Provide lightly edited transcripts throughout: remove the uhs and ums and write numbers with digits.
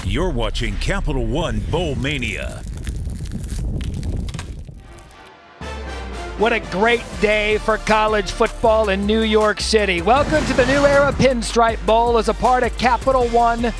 You're watching Capital One Bowl Mania. What a great day for college football in New York City. Welcome to the new era Pinstripe Bowl as a part of Capital One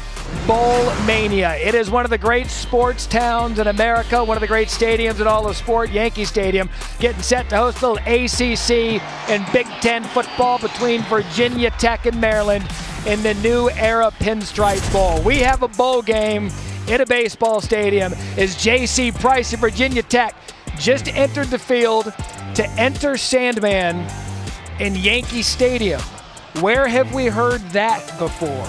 Bowl Mania. It is one of the great sports towns in America, one of the great stadiums in all of sport, Yankee Stadium, getting set to host the ACC and Big Ten football between Virginia Tech and Maryland in the new era Pinstripe Bowl. We have a bowl game in a baseball stadium as J.C. Price of Virginia Tech just entered the field to enter Sandman in Yankee Stadium. Where have we heard that before?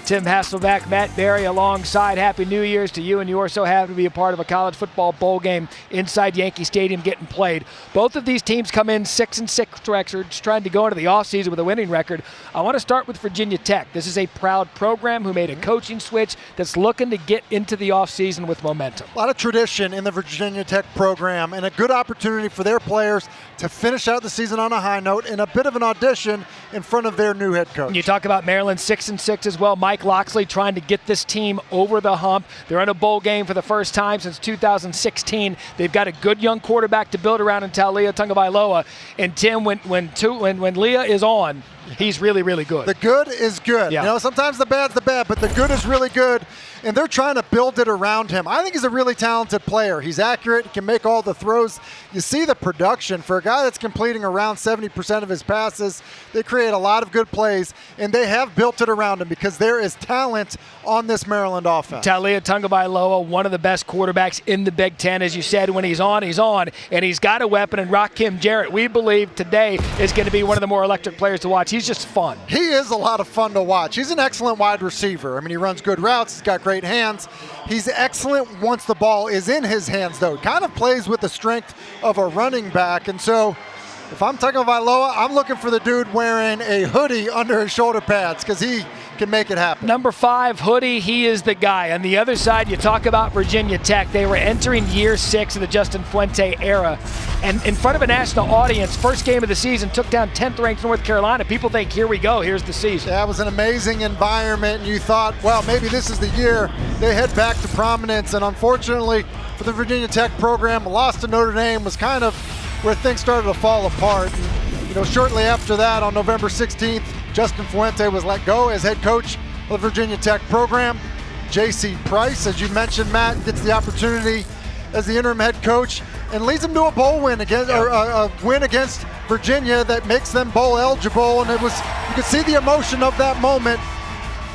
Tim Hasselbeck, Matt Berry alongside. Happy New Year's to you, and you are so happy to be a part of a college football bowl game inside Yankee Stadium getting played. Both of these teams come in 6-6 records, trying to go into the offseason with a winning record. I want to start with Virginia Tech. This is a proud program who made a coaching switch that's looking to get into the offseason with momentum. A lot of tradition in the Virginia Tech program and a good opportunity for their players to finish out the season on a high note and a bit of an audition in front of their new head coach. You talk about Maryland 6-6 as well. Mike Loxley trying to get this team over the hump. They're in a bowl game for the first time since 2016. They've got a good young quarterback to build around in Taulia Tagovailoa. And Tim, when Leah is on, he's really, really good. The good is good. Yeah. You know, sometimes the bad's the bad, but the good is really good. And they're trying to build it around him. I think he's a really talented player. He's accurate. He can make all the throws. You see the production. For a guy that's completing around 70% of his passes, they create a lot of good plays, and they have built it around him because there is talent on this Maryland offense. Taulia Tagovailoa, one of the best quarterbacks in the Big Ten. As you said, when he's on, and he's got a weapon. And Rakim Jarrett, we believe today, is going to be one of the more electric players to watch. He's just fun. He is a lot of fun to watch. He's an excellent wide receiver. I mean, he runs good routes. He's got great hands. He's excellent once the ball is in his hands, though. Kind of plays with the strength of a running back. And so if I'm Tagovailoa, I'm looking for the dude wearing a hoodie under his shoulder pads because he can make it happen. Number 5, Hoodie, he is the guy. On the other side, you talk about Virginia Tech. They were entering year 6 of the Justin Fuente era. And in front of a national audience, first game of the season, took down 10th-ranked North Carolina. People think, here we go, here's the season. That was an amazing environment, and you thought, well, maybe this is the year they head back to prominence. And unfortunately for the Virginia Tech program, a loss to Notre Dame was kind of where things started to fall apart. And, you know, shortly after that, on November 16th, Justin Fuente was let go as head coach of the Virginia Tech program. J.C. Price, as you mentioned, Matt, gets the opportunity as the interim head coach and leads them to a bowl win against, or a win against Virginia that makes them bowl eligible. And it was, you could see the emotion of that moment,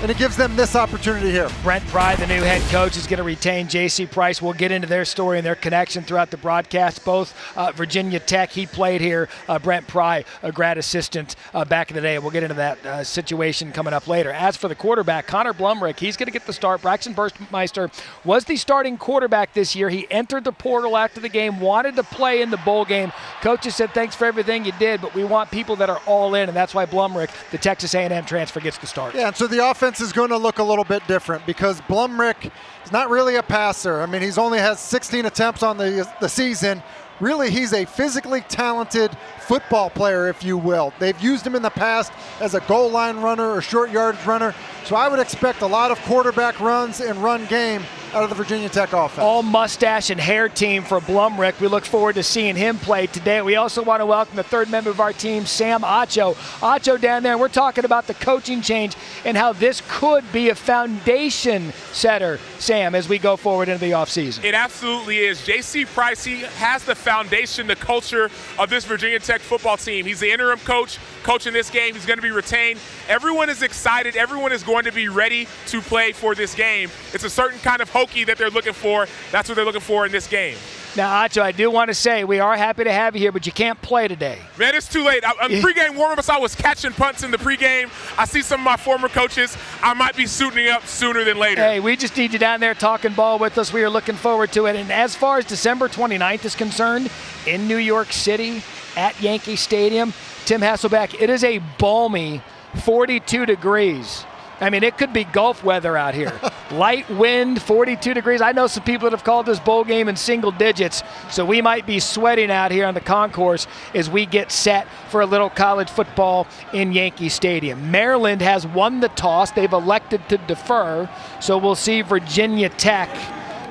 and it gives them this opportunity here. Brent Pry, the new head coach, is going to retain J.C. Price. We'll get into their story and their connection throughout the broadcast. Both Virginia Tech, he played here. Brent Pry, a grad assistant back in the day. We'll get into that situation coming up later. As for the quarterback, Connor Blumrick, he's going to get the start. Braxton Burstmeister was the starting quarterback this year. He entered the portal after the game, wanted to play in the bowl game. Coaches said, thanks for everything you did, but we want people that are all in, and that's why Blumrick, the Texas A&M transfer, gets the start. Yeah, and so the offense is going to look a little bit different because Blumrick is not really a passer. I mean, he's only has 16 attempts on the season. Really, he's a physically talented football player, if you will. They've used him in the past as a goal line runner or short yardage runner. So I would expect a lot of quarterback runs and run game out of the Virginia Tech offense. All mustache and hair team for Blumrick. We look forward to seeing him play today. We also want to welcome the third member of our team, Sam Acho. Acho down there, and we're talking about the coaching change and how this could be a foundation setter, Sam, as we go forward into the offseason. It absolutely is. J.C. Price, he has the foundation, the culture of this Virginia Tech football team. He's the interim coach, coaching this game. He's going to be retained. Everyone is excited. Everyone is going to be ready to play for this game. It's a certain kind of hokey that they're looking for. That's what they're looking for in this game. Now, Acho, I do want to say we are happy to have you here, but you can't play today. Man, it's too late. On pregame warm-ups, I was catching punts in the pregame. I see some of my former coaches. I might be suiting up sooner than later. Hey, we just need you down there talking ball with us. We are looking forward to it. And as far as December 29th is concerned, in New York City at Yankee Stadium, Tim Hasselbeck, it is a balmy 42 degrees. I mean, it could be Gulf weather out here. Light wind, 42 degrees. I know some people that have called this bowl game in single digits, so we might be sweating out here on the concourse as we get set for a little college football in Yankee Stadium. Maryland has won the toss. They've elected to defer, so we'll see Virginia Tech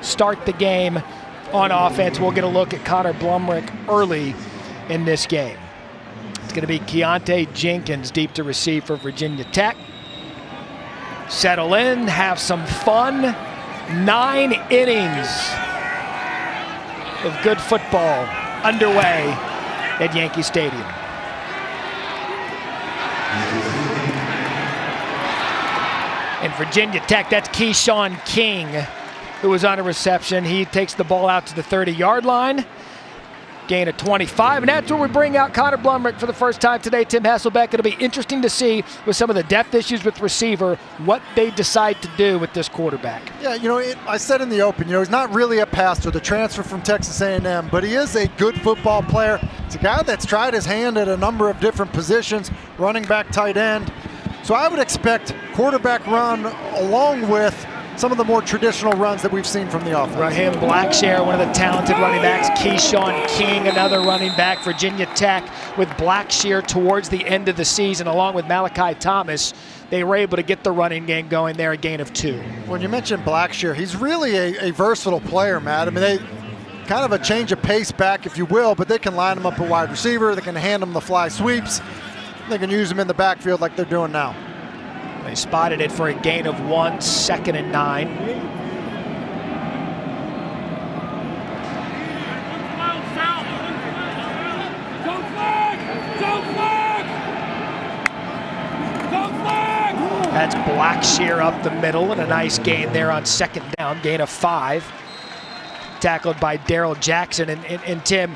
start the game on offense. We'll get a look at Connor Blumrick early in this game. It's going to be Keontae Jenkins deep to receive for Virginia Tech. Settle in, have some fun. 9 innings of good football underway at Yankee Stadium. And Virginia Tech, that's Keyshawn King, who was on a reception. He takes the ball out to the 30-yard line. Gain of 25, and that's where we bring out Connor Blumrick for the first time today. Tim Hasselbeck. It'll be interesting to see with some of the depth issues with receiver what they decide to do with this quarterback. Yeah, I said in the open, he's not really a passer, the transfer from Texas A&M, but he is a good football player. It's a guy that's tried his hand at a number of different positions, running back, tight end. So I would expect quarterback run along with some of the more traditional runs that we've seen from the offense. Raheem Blackshear, one of the talented running backs. Keyshawn King, another running back. Virginia Tech with Blackshear towards the end of the season, along with Malachi Thomas. They were able to get the running game going there, a gain of 2. When you mentioned Blackshear, he's really a versatile player, Matt. I mean, they kind of a change of pace back, if you will, but they can line him up a wide receiver. They can hand him the fly sweeps. They can use him in the backfield like they're doing now. They spotted it for a gain of 1, 2nd and 9. That's Blackshear up the middle, and a nice gain there on 2nd down, gain of 5. Tackled by Darrell Jackson. And Tim,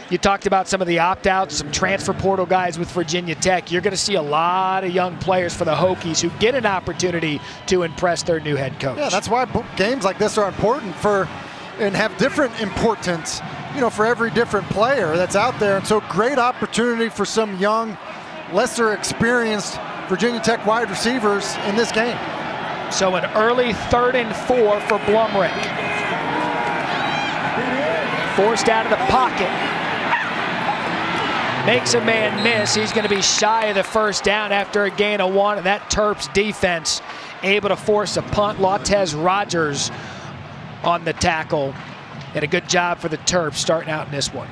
you talked about some of the opt-outs, some transfer portal guys with Virginia Tech. You're going to see a lot of young players for the Hokies who get an opportunity to impress their new head coach. Yeah, that's why games like this are important and have different importance, for every different player that's out there. And so great opportunity for some young, lesser experienced Virginia Tech wide receivers in this game. So an early 3rd and 4 for Blumrick. Forced out of the pocket. Makes a man miss. He's going to be shy of the 1st down after a gain of 1, and that Terps defense able to force a punt. Lautez Rogers on the tackle, and a good job for the Terps starting out in this one.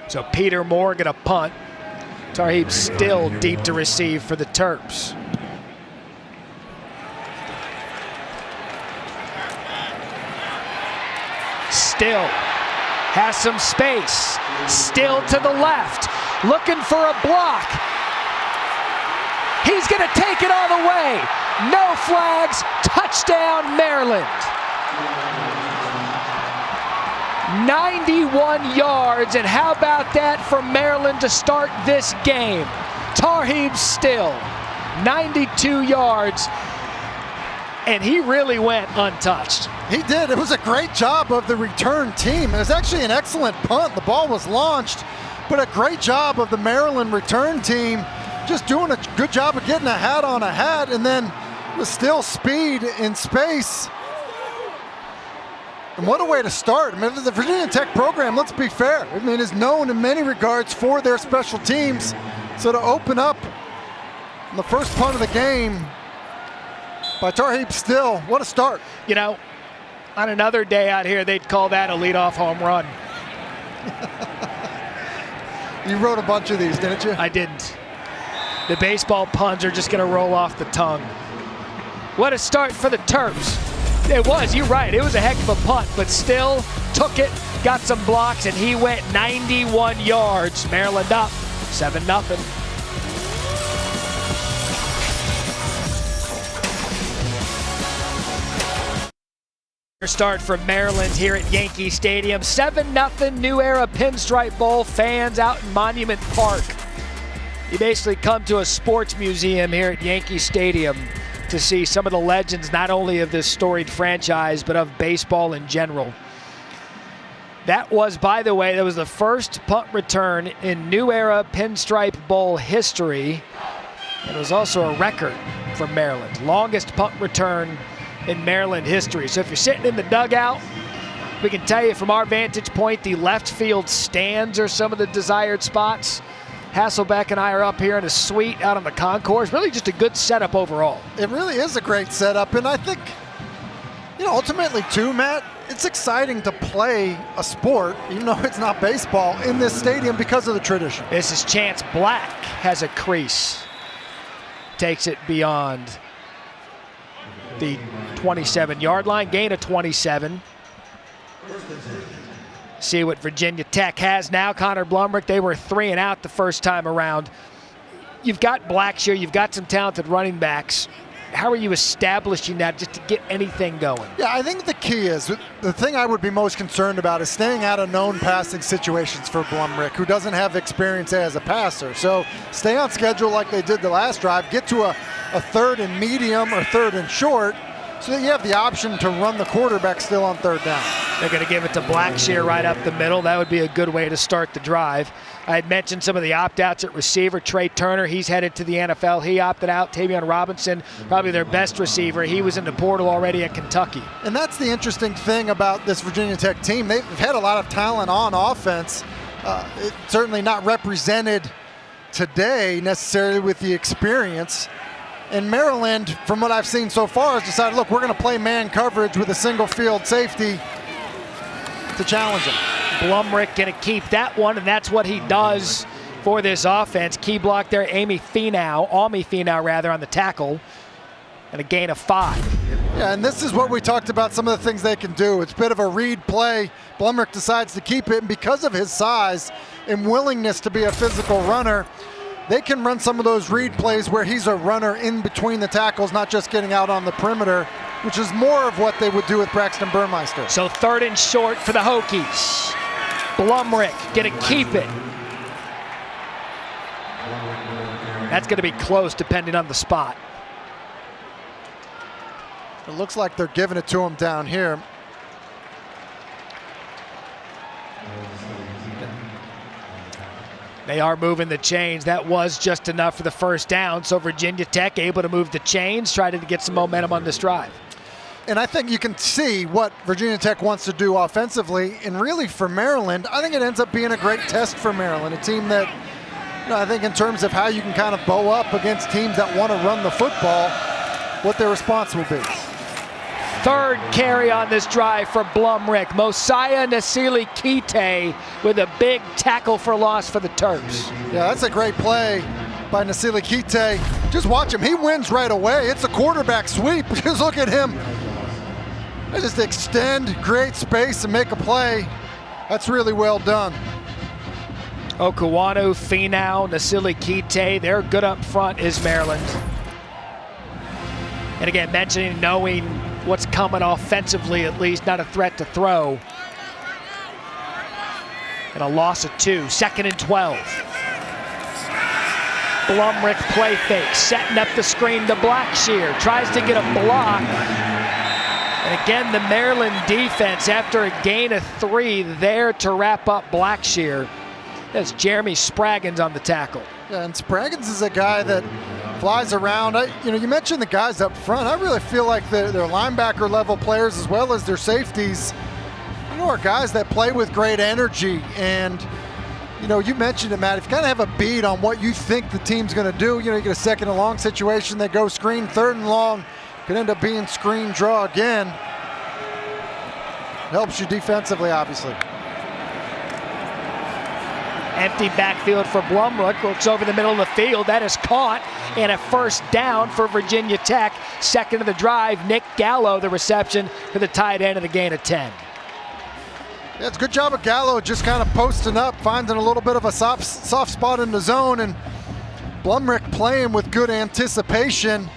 So Peter Moore going to punt. Tarheeb still deep to receive for the Terps. Still has some space. Still to the left, looking for a block. He's going to take it all the way. No flags. Touchdown, Maryland. 91 yards, and how about that for Maryland to start this game? Tarheeb Still, 92 yards, and he really went untouched. He did. It was a great job of the return team. It was actually an excellent punt. The ball was launched, but a great job of the Maryland return team just doing a good job of getting a hat on a hat, and then with still speed in space. And what a way to start. I mean, the Virginia Tech program, let's be fair, is known in many regards for their special teams. So to open up in the first punt of the game by Tarheeb Still, what a start. On another day out here, they'd call that a leadoff home run. You wrote a bunch of these, didn't you? I didn't. The baseball puns are just going to roll off the tongue. What a start for the Terps. It was, you're right, it was a heck of a punt, but Still took it, got some blocks, and he went 91 yards. Maryland up 7-0. Start for Maryland here at Yankee Stadium. 7-0 New Era Pinstripe Bowl. Fans out in Monument Park. You basically come to a sports museum here at Yankee Stadium to see some of the legends, not only of this storied franchise, but of baseball in general. That was, by the way, that was the first punt return in New Era Pinstripe Bowl history. It was also a record for Maryland. Longest punt return in Maryland history. So if you're sitting in the dugout, we can tell you from our vantage point, the left field stands are some of the desired spots. Hasselbeck and I are up here in a suite out on the concourse. Really just a good setup overall. It really is a great setup, and I think, ultimately too, Matt, it's exciting to play a sport, even though it's not baseball, in this stadium because of the tradition. This is Chance Black, has a crease. Takes it beyond the 27-yard line, gain of 27. See what Virginia Tech has now. Connor Blumrick, they were 3 and out the first time around. You've got Blackshear, you've got some talented running backs. How are you establishing that just to get anything going? Yeah, I think the key is, the thing I would be most concerned about is staying out of known passing situations for Blumrick, who doesn't have experience as a passer. So stay on schedule like they did the last drive, get to a third and medium or third and short, so that you have the option to run the quarterback still on third down. They're going to give it to Blackshear right up the middle. That would be a good way to start the drive. I had mentioned some of the opt-outs at receiver. Trey Turner, he's headed to the NFL. He opted out. Tavion Robinson, probably their best receiver. He was in the portal already at Kentucky. And that's the interesting thing about this Virginia Tech team. They've had a lot of talent on offense. It's certainly not represented today necessarily with the experience. And Maryland, from what I've seen so far, has decided, look, we're going to play man coverage with a single field safety to challenge him. Blumrick going to keep that one, and that's what he does for this offense. Key block there, Almy Finau on the tackle, and a gain of 5. Yeah, and this is what we talked about, some of the things they can do. It's a bit of a read play. Blumrick decides to keep it, and because of his size and willingness to be a physical runner, they can run some of those read plays where he's a runner in between the tackles, not just getting out on the perimeter, which is more of what they would do with Braxton Burmeister. So 3rd and short for the Hokies. Blumrick going to keep it. That's going to be close depending on the spot. It looks like they're giving it to him down here. They are moving the chains. That was just enough for the first down. So Virginia Tech able to move the chains, try to get some momentum on this drive. And I think you can see what Virginia Tech wants to do offensively. And really for Maryland, I think it ends up being a great test for Maryland. A team that, I think in terms of how you can kind of bow up against teams that want to run the football, what their response will be. 3rd carry on this drive for Blumrick. Mosiah Nasili-Kite with a big tackle for loss for the Terps. Yeah, that's a great play by Nasili-Kite. Just watch him. He wins right away. It's a quarterback sweep. Just look at him. They just extend, create space, and make a play. That's really well done. Okuwanu, Finau, Nasili-Kite, they're good up front is Maryland. And again, mentioning knowing what's coming offensively, at least, not a threat to throw. And a loss of 2, 2nd and 12. Blumrick play fake, setting up the screen to Blackshear, tries to get a block. And again, the Maryland defense, after a gain of 3, there to wrap up Blackshear. That's Jeremy Spraggins on the tackle. Yeah, and Spraggins is a guy that flies around. You mentioned the guys up front. I really feel like their linebacker level players as well as their safeties, are guys that play with great energy. And, you mentioned it, Matt, if you kind of have a beat on what you think the team's going to do, you get a 2nd and long situation, they go screen, 3rd and long, could end up being screen draw again. Helps you defensively, obviously. Empty backfield for Blumrick, looks over the middle of the field. That is caught, and a first down for Virginia Tech. 2nd of the drive, Nick Gallo, the reception for the tight end of the gain of 10. Yeah, it's a good job of Gallo just kind of posting up, finding a little bit of a soft spot in the zone, and Blumrick playing with good anticipation.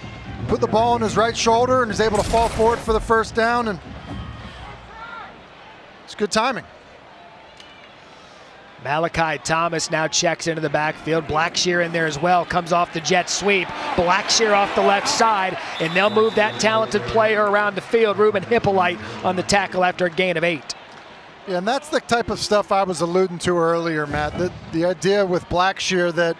Put the ball on his right shoulder and is able to fall forward for the first down, and it's good timing. Malachi Thomas now checks into the backfield. Blackshear in there as well, comes off the jet sweep. Blackshear off the left side, and they'll move that talented player around the field. Ruben Hippolyte on the tackle after a gain of 8. Yeah, and that's the type of stuff I was alluding to earlier, Matt. The idea with Blackshear that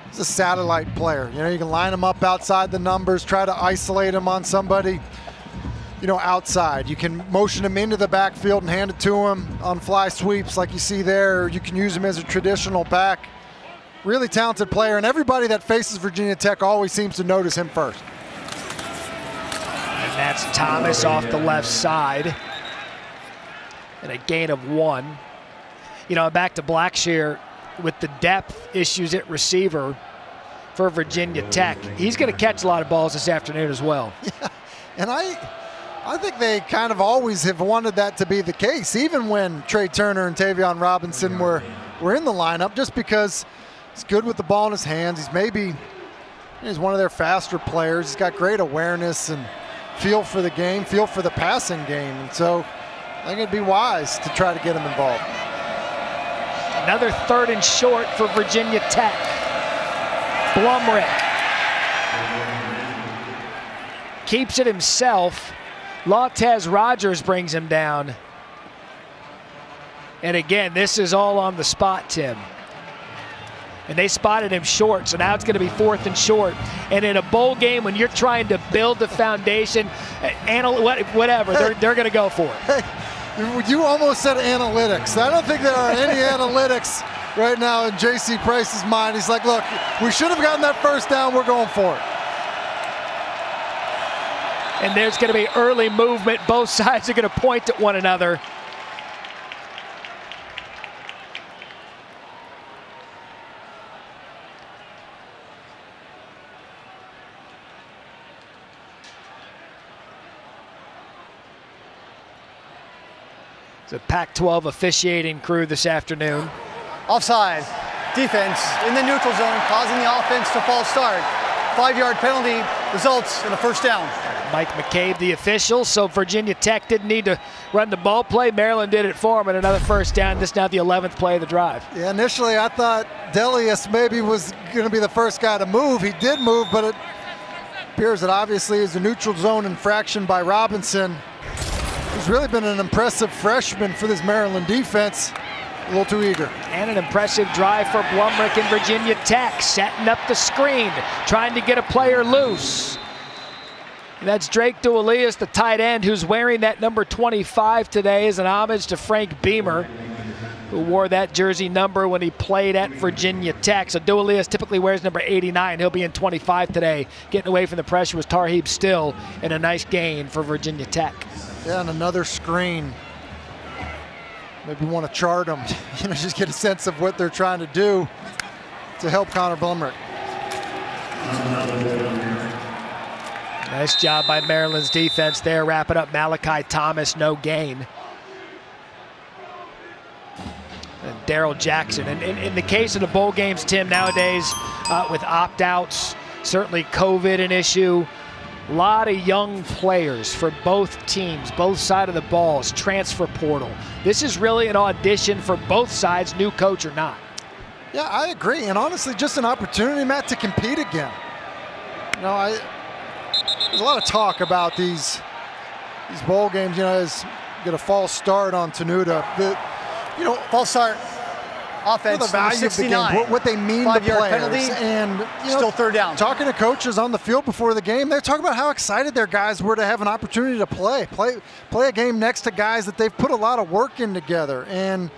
he's a satellite player. You know, you can line him up outside the numbers, try to isolate him on somebody, you know, outside. You can motion him into the backfield and hand it to him on fly sweeps like you see there. Or you can use him as a traditional back. Really talented player, and everybody that faces Virginia Tech always seems to notice him first. And that's Thomas off the left side. And a gain of 1. You know, back to Blackshear with the depth issues at receiver for Virginia Tech. He's going to catch a lot of balls this afternoon as well. Yeah, and I think they kind of always have wanted that to be the case, even when Trey Turner and Tavion Robinson were in the lineup, just because he's good with the ball in his hands. He's one of their faster players. He's got great awareness and feel for the game, feel for the passing game. And so I think it'd be wise to try to get him involved. Another 3rd and short for Virginia Tech. Blumrick keeps it himself. Lautez Rogers brings him down. And again, this is all on the spot, Tim. And they spotted him short, so now it's going to be 4th and short. And in a bowl game, when you're trying to build the foundation, whatever, they're going to go for it. Hey, you almost said analytics. I don't think there are any analytics right now in J.C. Price's mind. He's like, look, we should have gotten that first down. We're going for it. And there's going to be early movement. Both sides are going to point at one another. The Pac-12 officiating crew this afternoon. Offside. Defense in the neutral zone, causing the offense to false start. 5-yard penalty results in a first down. Mike McCabe, the official, so Virginia Tech didn't need to run the ball play. Maryland did it for him, and another first down. This now the 11th play of the drive. Yeah, initially I thought Delius maybe was going to be the first guy to move. He did move, but it appears that obviously is a neutral zone infraction by Robinson. He's really been an impressive freshman for this Maryland defense. A little too eager. And an impressive drive for Blumrick and Virginia Tech, setting up the screen, trying to get a player loose. And that's Drake Dualius, the tight end, who's wearing that number 25 today as an homage to Frank Beamer, who wore that jersey number when he played at Virginia Tech. So Dualius typically wears number 89. He'll be in 25 today. Getting away from the pressure was Tarheeb Still, and a nice gain for Virginia Tech. Yeah, and another screen. Maybe want to chart them, just get a sense of what they're trying to do to help Connor Blumrick. Nice job by Maryland's defense there, wrapping up Malachi Thomas, no gain. And Daryl Jackson. And in the case of the bowl games, Tim, nowadays with opt-outs, certainly COVID an issue. A lot of young players for both teams, both sides of the balls, transfer portal. This is really an audition for both sides, new coach or not. Yeah, I agree. And honestly, just an opportunity, Matt, to compete again. There's a lot of talk about these bowl games, as get a false start on Tenuta. False start. Offense, the value of the game, what they mean to players, penalty, and still third down. Talking to coaches on the field before the game, they're talking about how excited their guys were to have an opportunity to play a game next to guys that they've put a lot of work in together. And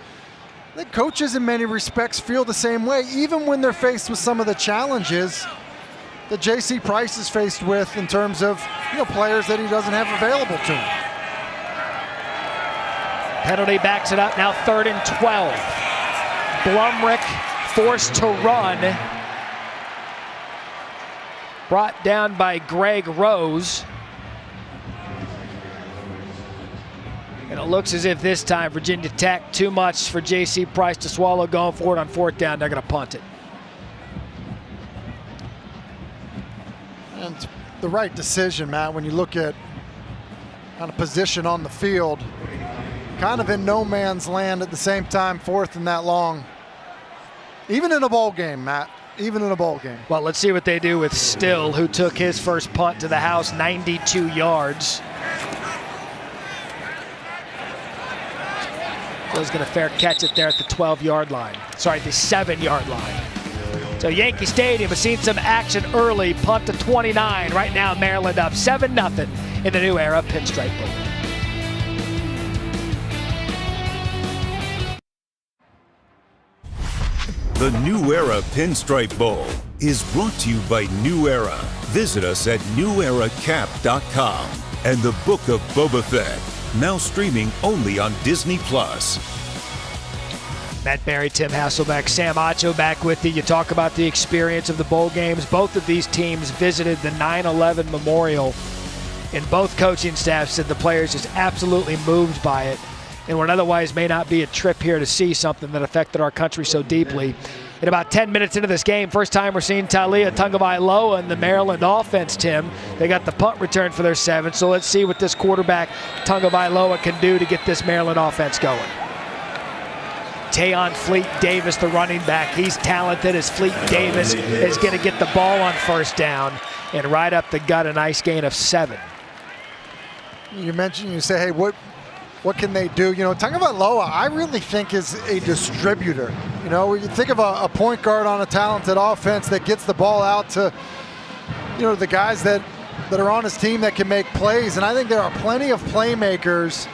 I think coaches in many respects feel the same way, even when they're faced with some of the challenges that J.C. Price is faced with in terms of players that he doesn't have available to him. Penalty backs it up, now 3rd and 12. Blumrick forced to run. Brought down by Greg Rose. And it looks as if this time Virginia Tech, too much for J.C. Price to swallow going forward on 4th down. They're going to punt it. And it's the right decision, Matt, when you look at kind of position on the field. Kind of in no man's land at the same time, 4th and that long. Even in a bowl game, Matt, even in a bowl game. Well, let's see what they do with Still, who took his first punt to the house, 92 yards. Bill's going to fair catch it there at the 12-yard line. Sorry, the 7-yard line. So Yankee Stadium has seen some action early. Punt to 29. Right now, Maryland up 7-0 in the New Era Pinstripe Bowl. The New Era Pinstripe Bowl is brought to you by New Era. Visit us at neweracap.com. And the Book of Boba Fett, now streaming only on Disney+. Matt Berry, Tim Hasselbeck, Sam Acho back with you. You talk about the experience of the bowl games. Both of these teams visited the 9/11 memorial, and both coaching staffs said the players just absolutely moved by it. And what otherwise may not be a trip here to see something that affected our country so deeply. In about 10 minutes into this game, first time we're seeing Talia Tagovailoa and the Maryland offense, Tim. They got the punt return for their 7, so let's see what this quarterback Tagovailoa can do to get this Maryland offense going. Tayon Fleet Davis, the running back. He's talented as Fleet Davis is going to get the ball on first down and right up the gut, a nice gain of 7. You mentioned, you say, hey, what can they do? You know, Tagovailoa, I really think is a distributor. You know, you think of a point guard on a talented offense that gets the ball out to, you know, the guys that are on his team that can make plays. And I think there are plenty of playmakers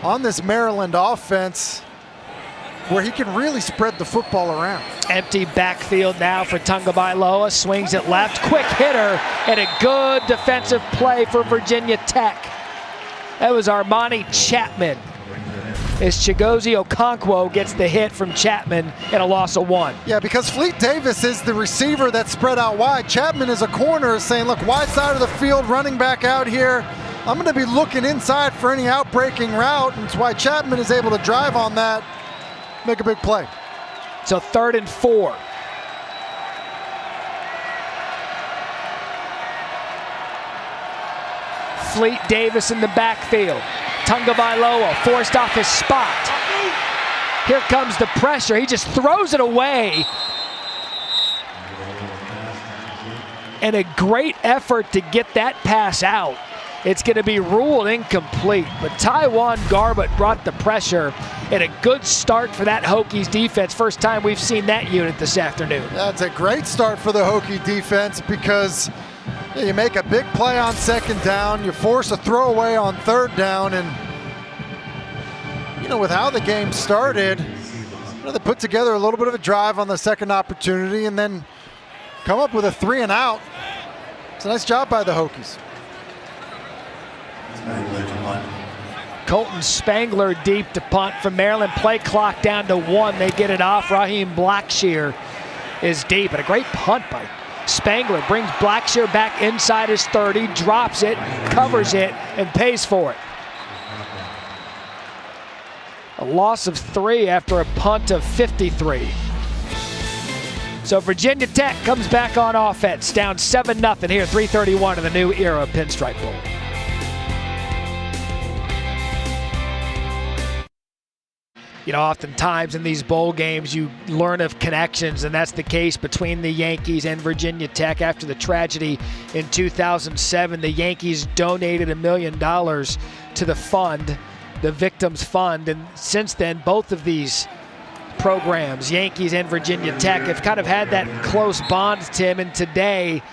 on this Maryland offense where he can really spread the football around. Empty backfield now for Tagovailoa. Swings it left. Quick hitter and a good defensive play for Virginia Tech. That was Armani Chapman. As Chigozie Okonkwo gets the hit from Chapman and a loss of 1. Yeah, because Fleet Davis is the receiver that's spread out wide. Chapman is a corner saying, look, wide side of the field, running back out here. I'm going to be looking inside for any out-breaking route. And it's why Chapman is able to drive on that, make a big play. So 3rd and 4. Fleet Davis in the backfield. Tagovailoa forced off his spot. Here comes the pressure. He just throws it away. And a great effort to get that pass out. It's going to be ruled incomplete. But Taiwan Garbutt brought the pressure and a good start for that Hokies defense. First time we've seen that unit this afternoon. That's a great start for the Hokie defense because you make a big play on 2nd down, you force a throwaway on 3rd down, and you know, with how the game started, you know, they put together a little bit of a drive on the 2nd opportunity and then come up with a 3 and out. It's a nice job by the Hokies. Colton Spangler deep to punt from Maryland. Play clock down to 1. They get it off. Raheem Blackshear is deep, and a great punt by Spangler. Brings Blackshear back inside his 30, drops it, covers it, and pays for it. A loss of 3 after a punt of 53. So Virginia Tech comes back on offense, down 7-0 here, 3:31 in the New Era Pinstripe Bowl. You know, oftentimes in these bowl games, you learn of connections, and that's the case between the Yankees and Virginia Tech. After the tragedy in 2007, the Yankees donated $1 million to the fund, the Victims Fund, and since then, both of these programs, Yankees and Virginia Tech, have kind of had that close bond, Tim, and today,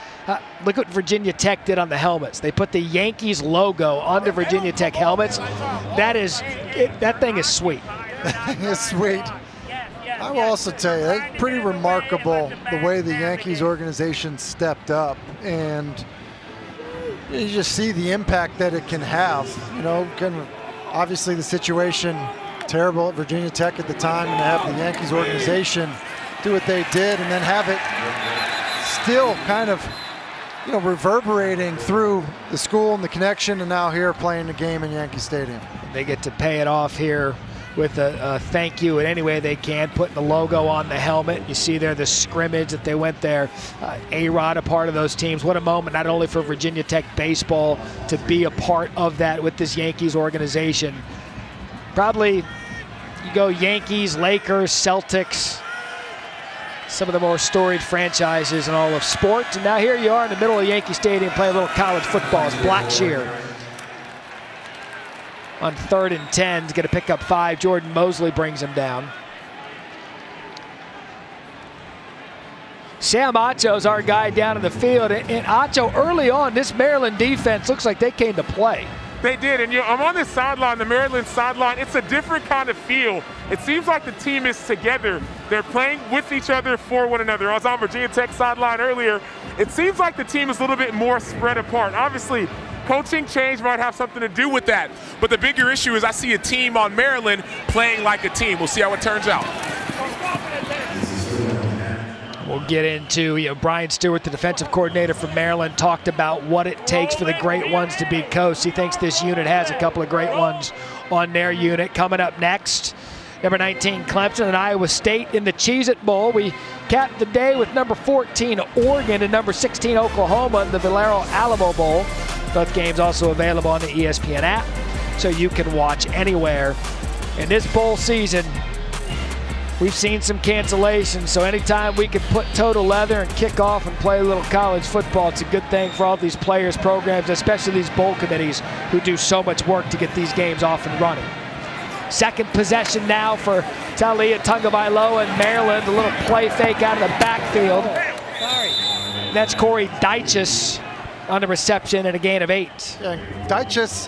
look what Virginia Tech did on the helmets. They put the Yankees logo on the Virginia Tech helmets. That thing is sweet. It's sweet. I will also tell you, it's pretty remarkable the way the Yankees organization stepped up, and you just see the impact that it can have. You know, obviously the situation terrible at Virginia Tech at the time, and to have the Yankees organization do what they did and then have it still kind of, you know, reverberating through the school and the connection, and now here playing the game in Yankee Stadium. They get to pay it off here with a thank you in any way they can, putting the logo on the helmet. You see there the scrimmage that they went there. A-Rod, a part of those teams. What a moment, not only for Virginia Tech baseball to be a part of that with this Yankees organization. Probably you go Yankees, Lakers, Celtics, some of the more storied franchises in all of sports. And now here you are in the middle of Yankee Stadium playing a little college football. It's Blackshear on 3rd and 10. He's going to pick up 5. Jordan Mosley brings him down. Sam Acho's our guy down in the field. And Acho, early on, this Maryland defense looks like they came to play. They did, and I'm on this sideline, the Maryland sideline. It's a different kind of feel. It seems like the team is together. They're playing with each other, for one another. I was on Virginia Tech sideline earlier. It seems like the team is a little bit more spread apart. Obviously, coaching change might have something to do with that. But the bigger issue is I see a team on Maryland playing like a team. We'll see how it turns out. We'll get into, Brian Stewart, the defensive coordinator from Maryland, talked about what it takes for the great ones to be coached. He thinks this unit has a couple of great ones on their unit. Coming up next, number 19, Clemson and Iowa State in the Cheez-It Bowl. We capped the day with number 14, Oregon, and number 16, Oklahoma in the Valero Alamo Bowl. Both games also available on the ESPN app, so you can watch anywhere. In this bowl season, we've seen some cancellations, so anytime we can put toe to leather and kick off and play a little college football, it's a good thing for all these players, programs, especially these bowl committees who do so much work to get these games off and running. Second possession now for Taulia Tagovailoa in Maryland. A little play fake out of the backfield. That's Corey Dyches on the reception and a gain of 8. Yeah, Dyches,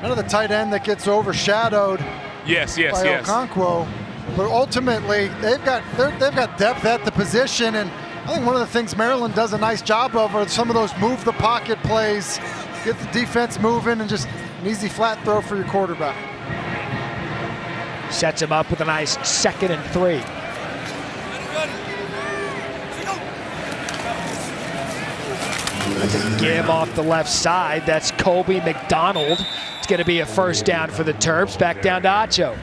kind of the tight end that gets overshadowed by Okonkwo. But ultimately, they've got depth at the position, and I think one of the things Maryland does a nice job of are some of those move the pocket plays, get the defense moving, and just an easy flat throw for your quarterback. Sets him up with a nice 2nd and 3. That's a give off the left side. That's Colby McDonald. It's going to be a first down for the Terps. Back down to Acho.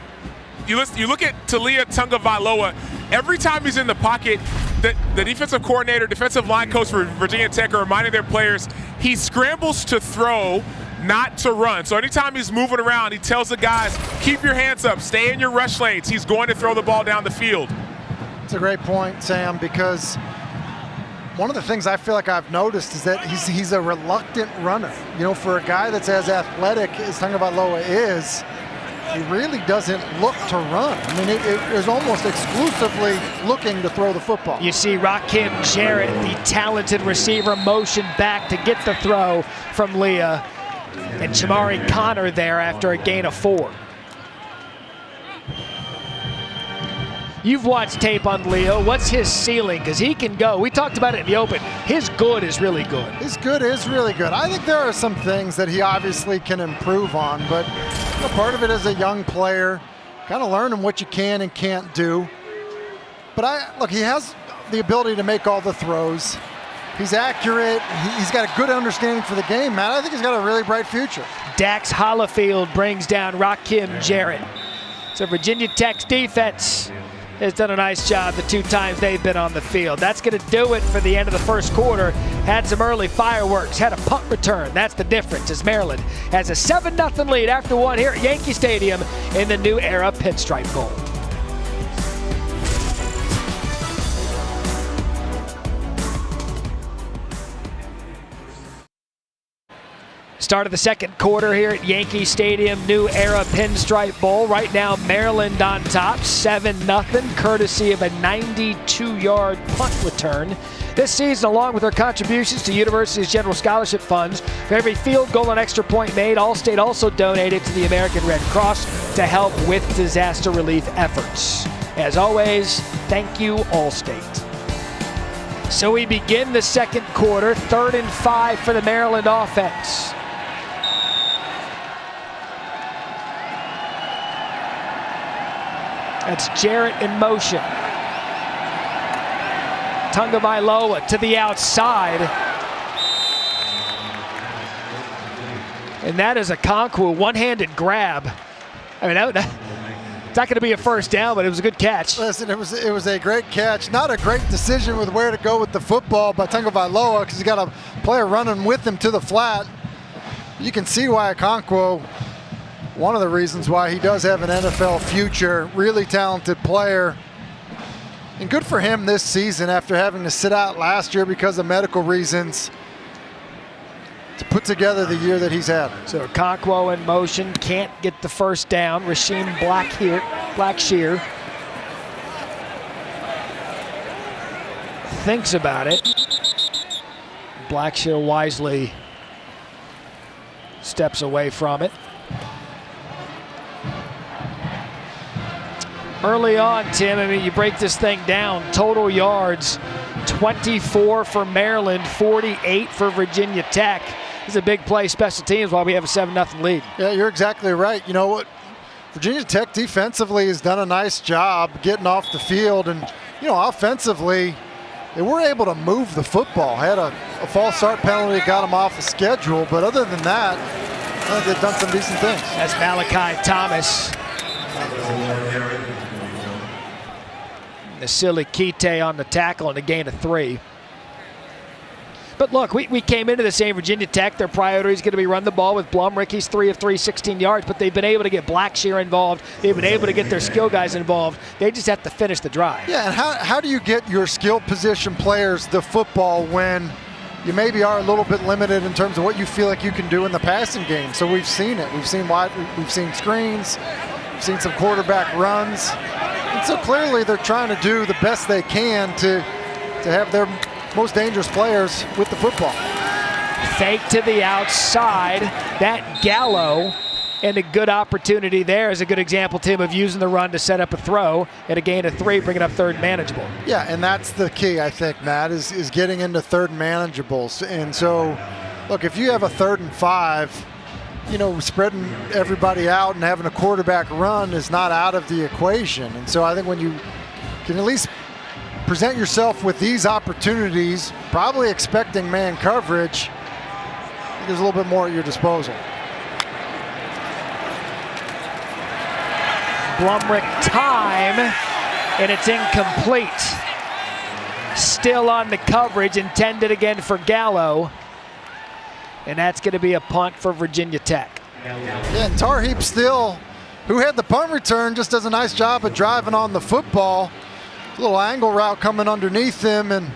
You look at Taulia Tagovailoa, every time he's in the pocket, the defensive coordinator, defensive line coach for Virginia Tech are reminding their players he scrambles to throw, not to run. So anytime he's moving around, he tells the guys, keep your hands up, stay in your rush lanes. He's going to throw the ball down the field. It's a great point, Sam, because one of the things I feel like I've noticed is that he's a reluctant runner. For a guy that's as athletic as Tagovailoa is, he really doesn't look to run. I mean, it was almost exclusively looking to throw the football. You see Rakim Jarrett, the talented receiver, motion back to get the throw from Leah. And Chamari Connor there after a gain of 4. You've watched tape on Leo. What's his ceiling? Because he can go. We talked about it in the open. His good is really good. His good is really good. I think there are some things that he obviously can improve on, but part of it as a young player, kind of learning what you can and can't do. But look, he has the ability to make all the throws. He's accurate. He's got a good understanding for the game, man. I think he's got a really bright future. Dax Hollifield brings down Rakim Jarrett. So Virginia Tech's defense has done a nice job the 2 times they've been on the field. That's going to do it for the end of the first quarter. Had some early fireworks, had a punt return. That's the difference as Maryland has a 7-0 lead after 1 here at Yankee Stadium in the New Era Pinstripe Bowl. Start of the second quarter here at Yankee Stadium, New Era Pinstripe Bowl. Right now, Maryland on top, 7-0, courtesy of a 92-yard punt return. This season, along with their contributions to university's general scholarship funds, for every field goal and extra point made, Allstate also donated to the American Red Cross to help with disaster relief efforts. As always, thank you, Allstate. So we begin the second quarter, 3rd and 5 for the Maryland offense. That's Jarrett in motion. Tagovailoa to the outside. And that is Okonkwo, one-handed grab. I mean, it's not going to be a first down, but it was a good catch. Listen, it was a great catch. Not a great decision with where to go with the football by Tagovailoa because he's got a player running with him to the flat. You can see why Okonkwo, one of the reasons why he does have an NFL future, really talented player. And good for him this season after having to sit out last year because of medical reasons. To put together the year that he's had. So Okonkwo in motion, can't get the first down. Rasheem Blackshear thinks about it. Blackshear wisely steps away from it. Early on, Tim, I mean, you break this thing down, total yards, 24 for Maryland, 48 for Virginia Tech. This is a big play special teams while we have a 7-0 lead. Yeah, you're exactly right. You know what? Virginia Tech defensively has done a nice job getting off the field. And, you know, offensively, they were able to move the football. Had a false start penalty, got them off the schedule. But other than that, I think they've done some decent things. That's Malachi Thomas. Nasili Kite on the tackle and a gain of 3. But look, we came into the same Virginia Tech. Their priority is going to be run the ball with Blumrick. He's 3 of 3, 16 yards, but they've been able to get Blackshear involved. They've been able to get their skill guys involved. They just have to finish the drive. Yeah, and how do you get your skill position players the football when you maybe are a little bit limited in terms of what you feel like you can do in the passing game? So we've seen it. We've seen screens. We've seen some quarterback runs. And so clearly they're trying to do the best they can to have their most dangerous players with the football. Fake to the outside. That Gallo, and a good opportunity there is a good example, Tim, of using the run to set up a throw at a gain of 3, bringing up 3rd and manageable. Yeah, and that's the key, I think, Matt, is getting into 3rd and manageables. And so, look, if you have a 3rd and 5, you know, spreading everybody out and having a quarterback run is not out of the equation. And so I think when you can at least present yourself with these opportunities, probably expecting man coverage, there's a little bit more at your disposal. Blumrick time, and it's incomplete. Still on the coverage, intended again for Gallo. And that's going to be a punt for Virginia Tech. Yeah, and Tarheeb Still, who had the punt return, just does a nice job of driving on the football. A little angle route coming underneath him, and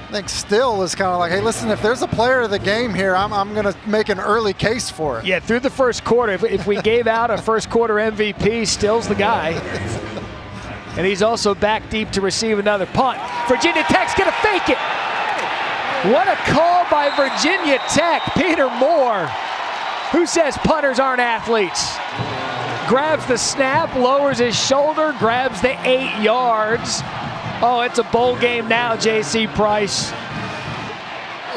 I think Still is kind of like, hey, listen, if there's a player of the game here, I'm going to make an early case for it. Yeah, through the first quarter, if we gave out a first quarter MVP, Still's the guy. And he's also back deep to receive another punt. Virginia Tech's going to fake it. What a call by Virginia Tech. Peter Moore, who says punters aren't athletes. Grabs the snap, lowers his shoulder, grabs the 8 yards. Oh, it's a bowl game now, J.C. Price.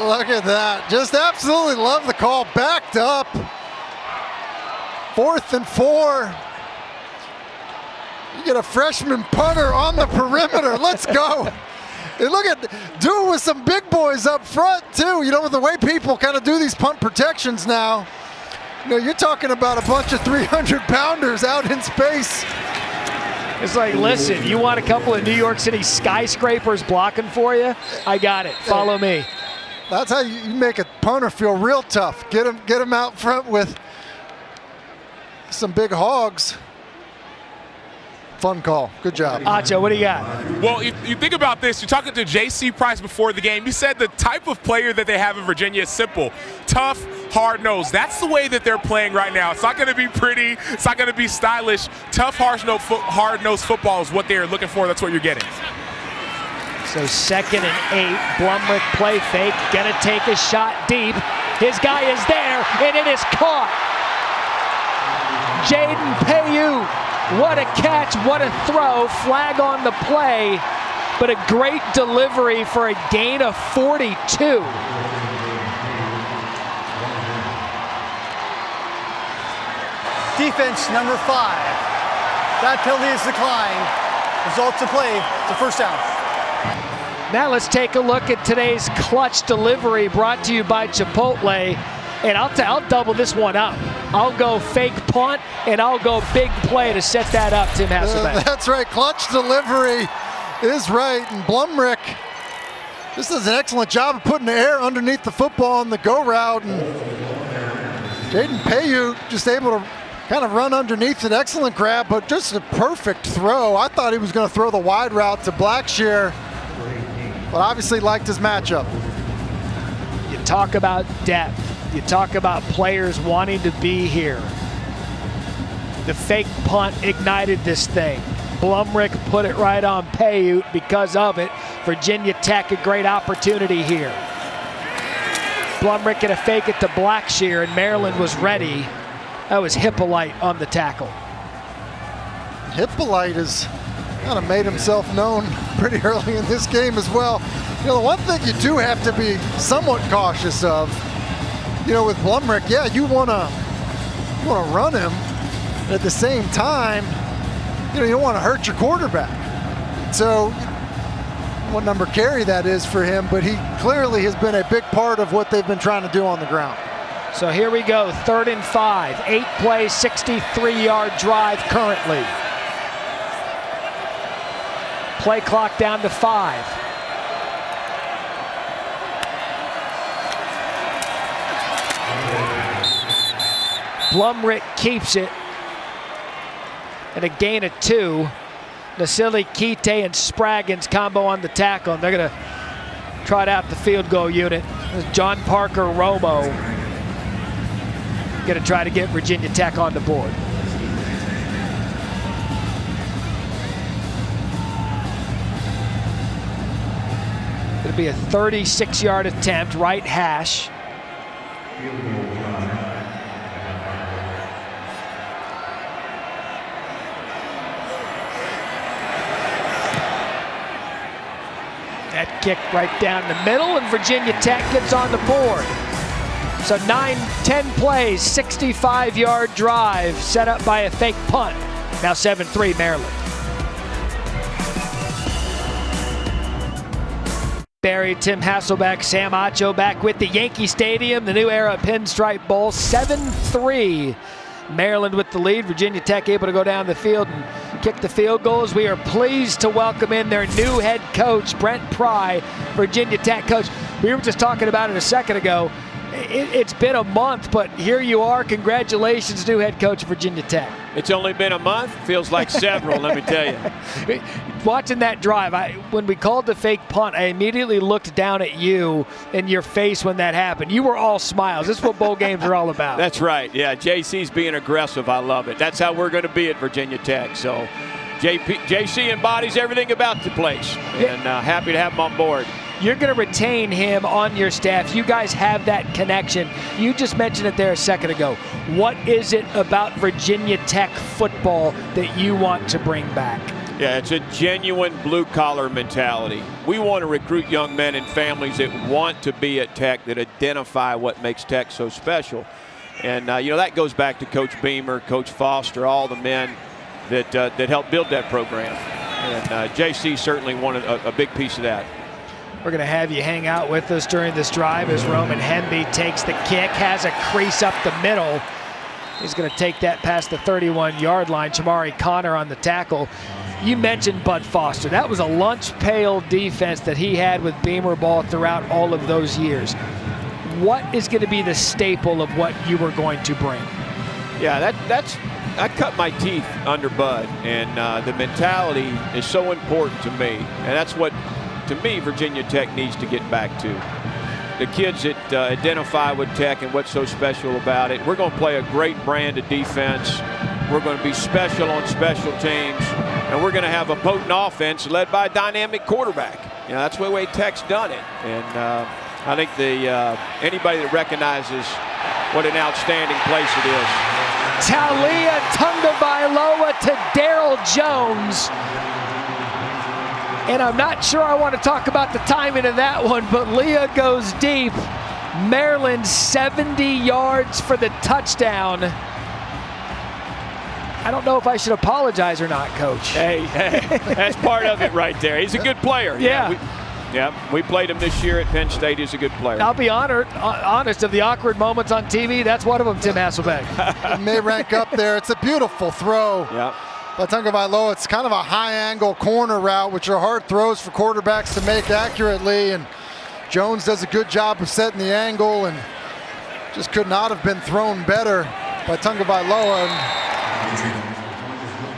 Look at that. Just absolutely love the call. Backed up. 4th and 4. You get a freshman punter on the perimeter. Let's go. And look at, do it with some big boys up front too. You know, with the way people kind of do these punt protections now, you know, you're talking about a bunch of 300-pounders out in space. It's like, listen, you want a couple of New York City skyscrapers blocking for you? I got it. Follow me. That's how you make a punter feel real tough. Get him out front with some big hogs. Fun call. Good job. Acho, what do you got? Well, if you think about this, you're talking to J.C. Price before the game. He said the type of player that they have in Virginia is simple, tough, hard-nosed. That's the way that they're playing right now. It's not going to be pretty. It's not going to be stylish. Tough, hard-nosed football is what they're looking for. That's what you're getting. So 2nd and 8, Blumrick play fake, gonna take a shot deep. His guy is there, and it is caught. Jaden Payu, what a catch, what a throw, flag on the play, but a great delivery for a gain of 42. Defense number 5. That penalty is declined. Results of play, it's a first down. Now let's take a look at today's clutch delivery brought to you by Chipotle. And I'll double this one up. I'll go fake punt, and I'll go big play to set that up, Tim Hasselbeck. That's right. Clutch delivery is right. And Blumrick, this does an excellent job of putting the air underneath the football on the go route. And Jaden Payu just able to kind of run underneath it. Excellent grab, but just a perfect throw. I thought he was going to throw the wide route to Blackshear, but obviously liked his matchup. talk about depth. You talk about players wanting to be here. The fake punt ignited this thing. Blumrick put it right on Paiute because of it. Virginia Tech, a great opportunity here. Blumrick gonna fake it to Blackshear, and Maryland was ready. That was Hippolyte on the tackle. Hippolyte has kind of made himself known pretty early in this game as well. You know, the one thing you do have to be somewhat cautious of, you know, with Blumrick, yeah, you wanna run him, but at the same time, you know, you don't want to hurt your quarterback. So, what number carry that is for him, but he clearly has been a big part of what they've been trying to do on the ground. So here we go, 3rd and 5, 8-play, 63-yard drive currently. Play clock down to 5. Blumrick keeps it. And a gain of 2. Nasili Kite and Spraggins combo on the tackle, and they're going to trot out the field goal unit. John Parker Romo going to try to get Virginia Tech on the board. Going to be a 36-yard attempt, right hash. That kick right down the middle, and Virginia Tech gets on the board. So 9-10 plays, 65-yard drive set up by a fake punt. Now 7-3 Maryland. Barry, Tim Hasselbeck, Sam Acho back with the Yankee Stadium, the New Era Pinstripe Bowl. 7-3 Maryland with the lead. Virginia Tech able to go down the field and kick the field goals. We are pleased to welcome in their new head coach, Brent Pry, Virginia Tech coach. We were just talking about it a second ago. It's been a month, but here you are. Congratulations, new head coach of Virginia Tech. It's only been a month. Feels like several, let me tell you. Watching that drive, when we called the fake punt, I immediately looked down at you and your face when that happened. You were all smiles. This is what bowl games are all about. That's right. Yeah, JC's being aggressive. I love it. That's how we're going to be at Virginia Tech. So JC embodies everything about the place, and happy to have him on board. You're going to retain him on your staff. You guys have that connection. You just mentioned it there a second ago. What is it about Virginia Tech football that you want to bring back? Yeah, it's a genuine blue-collar mentality. We want to recruit young men and families that want to be at Tech, that identify what makes Tech so special. And, you know, that goes back to Coach Beamer, Coach Foster, all the men that helped build that program. And JC certainly wanted a big piece of that. We're going to have you hang out with us during this drive as Roman Hemby takes the kick, has a crease up the middle. He's going to take that past the 31-yard line. Chamari Connor on the tackle. You mentioned Bud Foster. That was a lunch pail defense that he had with Beamer ball throughout all of those years. What is going to be the staple of what you were going to bring? Yeah, I cut my teeth under Bud, and the mentality is so important to me, and that's what, to me, Virginia Tech needs to get back to. The kids that identify with Tech and what's so special about it. We're going to play a great brand of defense. We're going to be special on special teams, and we're going to have a potent offense led by a dynamic quarterback. You know, that's the way Tech's done it, and I think anybody that recognizes what an outstanding place it is. Talia Tungavailoa to Daryl Jones. And I'm not sure I want to talk about the timing of that one, but Leah goes deep. Maryland 70 yards for the touchdown. I don't know if I should apologize or not, Coach. Hey, that's part of it right there. He's a good player. Yeah. We played him this year at Penn State. He's a good player. I'll be honest, of the awkward moments on TV, that's one of them, Tim Hasselbeck. It may rank up there. It's a beautiful throw. Yeah. By Tungavailoa, it's kind of a high-angle corner route, which are hard throws for quarterbacks to make accurately, and Jones does a good job of setting the angle, and just could not have been thrown better by Tungavailoa.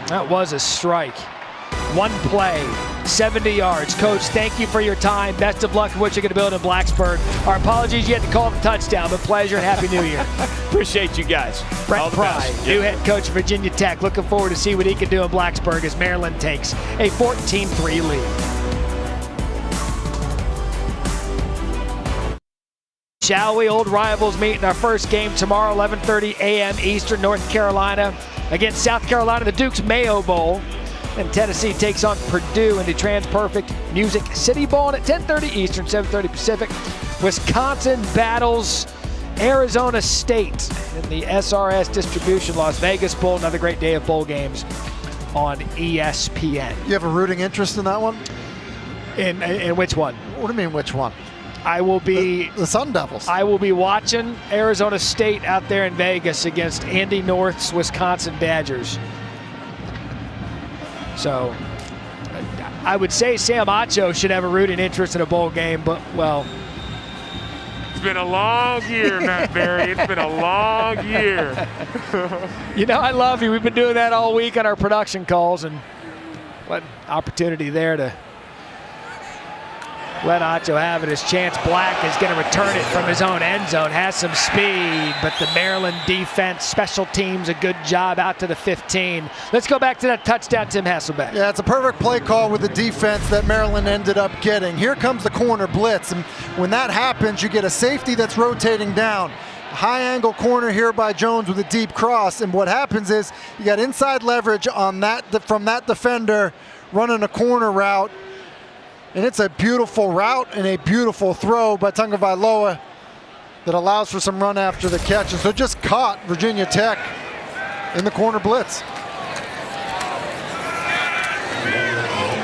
That was a strike. One play, 70 yards. Coach, thank you for your time. Best of luck with what you're going to build in Blacksburg. Our apologies you had to call the touchdown, but pleasure and Happy New Year. Appreciate you guys. Brent Pry, new head coach of Virginia Tech. Looking forward to see what he can do in Blacksburg as Maryland takes a 14-3 lead. Shall we? Old rivals meet in our first game tomorrow, 11:30 a.m. Eastern, North Carolina against South Carolina, the Duke's Mayo Bowl. And Tennessee takes on Purdue in the Trans-Perfect Music City Bowl. And at 10:30 Eastern, 7:30 Pacific, Wisconsin battles Arizona State in the SRS Distribution Las Vegas Bowl. Another great day of bowl games on ESPN. You have a rooting interest in that one? In which one? What do you mean, which one? I will be the Sun Devils. I will be watching Arizona State out there in Vegas against Andy North's Wisconsin Badgers. So I would say Sam Acho should have a rooting interest in a bowl game, but well. It's been a long year, Matt Berry. It's been a long year. You know, I love you. We've been doing that all week on our production calls, and what opportunity there to let Acho have it. As Chance Black is going to return it from his own end zone. Has some speed, but the Maryland defense, special teams, a good job out to the 15. Let's go back to that touchdown, Tim Hasselbeck. Yeah, it's a perfect play call with the defense that Maryland ended up getting. Here comes the corner blitz, and when that happens, you get a safety that's rotating down. A high angle corner here by Jones with a deep cross, and what happens is you got inside leverage on that from that defender running a corner route. And it's a beautiful route and a beautiful throw by Tagovailoa that allows for some run after the catch. And so just caught Virginia Tech in the corner blitz.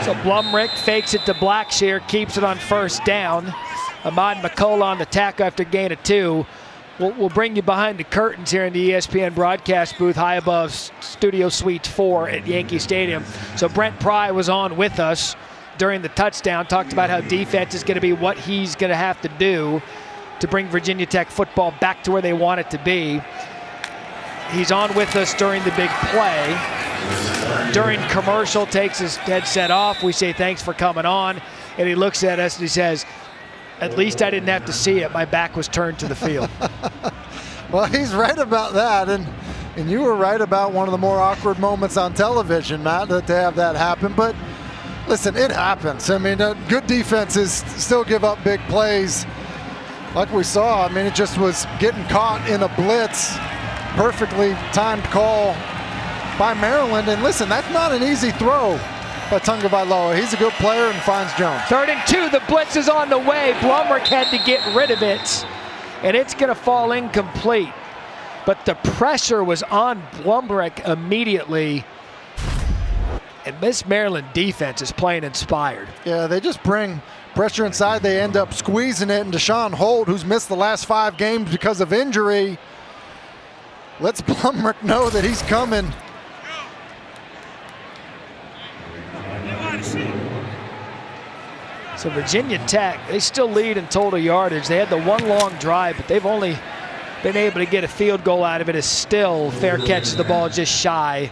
So Blumrick fakes it to Blackshear, keeps it on first down. Ahmad McCullough on the tackle after gain of 2. We'll bring you behind the curtains here in the ESPN broadcast booth high above Studio Suite 4 at Yankee Stadium. So Brent Pry was on with us during the touchdown, talked about how defense is going to be what he's going to have to do to bring Virginia Tech football back to where they want it to be. He's on with us during the big play. During commercial, takes his headset off. We say thanks for coming on, and he looks at us and he says, at least I didn't have to see it. My back was turned to the field. Well, he's right about that, and you were right about one of the more awkward moments on television, Matt, to have that happen. But listen, it happens. I mean, good defenses still give up big plays like we saw. I mean, it just was getting caught in a blitz. Perfectly timed call by Maryland. And listen, that's not an easy throw by Tagovailoa. He's a good player and finds Jones. 3rd and 2, the blitz is on the way. Blumrick had to get rid of it, and it's going to fall incomplete. But the pressure was on Blumrick immediately. And this Maryland defense is playing inspired. Yeah, they just bring pressure inside. They end up squeezing it. And Deshaun Holt, who's missed the last 5 games because of injury, lets Blumrick know that he's coming. So Virginia Tech, they still lead in total yardage. They had the one long drive, but they've only been able to get a field goal out of it. Is still fair catches the ball just shy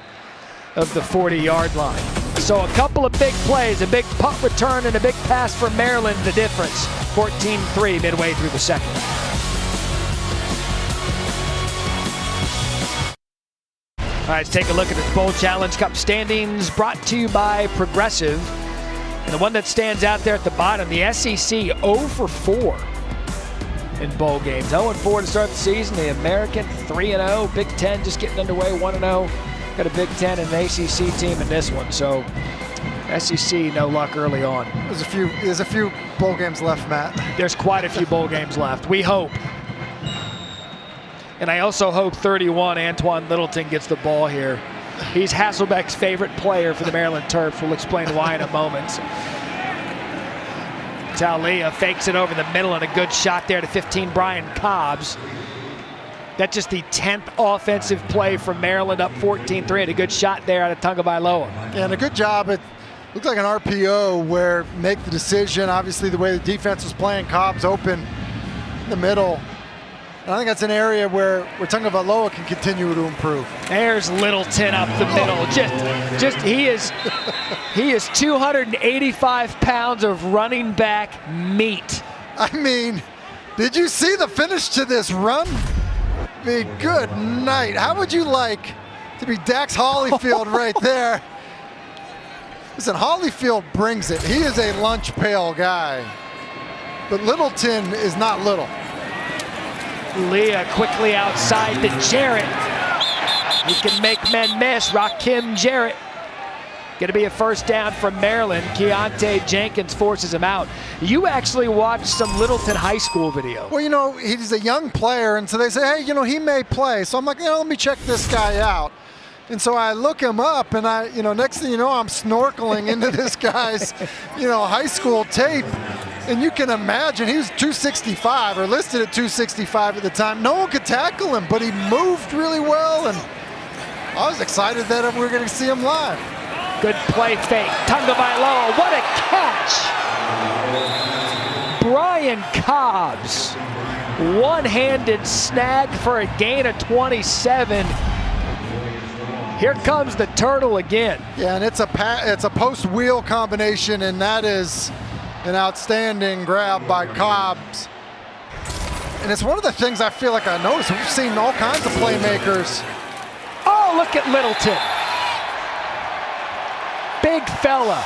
of the 40-yard line. So a couple of big plays, a big punt return and a big pass for Maryland, the difference. 14-3 midway through the second. All right, let's take a look at the Bowl Challenge Cup standings brought to you by Progressive. And the one that stands out there at the bottom, the SEC 0 for 4 in bowl games. 0-4 to start the season. The American 3-0. Big Ten just getting underway, 1-0. Got a Big Ten and an ACC team in this one. So SEC, no luck early on. There's a few bowl games left, Matt. There's quite a few bowl games left. We hope. And I also hope 31, Antoine Littleton gets the ball here. He's Hasselbeck's favorite player for the Maryland Terps. We'll explain why in a moment. Talia fakes it over the middle and a good shot there to 15, Brian Cobbs. That's just the 10th offensive play from Maryland, up 14-3. And a good shot there out of Tagovailoa. And a good job. It looked like an RPO where make the decision. Obviously, the way the defense was playing, Cobbs open in the middle. And I think that's an area where Tagovailoa can continue to improve. There's Littleton up the middle. He is 285 pounds of running back meat. I mean, did you see the finish to this run? I mean, good night. How would you like to be Dax Hollifield right there? Listen, Hollifield brings it. He is a lunch pail guy. But Littleton is not little. Leah quickly outside to Jarrett. He can make men miss. Rakim Jarrett. Going to be a first down from Maryland. Keontae Jenkins forces him out. You actually watched some Littleton high school video. Well, you know, he's a young player, and so they say, hey, you know, he may play. So I'm like, let me check this guy out. And so I look him up, and next thing you know, I'm snorkeling into this guy's, high school tape. And you can imagine he was 265 or listed at 265 at the time. No one could tackle him, but he moved really well, and I was excited that we were going to see him live. Good play fake. Tagovailoa, what a catch! Brian Cobbs, one-handed snag for a gain of 27. Here comes the turtle again. Yeah, and it's a post-wheel combination, and that is an outstanding grab by Cobbs. And it's one of the things I feel like I noticed. We've seen all kinds of playmakers. Oh, look at Littleton. Big fella.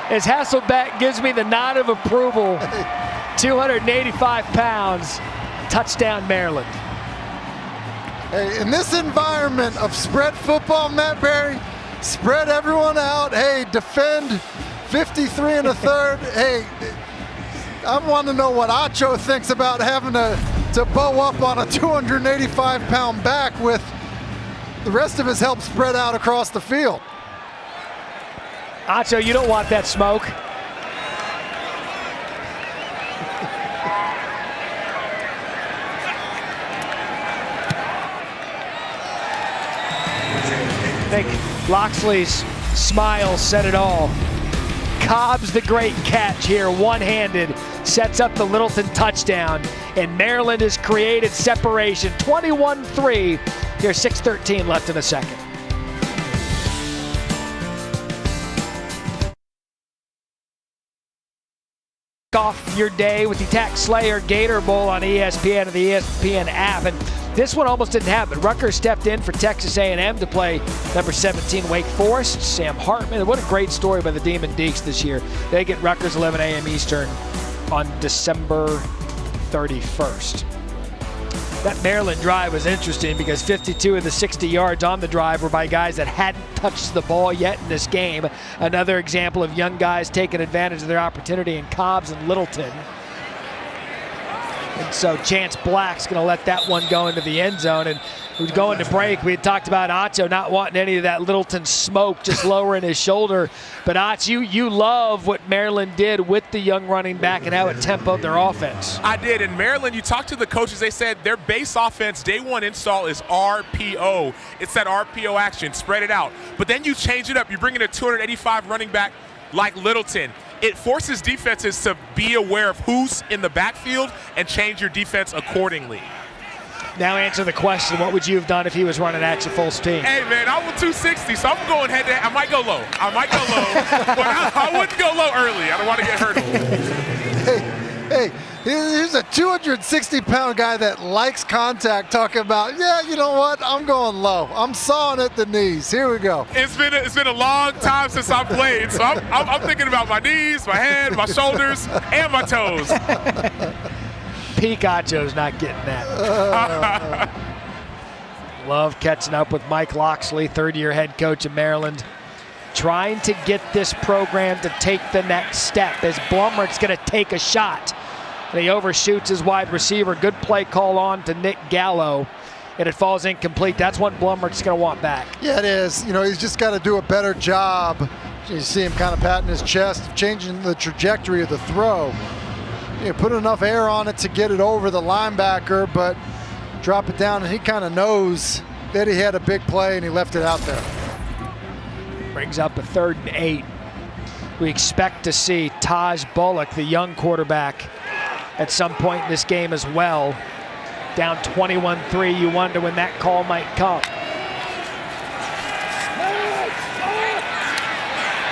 As Hasselbeck gives me the nod of approval. 285 pounds. Touchdown, Maryland. Hey, in this environment of spread football, Matt Berry, spread everyone out. Hey, defend 53 and a third. Hey, I want to know what Acho thinks about having to bow up on a 285-pound back with the rest of his help spread out across the field. Acho, you don't want that smoke. I think Loxley's smile said it all. Cobbs, the great catch here, one-handed, sets up the Littleton touchdown, and Maryland has created separation, 21-3. Here's 6:13 left in the second. Off your day with the Tax Slayer Gator Bowl on ESPN and the ESPN app, and this one almost didn't happen. Rutgers stepped in for Texas A&M to play number 17 Wake Forest. Sam Hartman. What a great story by the Demon Deacs this year. They get Rutgers 11 a.m. Eastern on December 31st. That Maryland drive was interesting because 52 of the 60 yards on the drive were by guys that hadn't touched the ball yet in this game. Another example of young guys taking advantage of their opportunity in Cobbs and Littleton. And so Chance Black's going to let that one go into the end zone. And we're going to break. We had talked about Acho not wanting any of that Littleton smoke, just lowering his shoulder. But Acho, you love what Maryland did with the young running back and how it tempoed their offense. I did. In Maryland, you talked to the coaches, they said their base offense, day one install is RPO. It's that RPO action, spread it out. But then you change it up. You bring in a 285 running back like Littleton. It forces defenses to be aware of who's in the backfield and change your defense accordingly. Now answer the question, what would you have done if he was running at you full speed? Hey, man, I was 260, so I'm going head to head. I might go low. But I wouldn't go low early. I don't want to get hurt. Hey, here's a 260-pound guy that likes contact talking about, yeah, you know what, I'm going low. I'm sawing at the knees. Here we go. It's been a long time since I played, so I'm thinking about my knees, my head, my shoulders, and my toes. Pikachu's not getting that. Love catching up with Mike Loxley, third-year head coach of Maryland, trying to get this program to take the next step as Blumrick's going to take a shot. And he overshoots his wide receiver. Good play call on to Nick Gallo, and it falls incomplete. That's what Blumrick's going to want back. Yeah, it is. He's just got to do a better job. You see him kind of patting his chest, changing the trajectory of the throw. Put enough air on it to get it over the linebacker, but drop it down, and he kind of knows that he had a big play, and he left it out there. Brings up a 3rd and 8. We expect to see Taj Bullock, the young quarterback, at some point in this game as well. Down 21-3, you wonder when that call might come.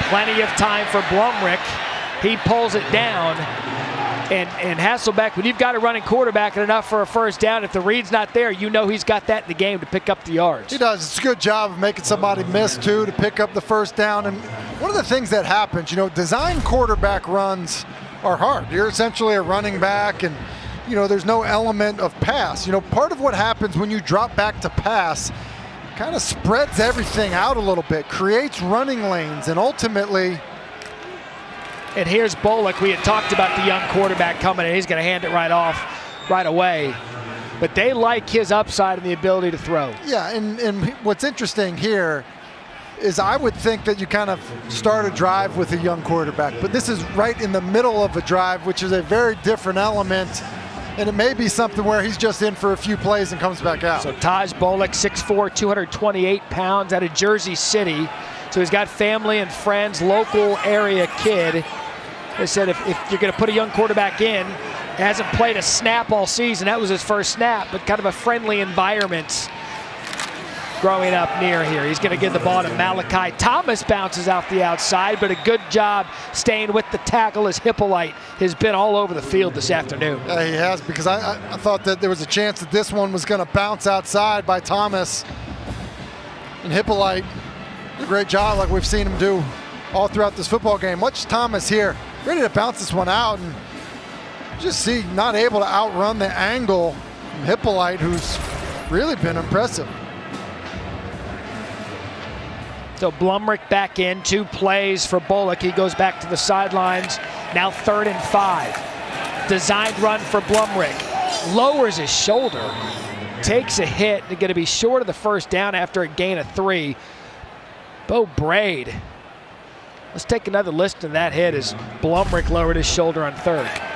Plenty of time for Blumrick. He pulls it down. And Hasselbeck, when you've got a running quarterback and enough for a first down, if the read's not there, you know he's got that in the game to pick up the yards. He does. It's a good job of making somebody miss, too, to pick up the first down. And one of the things that happens, design quarterback runs are hard. You're essentially a running back, and, there's no element of pass. Part of what happens when you drop back to pass kind of spreads everything out a little bit, creates running lanes, and ultimately... And here's Bullock. We had talked about the young quarterback coming in. He's going to hand it right off right away. But they like his upside and the ability to throw. Yeah, and what's interesting here is I would think that you kind of start a drive with a young quarterback. But this is right in the middle of a drive, which is a very different element. And it may be something where he's just in for a few plays and comes back out. So Taj Bullock, 6'4", 228 pounds, out of Jersey City. So he's got family and friends, local area kid. They said if you're going to put a young quarterback in, hasn't played a snap all season. That was his first snap, but kind of a friendly environment growing up near here. He's going to give the ball to Malachi Thomas, bounces out the outside, but a good job staying with the tackle as Hippolyte has been all over the field this afternoon. Yeah, he has, because I thought that there was a chance that this one was going to bounce outside by Thomas. And Hippolyte did a great job like we've seen him do all throughout this football game. Watch Thomas here, ready to bounce this one out, and just see not able to outrun the angle from Hippolyte, who's really been impressive. So Blumrick back in, 2 plays for Bullock. He goes back to the sidelines. Now 3rd and 5. Designed run for Blumrick. Lowers his shoulder, takes a hit. They're going to be short of the first down after a gain of 3. Bo Braid. Let's take another listen to that hit as Blumrick lowered his shoulder on 3rd.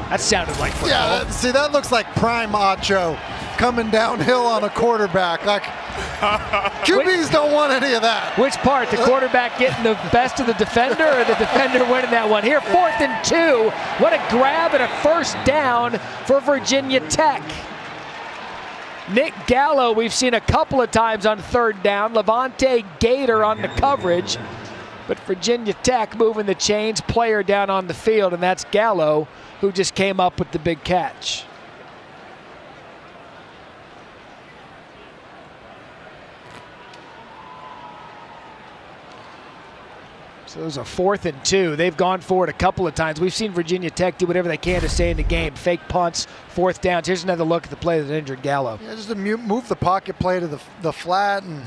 That sounded like football. Yeah, see, that looks like prime Acho coming downhill on a quarterback. Like, QBs don't want any of that. Which part? The quarterback getting the best of the defender, or the defender winning that one? Here, 4th and 2. What a grab and a first down for Virginia Tech. Nick Gallo, we've seen a couple of times on 3rd down. Levante Gator on the coverage. But Virginia Tech moving the chains, player down on the field, and that's Gallo, who just came up with the big catch. So it was a 4th and 2. They've gone for it a couple of times. We've seen Virginia Tech do whatever they can to stay in the game. Fake punts, 4th downs. Here's another look at the play that injured Gallo. Yeah, just to move the pocket play to the flat, and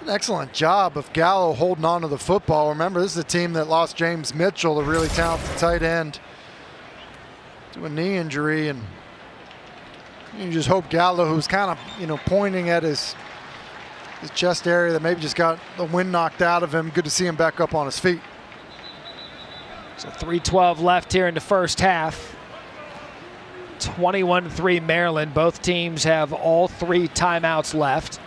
an excellent job of Gallo holding on to the football. Remember, this is a team that lost James Mitchell, a really talented tight end, to a knee injury, and you just hope Gallo, who's kind of pointing at his chest area, that maybe just got the wind knocked out of him. Good to see him back up on his feet. So 3:12 left here in the first half. 21-3 Maryland. Both teams have all 3 timeouts left.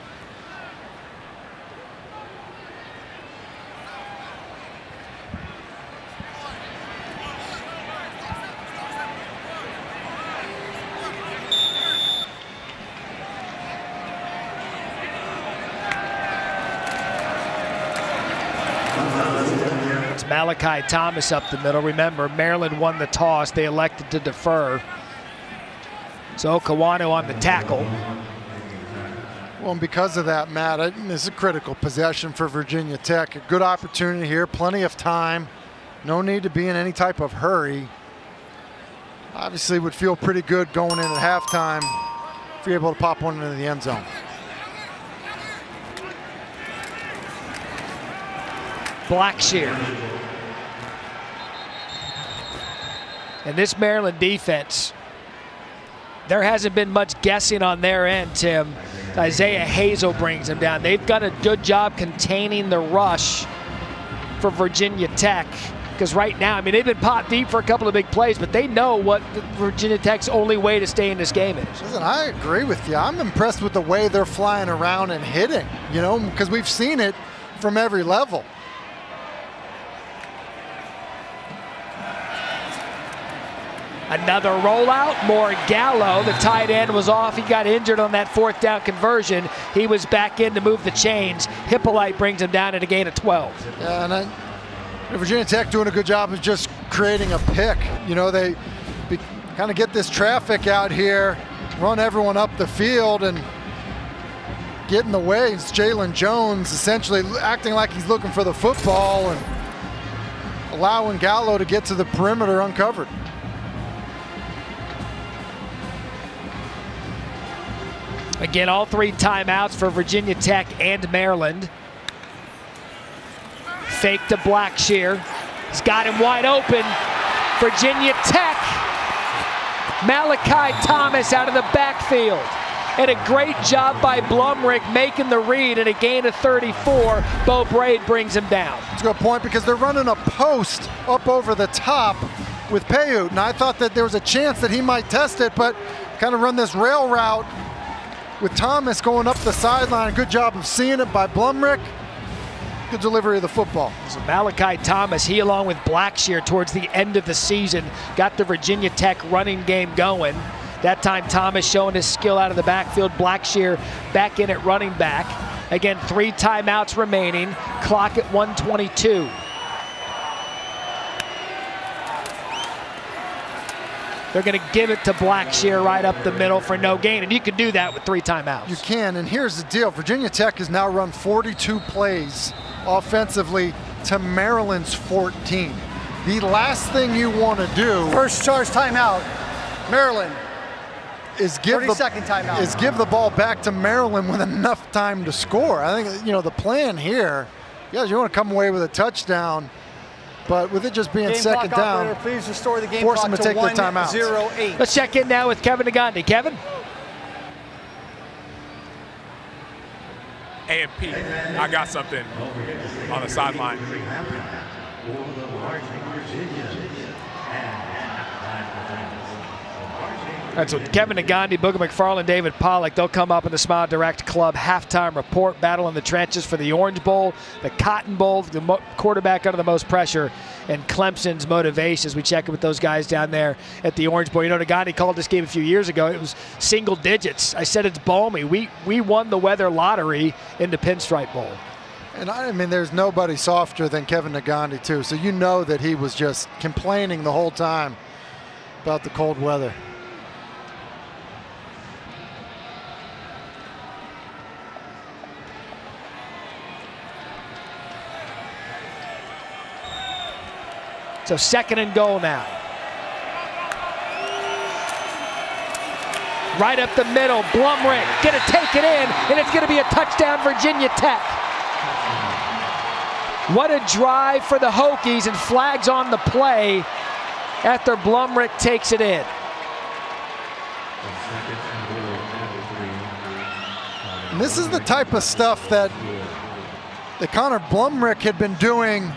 Malachi Thomas up the middle. Remember, Maryland won the toss. They elected to defer. So Kawano on the tackle. Well, and because of that, Matt, this is a critical possession for Virginia Tech. A good opportunity here, plenty of time. No need to be in any type of hurry. Obviously would feel pretty good going in at halftime if you're able to pop one into the end zone. Blackshear. And this Maryland defense, there hasn't been much guessing on their end, Tim. Isaiah Hazel brings them down. They've done a good job containing the rush for Virginia Tech. Because right now, they've been pot deep for a couple of big plays, but they know what Virginia Tech's only way to stay in this game is. Listen, I agree with you. I'm impressed with the way they're flying around and hitting, because we've seen it from every level. Another rollout, more Gallo. The tight end was off. He got injured on that 4th down conversion. He was back in to move the chains. Hippolyte brings him down at a gain of 12. Yeah, and Virginia Tech doing a good job of just creating a pick. You know, they kind of get this traffic out here, run everyone up the field, and get in the way. It's Jalen Jones essentially acting like he's looking for the football and allowing Gallo to get to the perimeter uncovered. Again, all 3 timeouts for Virginia Tech and Maryland. Fake to Blackshear. He's got him wide open. Virginia Tech. Malachi Thomas out of the backfield. And a great job by Blumrick making the read, and a gain of 34. Bo Braid brings him down. That's a good point, because they're running a post up over the top with Payut, and I thought that there was a chance that he might test it, but kind of run this rail route with Thomas going up the sideline. Good job of seeing it by Blumrick. Good delivery of the football. So Malachi Thomas, he along with Blackshear towards the end of the season, got the Virginia Tech running game going. That time Thomas showing his skill out of the backfield. Blackshear back in at running back. Again, 3 timeouts remaining. Clock at 1:22. They're going to give it to Blackshear right up the middle for no gain, and you can do that with 3 timeouts. You can, and here's the deal. Virginia Tech has now run 42 plays offensively to Maryland's 14. The last thing you want to do... First charge timeout, Maryland. Is give 30-second timeout. Is give the ball back to Maryland with enough time to score. I think, you know, the plan here, yes, you want to come away with a touchdown, but with it just being Game second clock down, operator, please restore the game force clock them to take their to timeouts. 1:08. Let's check in now with Kevin Nagandi. Kevin? A&P, I got something on the sideline. All right, so Kevin Nagandi, Booger McFarland, David Pollack, they'll come up in the Smile Direct Club halftime report, battle in the trenches for the Orange Bowl, the Cotton Bowl, the quarterback under the most pressure, and Clemson's motivation as we check in with those guys down there at the Orange Bowl. You know, Nagandi called this game a few years ago. It was single digits. I said it's balmy. We won the weather lottery in the Pinstripe Bowl. And I mean, there's nobody softer than Kevin Nagandi, too. So you know that he was just complaining the whole time about the cold weather. So 2nd and goal now. Right up the middle, Blumrick gonna take it in, and it's gonna be a touchdown, Virginia Tech. What a drive for the Hokies, and flags on the play after Blumrick takes it in. And this is the type of stuff that Connor Blumrick had been doing,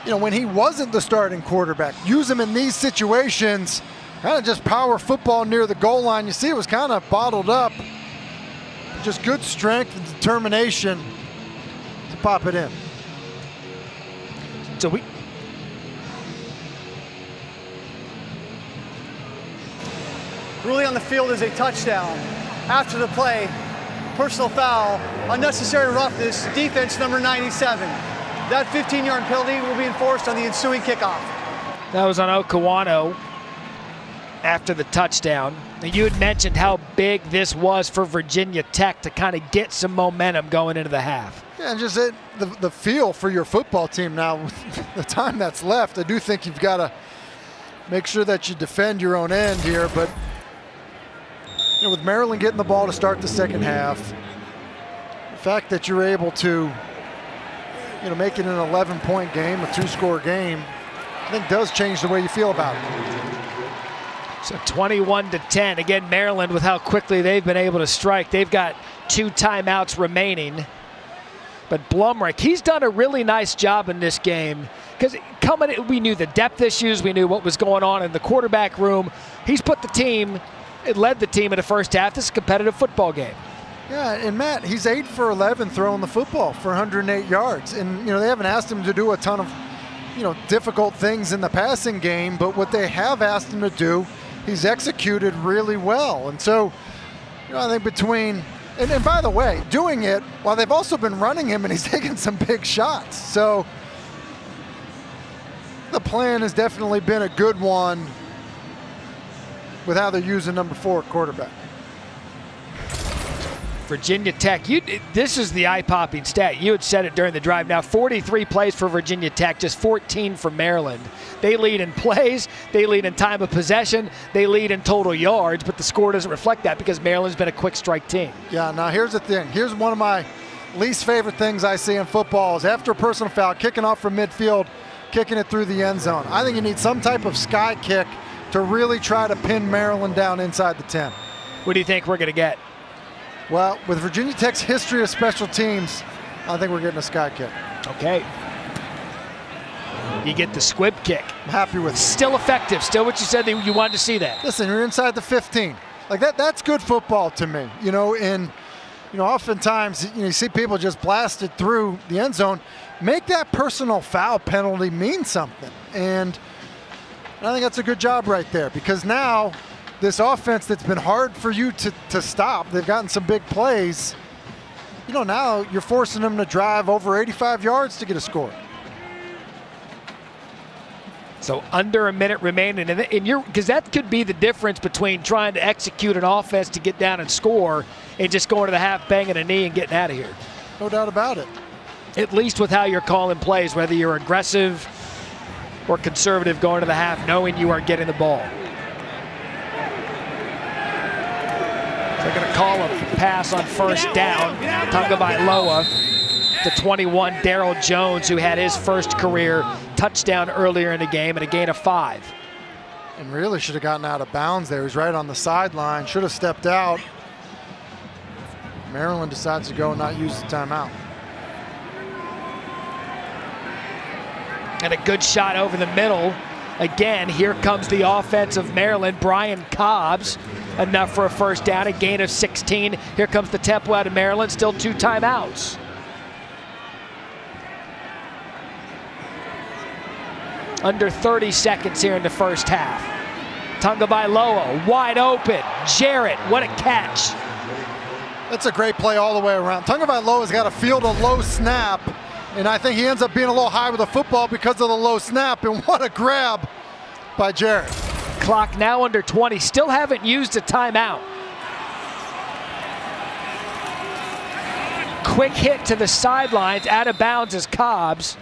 you know, when he wasn't the starting quarterback. Use him in these situations, kind of just power football near the goal line. You see it was kind of bottled up. Just good strength and determination to pop it in. So Ruling on the field is a touchdown. After the play, personal foul, unnecessary roughness, defense number 97. That 15-yard penalty will be enforced on the ensuing kickoff. that was on Okawano after the touchdown. You had mentioned how big this was for Virginia Tech to kind of get some momentum going into the half. Yeah, and just the feel for your football team now, with the time that's left, I do think you've got to make sure that you defend your own end here. But you know, with Maryland getting the ball to start the second half, the fact that you're able to, you know, make it an 11-point game, a 2-score game, I think does change the way you feel about it. So 21-10. Again, Maryland, with how quickly they've been able to strike, they've got 2 timeouts remaining. But Blumrick, he's done a really nice job in this game because we knew the depth issues, we knew what was going on in the quarterback room. He's put the team, it led the team in the first half. This is a competitive football game. Yeah, and Matt, he's 8 for 11 throwing the football for 108 yards. And, you know, they haven't asked him to do a ton of, difficult things in the passing game, but what they have asked him to do, he's executed really well. And so, I think between, and by the way, doing it while they've also been running him and he's taking some big shots. So the plan has definitely been a good one with how they're using number 4 at quarterback. Virginia Tech, this is the eye-popping stat. You had said it during the drive. Now 43 plays for Virginia Tech, just 14 for Maryland. They lead in plays, they lead in time of possession, they lead in total yards, but the score doesn't reflect that because Maryland's been a quick strike team. Yeah, now here's the thing. Here's one of my least favorite things I see in football is after a personal foul, kicking off from midfield, kicking it through the end zone. I think you need some type of sky kick to really try to pin Maryland down inside the 10. What do you think we're going to get? Well, with Virginia Tech's history of special teams, I think we're getting a sky kick. Okay. You get the squib kick. I'm happy with it. Still effective. Still what you said that you wanted to see that. Listen, you're inside the 15. Like that's good football to me. And oftentimes you see people just blasted through the end zone. Make that personal foul penalty mean something. And I think that's a good job right there, because now this offense that's been hard for you to stop, they've gotten some big plays. Now you're forcing them to drive over 85 yards to get a score. So under a minute remaining, because that could be the difference between trying to execute an offense to get down and score and just going to the half, banging a knee and getting out of here. No doubt about it. At least with how you're calling plays, whether you're aggressive or conservative going to the half, knowing you are getting the ball. They're going to call a pass on first down. Tagovailoa to 21, Darryl Jones, who had his first career touchdown earlier in the game, and a gain of 5. And really should have gotten out of bounds there. He's right on the sideline. Should have stepped out. Maryland decides to go and not use the timeout. And a good shot over the middle. Again, here comes the offense of Maryland. Brian Cobbs, enough for a first down, a gain of 16. Here comes the tempo out of Maryland, still 2 timeouts. Under 30 seconds here in the first half. Tagovailoa wide open. Jarrett, what a catch. That's a great play all the way around. Tagovailoa's got to field a low snap, and I think he ends up being a little high with the football because of the low snap, and what a grab by Jarrett. Clock now under 20, still haven't used a timeout. Quick hit to the sidelines, out of bounds is Cobbs.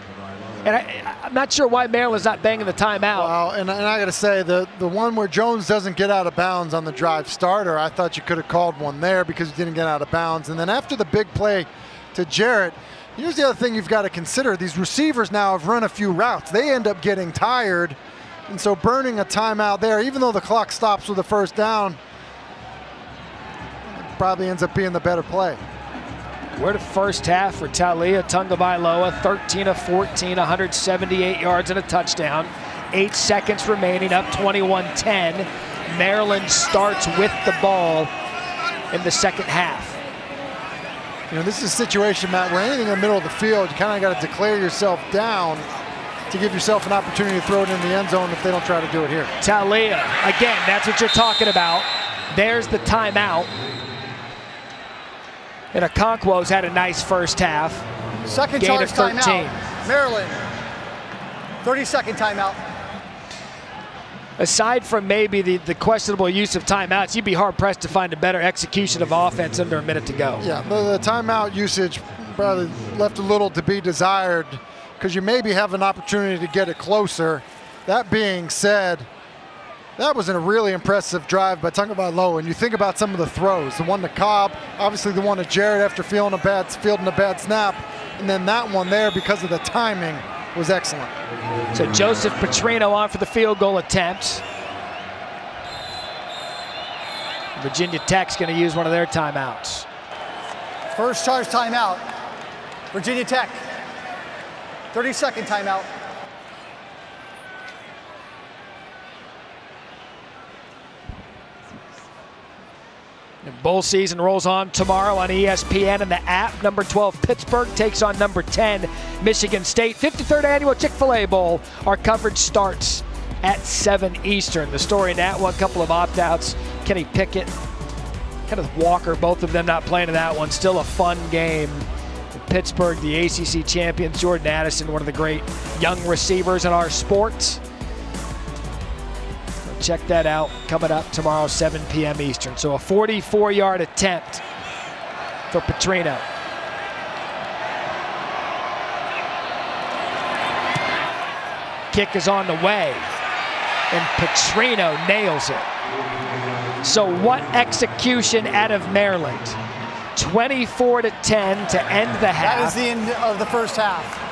And I'm not sure why Maryland's not banging the timeout. Well, and I got to say, the one where Jones doesn't get out of bounds on the drive starter, I thought you could have called one there because he didn't get out of bounds. And then after the big play to Jarrett, here's the other thing you've got to consider. These receivers now have run a few routes. They end up getting tired. And so burning a timeout there, even though the clock stops with a first down, probably ends up being the better play. We're to first half for Taulia Tagovailoa, 13 of 14, 178 yards and a touchdown. 8 seconds remaining, up 21-10. Maryland starts with the ball in the second half. This is a situation, Matt, where anything in the middle of the field, you kind of got to declare yourself down to give yourself an opportunity to throw it in the end zone if they don't try to do it here. Taulia, again, that's what you're talking about. There's the timeout. And Okonkwo's had a nice first half. Second gain charge of 13. timeout. Maryland, 30-second timeout. Aside from maybe the questionable use of timeouts, you'd be hard-pressed to find a better execution of offense under a minute to go. Yeah, the timeout usage probably left a little to be desired because you maybe have an opportunity to get it closer. That being said, that was a really impressive drive by Tagovailoa. And you think about some of the throws, the one to Cobb, obviously the one to Jarrett after fielding a bad snap, and then that one there because of the timing was excellent. So Joseph Petrino on for the field goal attempt. Virginia Tech's going to use one of their timeouts. First charge timeout. Virginia Tech, 30-second timeout. Bowl season rolls on tomorrow on ESPN and the app. Number 12 Pittsburgh takes on number 10 Michigan State. 53rd annual Chick-fil-A Bowl. Our coverage starts at 7 Eastern. The story in that one, couple of opt-outs. Kenny Pickett, Kenneth Walker, both of them not playing in that one. Still a fun game. Pittsburgh, the ACC champions. Jordan Addison, one of the great young receivers in our sport. Check that out coming up tomorrow, 7 p.m. Eastern. So a 44-yard attempt for Petrino. Kick is on the way, and Petrino nails it. So what execution out of Maryland. 24-10 to end the half. That is the end of the first half.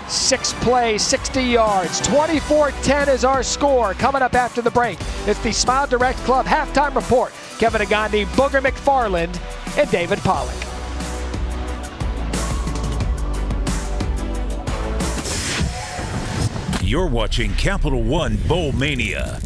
6 plays, 60 yards. 24-10 is our score. Coming up after the break, it's the Smile Direct Club halftime report. Kevin Agandi, Booger McFarland, and David Pollack. You're watching Capital One Bowl Mania.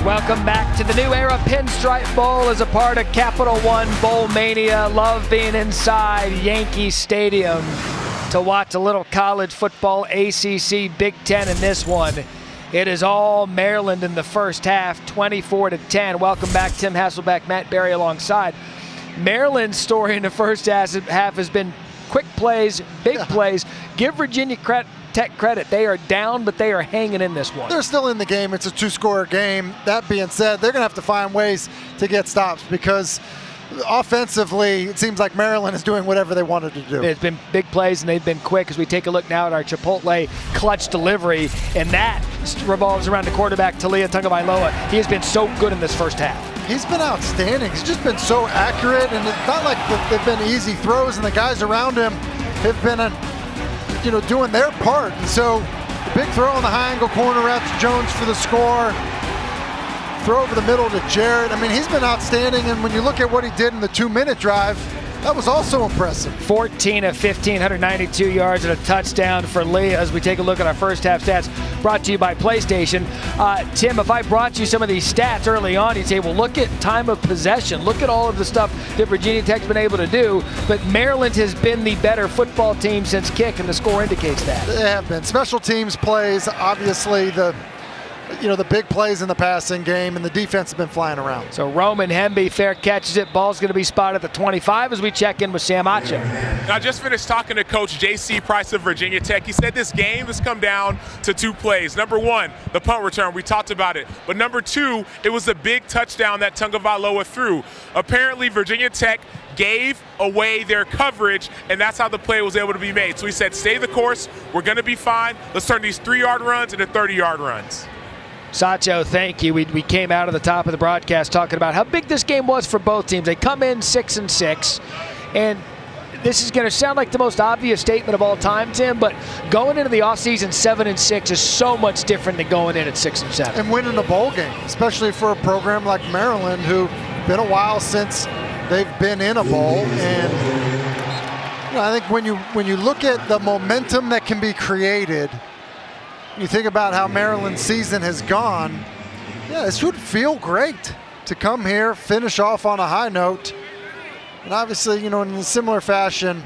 Welcome back to the New Era Pinstripe Bowl as a part of Capital One Bowl Mania. Love being inside Yankee Stadium to watch a little college football, ACC, Big Ten in this one. It is all Maryland in the first half, 24-10. Welcome back, Tim Hasselbeck, Matt Berry alongside. Maryland's story in the first half has been quick plays, big plays. Give Virginia Tech credit. They are down, but they are hanging in this one. They're still in the game. It's a 2-score game. That being said, they're going to have to find ways to get stops because offensively, it seems like Maryland is doing whatever they wanted to do. It's been big plays, and they've been quick. As we take a look now at our Chipotle clutch delivery, and that revolves around the quarterback, Talia Tagovailoa. He has been so good in this first half. He's been outstanding. He's just been so accurate, and it's not like they've been easy throws, and the guys around him have been doing their part. And so the big throw on the high angle corner out to Jones for the score. Throw over the middle to Jarrett. I mean, he's been outstanding, and when you look at what he did in the 2-minute drive, that was also impressive. 14 of 15, 192 yards and a touchdown for Lee. As we take a look at our first half stats, brought to you by PlayStation. Tim, if I brought you some of these stats early on, you'd say, well, look at time of possession. Look at all of the stuff that Virginia Tech's been able to do. But Maryland has been the better football team since kick, and the score indicates that. They have been. Special teams plays, obviously, the big plays in the passing game, and the defense has been flying around. So Roman Hemby fair catches it. Ball's going to be spotted at the 25 as we check in with Sam Acho. I just finished talking to Coach J.C. Price of Virginia Tech. He said this game has come down to 2 plays. Number 1, the punt return. We talked about it. But number 2, it was a big touchdown that Tagovailoa threw. Apparently, Virginia Tech gave away their coverage, and that's how the play was able to be made. So he said, stay the course. We're going to be fine. Let's turn these 3-yard runs into 30-yard runs. Sacho, thank you. We came out of the top of the broadcast talking about how big this game was for both teams. They come in 6-6, and this is going to sound like the most obvious statement of all time, Tim, but going into the offseason 7-6 is so much different than going in at 6-7. And winning a bowl game, especially for a program like Maryland, who been a while since they've been in a bowl. And I think when you look at the momentum that can be created, you think about how Maryland's season has gone, this would feel great to come here, finish off on a high note, and obviously, in a similar fashion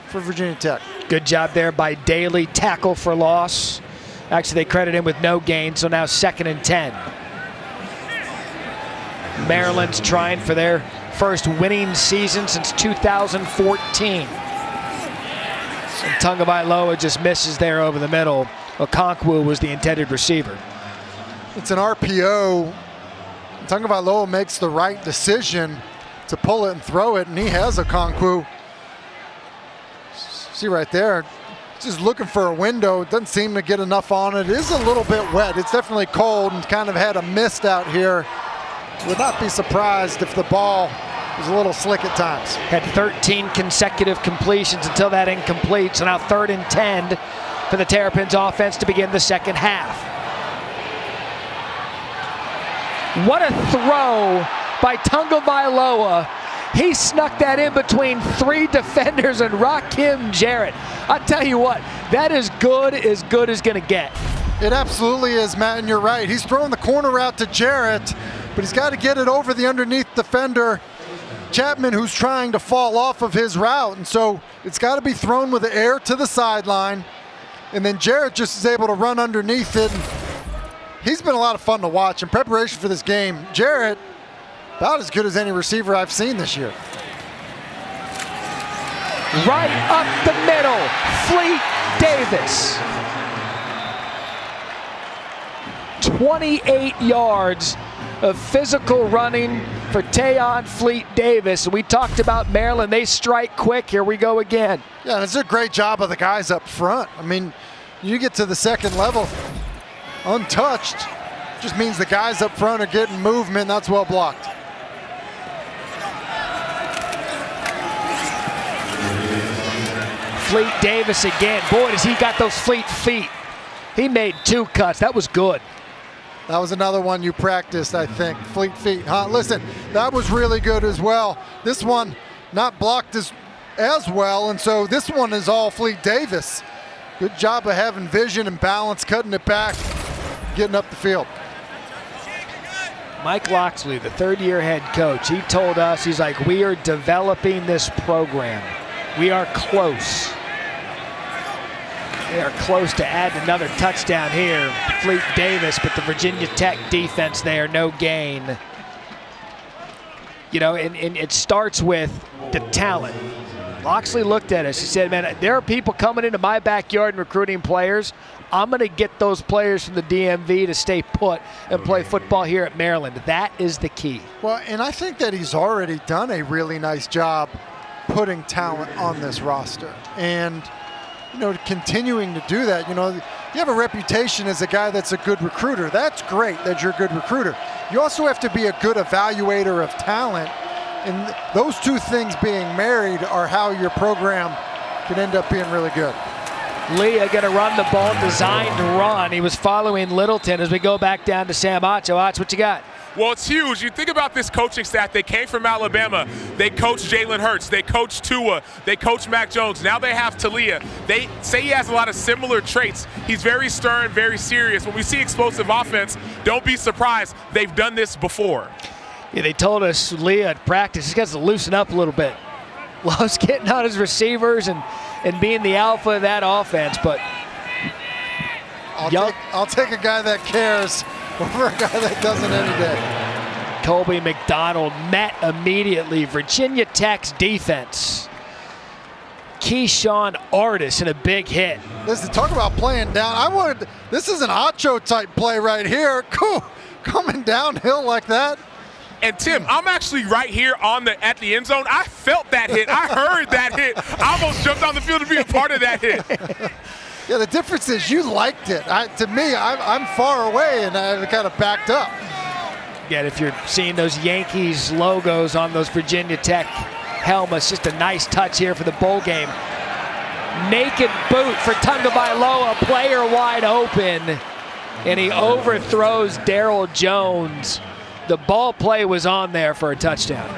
for Virginia Tech. Good job there by Daly, tackle for loss. Actually, they credit him with no gain, so now 2nd and 10. Maryland's trying for their first winning season since 2014. And Tagovailoa just misses there over the middle. Okonkwo was the intended receiver. It's an RPO. Tagovailoa makes the right decision to pull it and throw it, and he has Okonkwo. See right there, just looking for a window. Doesn't seem to get enough on it. It is a little bit wet. It's definitely cold and kind of had a mist out here. Would not be surprised if the ball was a little slick at times. Had 13 consecutive completions until that incomplete. So now 3rd and 10 for the Terrapins offense to begin the second half. What a throw by Tagovailoa. He snuck that in between 3 defenders and Rakim Jarrett. I tell you what, that is good as going to get. It absolutely is, Matt, and you're right. He's throwing the corner route to Jarrett, but he's got to get it over the underneath defender, Chapman, who's trying to fall off of his route. And so it's got to be thrown with the air to the sideline, and then Jarrett just is able to run underneath it. He's been a lot of fun to watch in preparation for this game. Jarrett, about as good as any receiver I've seen this year. Right up the middle, Fleet Davis. 28 yards of physical running for Tayon Fleet Davis. We talked about Maryland. They strike quick. Here we go again. Yeah, and it's a great job of the guys up front. I mean, you get to the second level untouched. Just means the guys up front are getting movement. That's well blocked. Fleet Davis again. Boy, does he got those fleet feet. He made 2 cuts. That was good. That was another one you practiced, I think. Fleet feet, huh? Listen, that was really good as well. This one not blocked as well, and so this one is all Fleet Davis. Good job of having vision and balance, cutting it back, getting up the field. Mike Loxley, the 3rd-year head coach, he told us, he's like, we are developing this program. We are close. They are close to adding another touchdown here. Fleet Davis, but the Virginia Tech defense there, no gain. You know, and it starts with the talent. Loxley looked at us. He said, man, there are people coming into my backyard and recruiting players. I'm going to get those players from the DMV to stay put and play football here at Maryland. That is the key. Well, and I think that he's already done a really nice job putting talent on this roster. And, you know, continuing to do that, you know, you have a reputation as a guy that's a good recruiter. That's great that you're a good recruiter. You also have to be a good evaluator of talent. And those two things being married are how your program can end up being really good. Leah going to run the ball, designed run. He was following Littleton as we go back down to Sam Acho. Ach, what you got? Well, it's huge. You think about this coaching staff. They came from Alabama. They coached Jalen Hurts. They coached Tua. They coached Mac Jones. Now they have Talia. They say he has a lot of similar traits. He's very stern, very serious. When we see explosive offense, don't be surprised. They've done this before. Yeah, they told us Leah at practice, he's got to loosen up a little bit. Loves getting on his receivers and being the alpha of that offense, but I'll take a guy that cares over a guy that doesn't any day. Colby McDonald met immediately. Virginia Tech's defense. Keyshawn Artis in a big hit. Listen, talk about playing down. This is an Acho type play right here. Cool. Coming downhill like that. And Tim, I'm actually right here at the end zone. I felt that hit. I heard that hit. I almost jumped on the field to be a part of that hit. Yeah, the difference is you liked it. To me, I'm far away and I kind of backed up. Again, if you're seeing those Yankees logos on those Virginia Tech helmets, just a nice touch here for the bowl game. Naked boot for Tagovailoa, player wide open, and he overthrows Darryl Jones. The ball play was on there for a touchdown.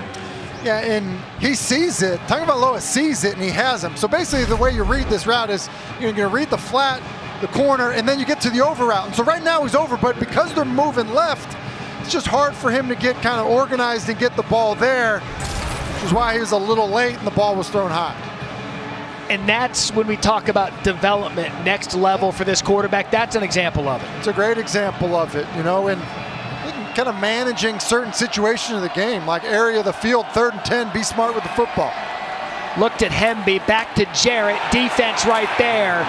Yeah, and he sees it. Tagovailoa sees it, and he has him. So basically the way you read this route is you're going to read the flat, the corner, and then you get to the over route. And so right now he's over, but because they're moving left, it's just hard for him to get kind of organized and get the ball there, which is why he was a little late and the ball was thrown high. And that's when we talk about development, next level for this quarterback. That's an example of it. It's a great example of it, you know, and kind of managing certain situations of the game, like area of the field, 3rd and 10, be smart with the football. Looked at Hemby, back to Jarrett, defense right there,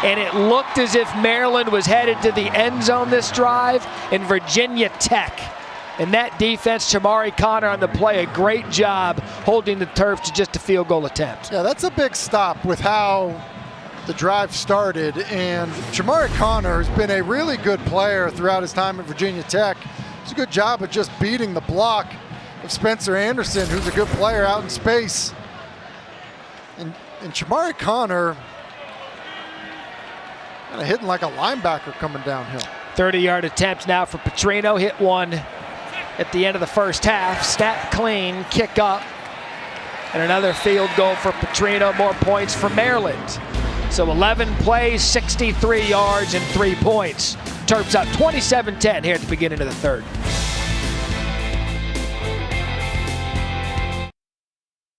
and it looked as if Maryland was headed to the end zone this drive, and Virginia Tech. And that defense, Chamari Connor on the play, a great job holding the Terps to just a field goal attempt. Yeah, that's a big stop with how the drive started, and Chamari Connor has been a really good player throughout his time at Virginia Tech. It's a good job of just beating the block of Spencer Anderson, who's a good player out in space. And Shamari Connor kind of hitting like a linebacker coming downhill. 30-yard attempt now for Petrino. Hit one at the end of the first half. Snap clean, kick up. And another field goal for Petrino. More points for Maryland. So 11 plays, 63 yards, and 3 points. Terps up 27-10 here at the beginning of the third.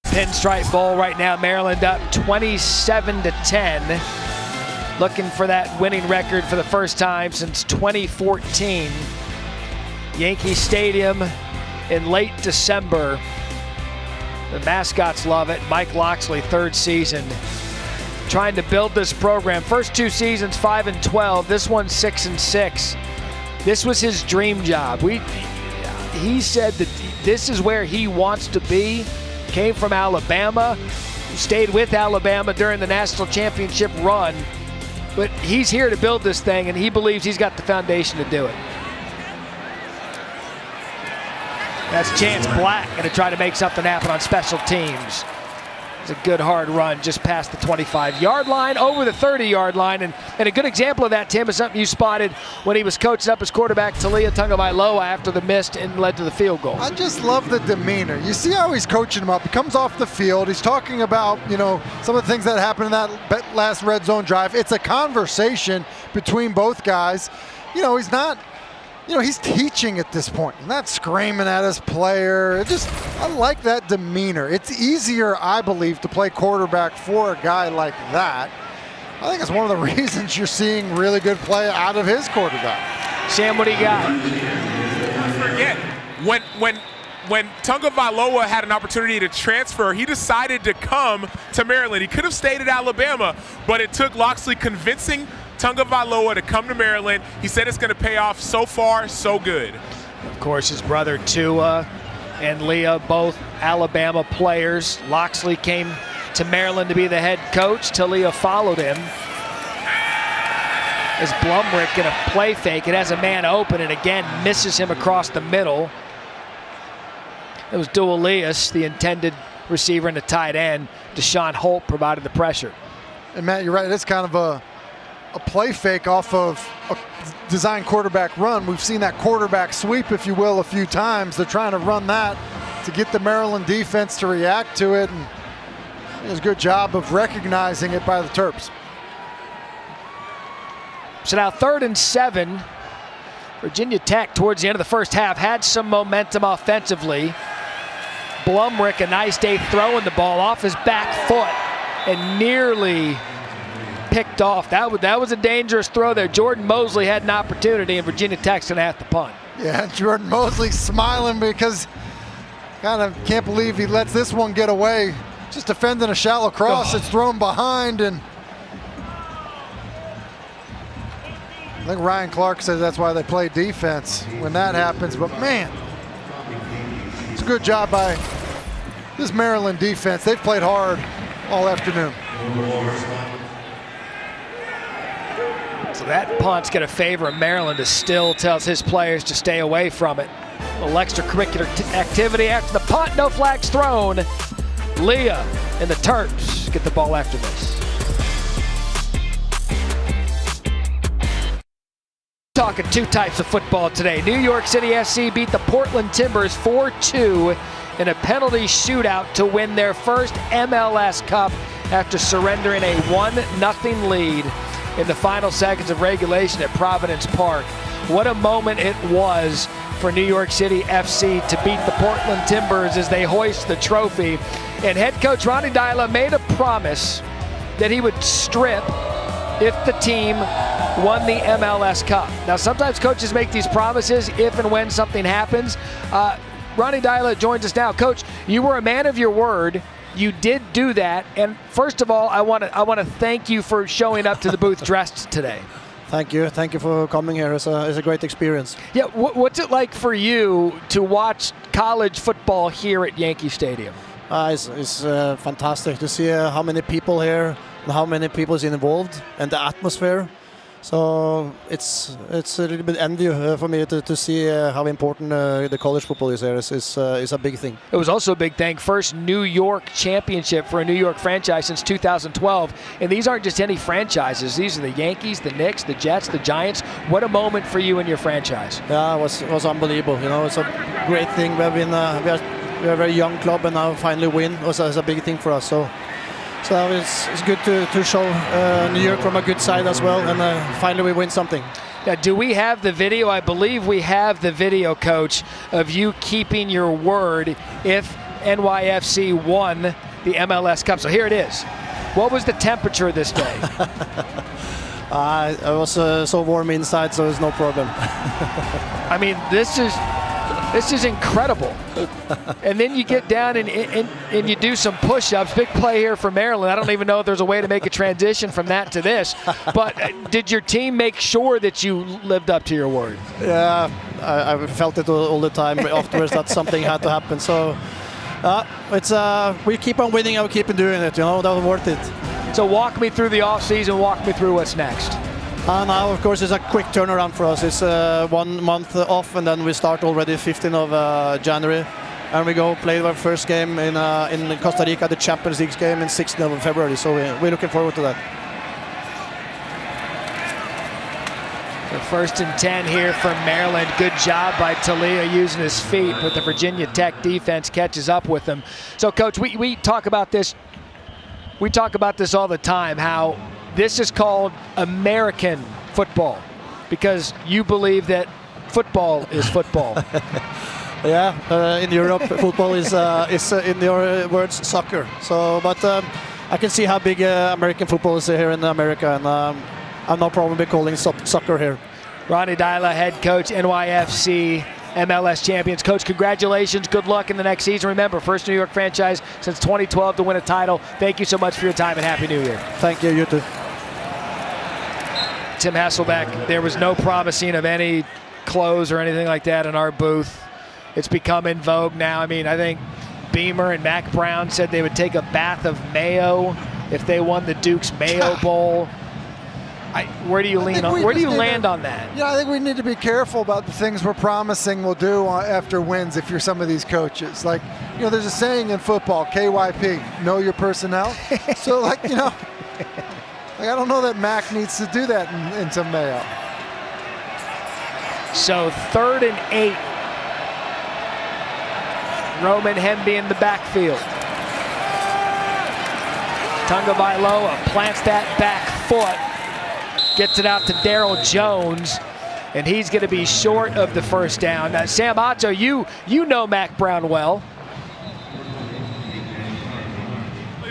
Pinstripe Bowl right now. Maryland up 27-10. Looking for that winning record for the first time since 2014. Yankee Stadium in late December. The mascots love it. Mike Loxley, third season, trying to build this program. First 2 seasons, 5-12. This one, 6-6. This was his dream job. He said that this is where he wants to be. Came from Alabama, stayed with Alabama during the national championship run. But he's here to build this thing, and he believes he's got the foundation to do it. That's Chance Black going to try to make something happen on special teams. It's a good hard run just past the 25-yard line, over the 30-yard line. And a good example of that, Tim, is something you spotted when he was coaching up his quarterback, Talia Tagovailoa, after the missed and led to the field goal. I just love the demeanor. You see how he's coaching him up. He comes off the field. He's talking about, some of the things that happened in that last red zone drive. It's a conversation between both guys. He's not... he's teaching at this point, not screaming at his player. I like that demeanor. It's easier, I believe, to play quarterback for a guy like that. I think it's one of the reasons you're seeing really good play out of his quarterback. Sam, what do you got? Forget, when Tagovailoa had an opportunity to transfer, he decided to come to Maryland. He could have stayed at Alabama, but it took Loxley convincing Tagovailoa to come to Maryland. He said it's going to pay off. So far, so good. Of course, his brother Tua and Leah, both Alabama players. Loxley came to Maryland to be the head coach. Talia followed him. As Blumrick in a play fake, it has a man open and again misses him across the middle. It was Dualius, the intended receiver and the tight end. Deshaun Holt provided the pressure. And Matt, you're right. It's kind of a play fake off of a design quarterback run. We've seen that quarterback sweep, if you will, a few times. They're trying to run that to get the Maryland defense to react to it. And it was a good job of recognizing it by the Terps. So now 3rd and 7. Virginia Tech towards the end of the first half had some momentum offensively. Blumrick, a nice day throwing the ball off his back foot and nearly picked off. That was a dangerous throw there. Jordan Mosley had an opportunity, and Virginia Tech's going to have to punt. Yeah, Jordan Mosley smiling because kind of can't believe he lets this one get away. Just defending a shallow cross. It's thrown behind, and I think Ryan Clark says that's why they play defense when that happens. But man, it's a good job by this Maryland defense. They've played hard all afternoon. So that punt's going to favor Maryland, as Still tells his players to stay away from it. A little extracurricular activity after the punt, no flags thrown. Leah and the Terps get the ball after this. Talking 2 types of football today. New York City SC beat the Portland Timbers 4-2 in a penalty shootout to win their first MLS Cup after surrendering a 1-0 lead in the final seconds of regulation at Providence Park. What a moment it was for New York City FC to beat the Portland Timbers as they hoist the trophy. And head coach Ronnie Dyla made a promise that he would strip if the team won the MLS Cup. Now, sometimes coaches make these promises if and when something happens. Ronnie Dyla joins us now. Coach, you were a man of your word. You did do that, and first of all, I want to thank you for showing up to the booth dressed today. Thank you for coming here. It's a great experience. Yeah, what's it like for you to watch college football here at Yankee Stadium? It's fantastic to see how many people here and how many people is involved and the atmosphere. So it's a little bit envy for me to see how important the college football is here. Is a big thing. It was also a big thing. First New York championship for a New York franchise since 2012. And these aren't just any franchises. These are the Yankees, the Knicks, the Jets, the Giants. What a moment for you and your franchise. Yeah, it was unbelievable. You know, it's a great thing. We're a very young club, and now finally win was a big thing for us. So it's good to show New York from a good side as well, and finally we win something. Now, do we have the video? I believe we have the video, Coach, of you keeping your word if NYFC won the MLS Cup. So here it is. What was the temperature this day? It was so warm inside, so there's no problem. I mean, this is incredible. And then you get down and you do some push-ups. Big play here for Maryland. I don't even know if there's a way to make a transition from that to this. But did your team make sure that you lived up to your word? Yeah, I felt it all the time afterwards that something had to happen. So we keep on winning and we keep on doing it. You know, that was worth it. So walk me through the offseason. Walk me through what's next. Now, of course, it's a quick turnaround for us. It's 1 month off, and then we start already 15th of January. And we go play our first game in Costa Rica, the Champions League game, in 16th of February. So we're looking forward to that. The 1st and 10 here from Maryland. Good job by Talia using his feet, but the Virginia Tech defense catches up with him. So, Coach, we talk about this. We talk about this all the time, how this is called American football because you believe that football is football. Yeah, in Europe, football is in your words soccer. So, but I can see how big American football is here in America, and I'm no problem with calling soccer here. Ronnie Dyla, head coach, NYFC MLS champions. Coach, congratulations. Good luck in the next season. Remember, first New York franchise since 2012 to win a title. Thank you so much for your time, and Happy New Year. Thank you. You too. Tim Hasselbeck, there was no promising of any clothes or anything like that in our booth. It's become in vogue now. I mean, I think Beamer and Mac Brown said they would take a bath of mayo if they won the Duke's Mayo Bowl. Where do you lean on? Where do you land on that? Yeah, I think we need to be careful about the things we're promising we'll do after wins if you're some of these coaches. Like, you know, there's a saying in football, KYP, know your personnel. So, like, you know, like, I don't know that Mac needs to do that into Mayo. So 3rd and 8. Roman Hemby in the backfield. Tagovailoa plants that back foot. Gets it out to Daryl Jones, and he's going to be short of the first down. Now, Sam Otto, you know Mac Brown well.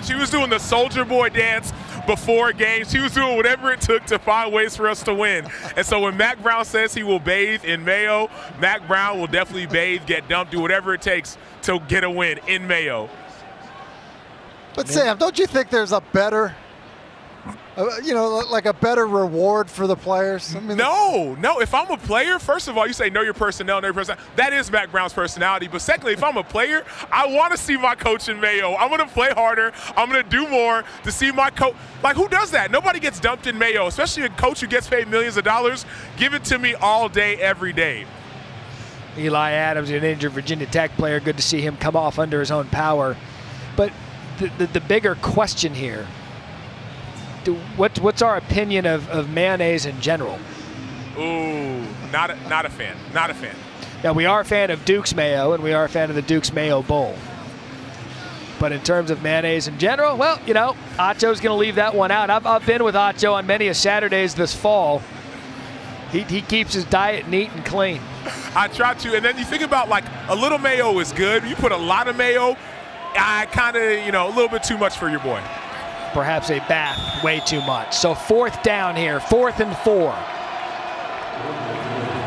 She was doing the Soldier Boy dance before games. She was doing whatever it took to find ways for us to win. And so when Mac Brown says he will bathe in Mayo, Mac Brown will definitely bathe, get dumped, do whatever it takes to get a win in Mayo. But Sam, don't you think there's a better, you know, like a better reward for the players? I mean, No. If I'm a player, first of all, you say know your personnel, know your personnel. That is Mac Brown's personality. But secondly, if I'm a player, I want to see my coach in Mayo. I'm going to play harder. I'm going to do more to see my coach. Like, who does that? Nobody gets dumped in Mayo, especially a coach who gets paid millions of dollars. Give it to me all day, every day. Eli Adams, an injured Virginia Tech player. Good to see him come off under his own power. But the bigger question here, what's our opinion of mayonnaise in general? Ooh, not a fan. Not a fan. Now, we are a fan of Duke's Mayo, and we are a fan of the Duke's Mayo Bowl. But in terms of mayonnaise in general, well, you know, Acho's going to leave that one out. I've been with Acho on many a Saturdays this fall. He keeps his diet neat and clean. I try to, and then you think about, like, a little mayo is good. You put a lot of mayo, I kind of, you know, a little bit too much for your boy. Perhaps a bath way too much. So 4th down here, 4th and 4.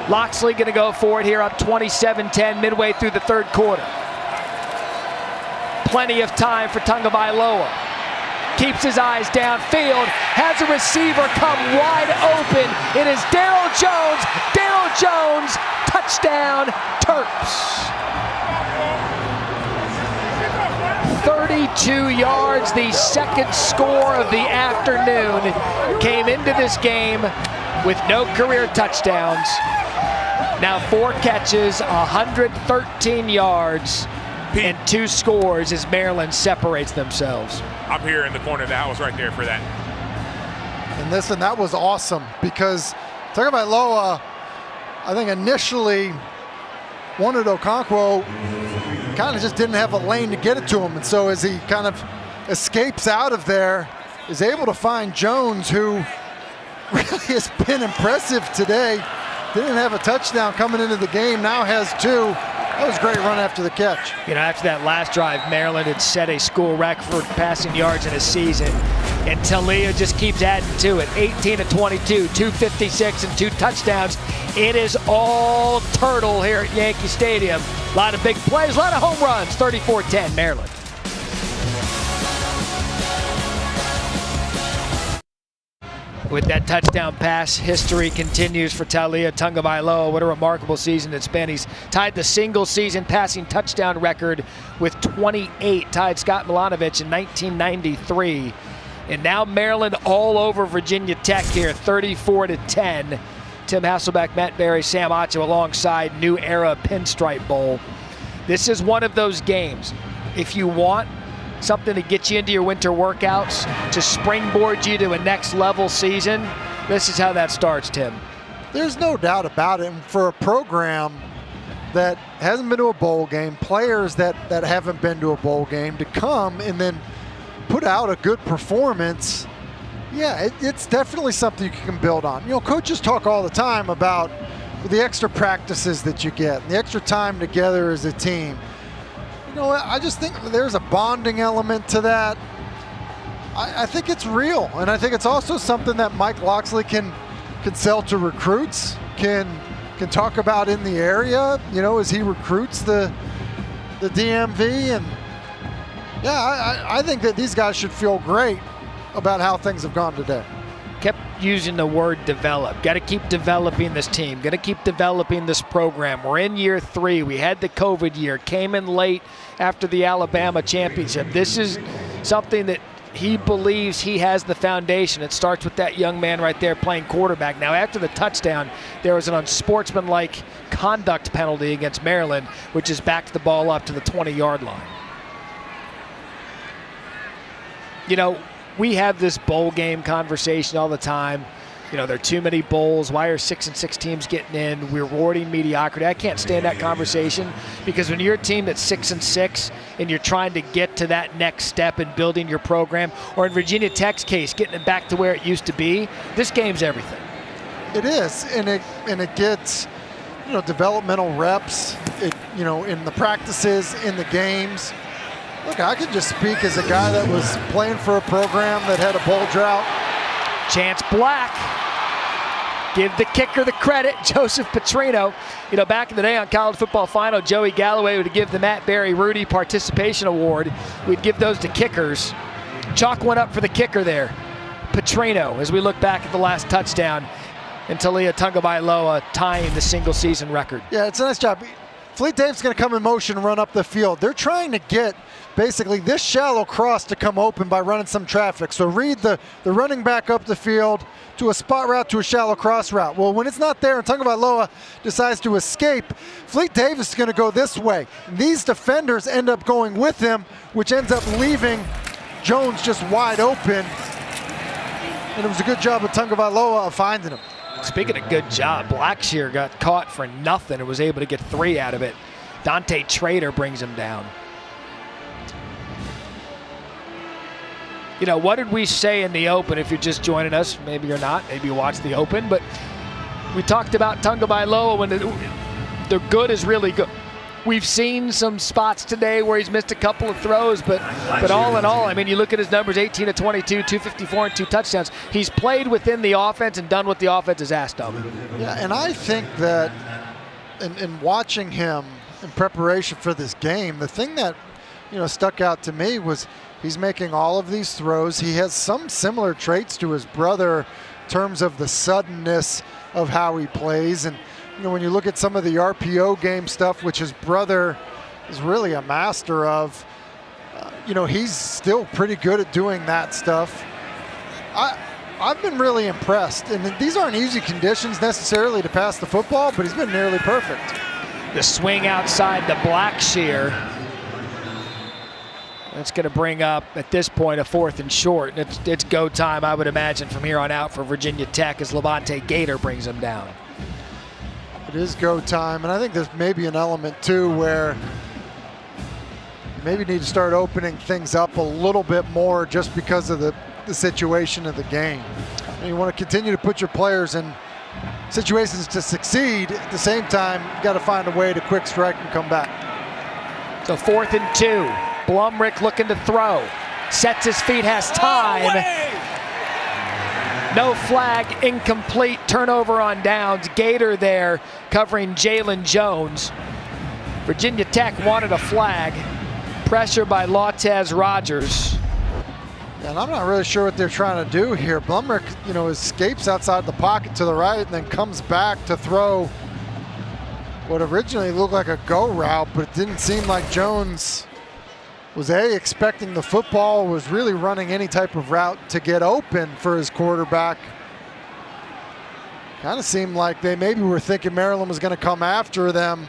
Loxley going to go for it here, up 27-10 midway through the 3rd quarter. Plenty of time for Tagovailoa. Keeps his eyes downfield, has a receiver come wide open. It is Daryl Jones. Daryl Jones, touchdown, Terps. 32 yards, the second score of the afternoon. Came into this game with no career touchdowns. Now 4 catches, 113 yards, and 2 scores as Maryland separates themselves. I'm here in the corner of the house right there for that. And listen, that was awesome because Tagovailoa, I think initially wanted Okonkwo, kind of just didn't have a lane to get it to him. And so as he kind of escapes out of there, is able to find Jones, who really has been impressive today. Didn't have a touchdown coming into the game, now has 2. That was a great run after the catch. You know, after that last drive, Maryland had set a school record for passing yards in a season, and Talia just keeps adding to it. 18 to 22, 256 and 2 touchdowns. It is all turtle here at Yankee Stadium. A lot of big plays, a lot of home runs. 34-10 Maryland. With that touchdown pass, history continues for Talia Tagovailoa. What a remarkable season it's been. He's tied the single season passing touchdown record with 28, tied Scott Milanovic in 1993. And now Maryland all over Virginia Tech here, 34-10. Tim Hasselbeck, Matt Berry, Sam Acho alongside New Era Pinstripe Bowl. This is one of those games. If you want something to get you into your winter workouts, to springboard you to a next level season, this is how that starts, Tim. There's no doubt about it. And for a program that hasn't been to a bowl game, players that haven't been to a bowl game, to come and then put out a good performance, yeah, it's definitely something you can build on. You know, coaches talk all the time about the extra practices that you get, and the extra time together as a team. You know, I just think there's a bonding element to that. I think it's real, and I think it's also something that Mike Loxley can sell to recruits, can talk about in the area, you know, as he recruits the DMV. And yeah, I think that these guys should feel great about how things have gone today. Kept using the word develop. Got to keep developing this team. Got to keep developing this program. We're in year 3. We had the COVID year. Came in late after the Alabama championship. This is something that he believes he has the foundation. It starts with that young man right there playing quarterback. Now, after the touchdown, there was an unsportsmanlike conduct penalty against Maryland, which is backed the ball up to the 20-yard line. You know, we have this bowl game conversation all the time. You know, there are too many bowls. Why are 6-6 teams getting in? We're rewarding mediocrity. I can't stand that conversation, because when you're a team that's 6-6 and you're trying to get to that next step in building your program, or in Virginia Tech's case, getting it back to where it used to be, this game's everything. It is, and it gets, you know, developmental reps, you know, in the practices, in the games. Look, I could just speak as a guy that was playing for a program that had a bowl drought. Chance Black. Give the kicker the credit, Joseph Petrino. You know, back in the day on College Football Final, Joey Galloway would give the Matt Berry Rudy Participation Award. We'd give those to kickers. Chalk went up for the kicker there, Petrino, as we look back at the last touchdown, and Talia Tagovailoa tying the single season record. Yeah, it's a nice job. Fleet Dave's going to come in motion and run up the field. They're trying to get basically this shallow cross to come open by running some traffic. So read the running back up the field to a spot route to a shallow cross route. Well, when it's not there and Tagovailoa decides to escape, Fleet Davis is going to go this way. These defenders end up going with him, which ends up leaving Jones just wide open. And it was a good job of Tagovailoa of finding him. Speaking of good job, Blackshear got caught for nothing and was able to get 3 out of it. Dante Trader brings him down. You know, what did we say in the open? If you're just joining us, maybe you're not, maybe you watched the open, but we talked about Tagovailoa when the good is really good. We've seen some spots today where he's missed a couple of throws, but all in all, I mean, you look at his numbers, 18 to 22, 254 and 2 touchdowns. He's played within the offense and done what the offense has asked of him. Yeah, and I think that in watching him in preparation for this game, the thing that, you know, stuck out to me was he's making all of these throws. He has some similar traits to his brother in terms of the suddenness of how he plays. And you know, when you look at some of the RPO game stuff, which his brother is really a master of, you know, he's still pretty good at doing that stuff. I I've been really impressed. And these aren't easy conditions necessarily to pass the football, but he's been nearly perfect. The swing outside the Blackshear. That's going to bring up, at this point, a 4th and short. It's go time, I would imagine, from here on out for Virginia Tech as Levante Gator brings them down. It is go time, and I think there's maybe an element, too, where you maybe need to start opening things up a little bit more just because of the situation of the game. And you want to continue to put your players in situations to succeed. At the same time, you got to find a way to quick strike and come back. So 4th and 2. Blumrick looking to throw. Sets his feet, has time. No flag, incomplete, turnover on downs. Gator there covering Jalen Jones. Virginia Tech wanted a flag. Pressure by Lautez Rogers. And I'm not really sure what they're trying to do here. Blumrick, escapes outside the pocket to the right and then comes back to throw what originally looked like a go route, but it didn't seem like Jones was expecting the football, was really running any type of route to get open for his quarterback. Kind of seemed like they maybe were thinking Maryland was going to come after them,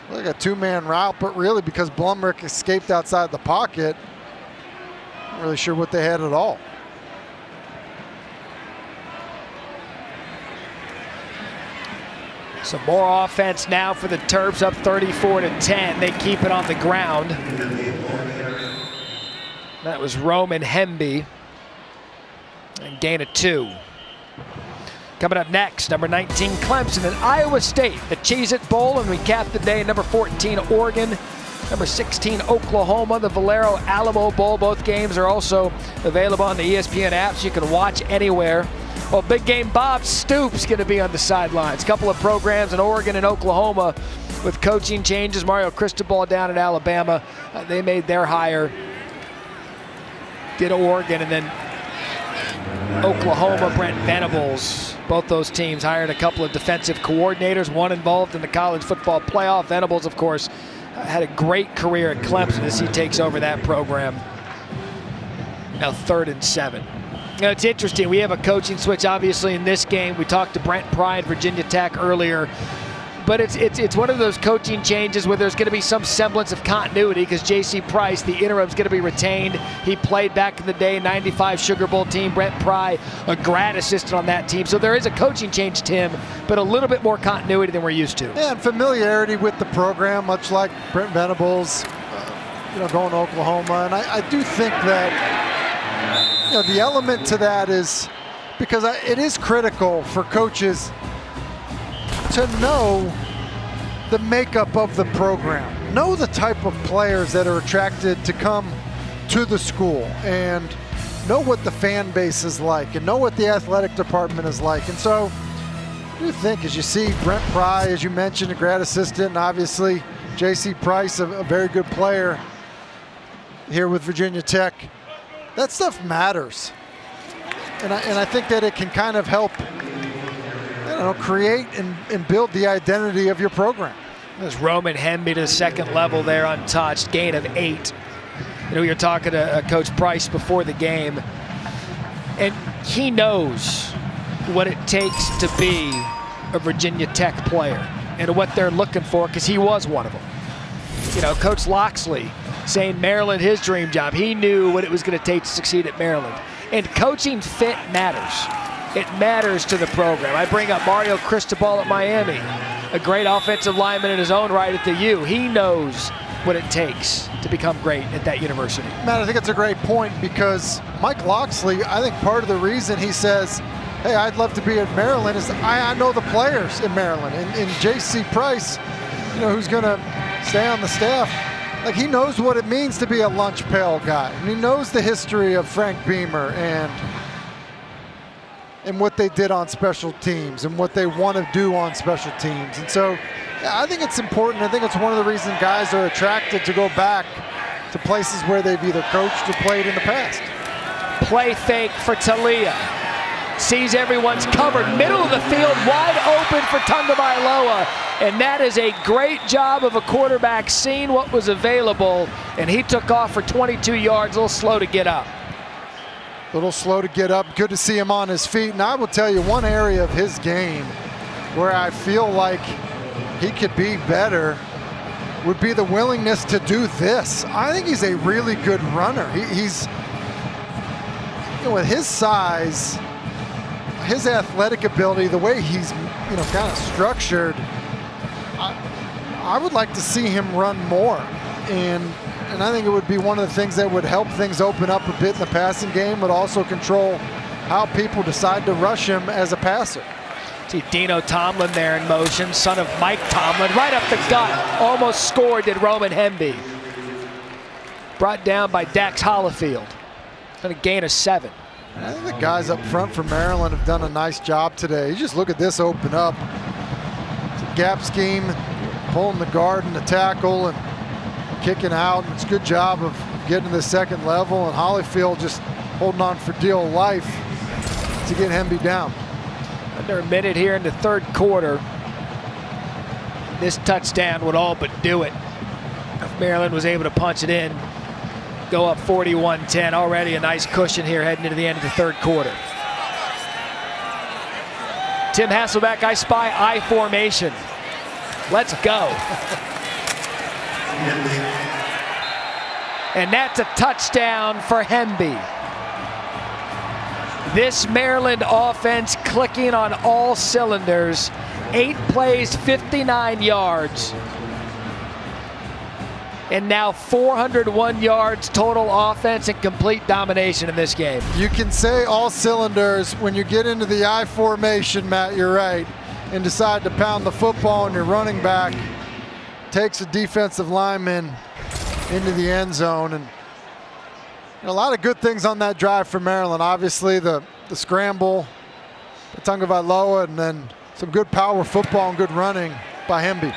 like a 2-man route, but really because Blumrick escaped outside the pocket, not really sure what they had at all. Some more offense now for the Terps, up 34-10. They keep it on the ground. That was Roman Hemby. And gain of 2. Coming up next, number 19 Clemson and Iowa State, the Cheez-It Bowl, and we cap the day. Number 14 Oregon, number 16 Oklahoma, the Valero Alamo Bowl. Both games are also available on the ESPN app, so you can watch anywhere. Well, big game Bob Stoops going to be on the sidelines. Couple of programs in Oregon and Oklahoma with coaching changes. Mario Cristobal down at Alabama. They made their hire. Did Oregon, and then Oklahoma, Brent Venables. Both those teams hired a couple of defensive coordinators, one involved in the college football playoff. Venables, of course, had a great career at Clemson as he takes over that program. Now 3rd and 7. It's interesting. We have a coaching switch, obviously, in this game. We talked to Brent Pry, Virginia Tech, earlier. But it's one of those coaching changes where there's going to be some semblance of continuity because J.C. Price, the interim, is going to be retained. He played back in the day, 95 Sugar Bowl team. Brent Pry, a grad assistant on that team. So there is a coaching change, Tim, but a little bit more continuity than we're used to. Yeah, and familiarity with the program, much like Brent Venables, going to Oklahoma. And I do think that the element to that is because it is critical for coaches to know the makeup of the program, know the type of players that are attracted to come to the school, and know what the fan base is like, and know what the athletic department is like. And so I do think, as you see Brent Pry, as you mentioned, a grad assistant, and obviously J.C. Price, a very good player here with Virginia Tech, that stuff matters. And I think that it can kind of help create and build the identity of your program. There's Roman Hemby to the second level there, untouched, gain of 8. We were talking to Coach Price before the game, and he knows what it takes to be a Virginia Tech player and what they're looking for, because he was one of them. Coach Loxley saying Maryland, his dream job. He knew what it was going to take to succeed at Maryland. And coaching fit matters. It matters to the program. I bring up Mario Cristobal at Miami, a great offensive lineman in his own right at the U. He knows what it takes to become great at that university. Matt, I think it's a great point because Mike Loxley, I think part of the reason he says, hey, I'd love to be at Maryland is I know the players in Maryland. And J.C. Price, who's going to stay on the staff, like he knows what it means to be a lunch pail guy. And he knows the history of Frank Beamer and what they did on special teams and what they want to do on special teams. And so I think it's important. I think it's one of the reasons guys are attracted to go back to places where they've either coached or played in the past. Play fake for Talia. Sees everyone's covered. Middle of the field, wide open for Tagovailoa. And that is a great job of a quarterback seeing what was available. And he took off for 22 yards, a little slow to get up. A little slow to get up. Good to see him on his feet. And I will tell you one area of his game where I feel like he could be better would be the willingness to do this. I think he's a really good runner. He's, you know, with his size, his athletic ability, the way he's, you know, kind of structured, I would like to see him run more. And I think it would be one of the things that would help things open up a bit in the passing game, but also control how people decide to rush him as a passer. See Dino Tomlin there in motion, son of Mike Tomlin, right up the gut. Almost scored, did Roman Hemby. Brought down by Dax Hollifield. Going to gain a 7. I think the guys up front for Maryland have done a nice job today. You just look at this open up. It's a gap scheme, pulling the guard and the tackle and kicking out. It's a good job of getting to the second level, and Hollifield just holding on for dear life to get Hemby down. Under a minute here in the third quarter. This touchdown would all but do it. If Maryland was able to punch it in, go up 41-10. Already a nice cushion here heading into the end of the third quarter. Tim Hasselbeck, I spy I formation. Let's go. And that's a touchdown for Hemby. This Maryland offense clicking on all cylinders. 8 plays, 59 yards. And now 401 yards total offense and complete domination in this game. You can say all cylinders when you get into the I formation, Matt, you're right, and decide to pound the football and your running back takes a defensive lineman into the end zone. And a lot of good things on that drive for Maryland. Obviously the scramble, the Tagovailoa, and then some good power football and good running by Hemby.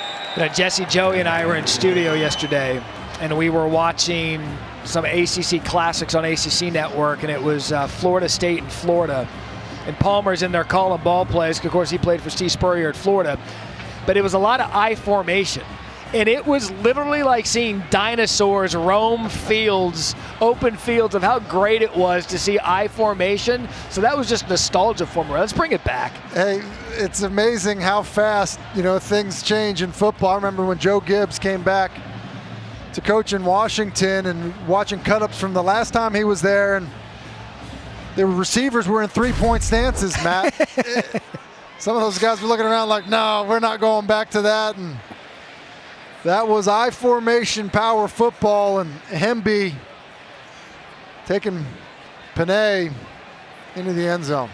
Jesse, Joey, and I were in studio yesterday, and we were watching some ACC classics on ACC Network, and it was Florida State and Florida. And Palmer's in there calling ball plays. Of course, he played for Steve Spurrier at Florida. But it was a lot of I formation. And it was literally like seeing dinosaurs roam fields, open fields, of how great it was to see I formation. So that was just nostalgia for me. Let's bring it back. Hey, it's amazing how fast, you know, things change in football. I remember when Joe Gibbs came back to coach in Washington and watching cut-ups from the last time he was there, and the receivers were in three-point stances, Matt. Some of those guys were looking around like, no, we're not going back to that. And that was I formation power football, and Hemby taking Panay into the end zone.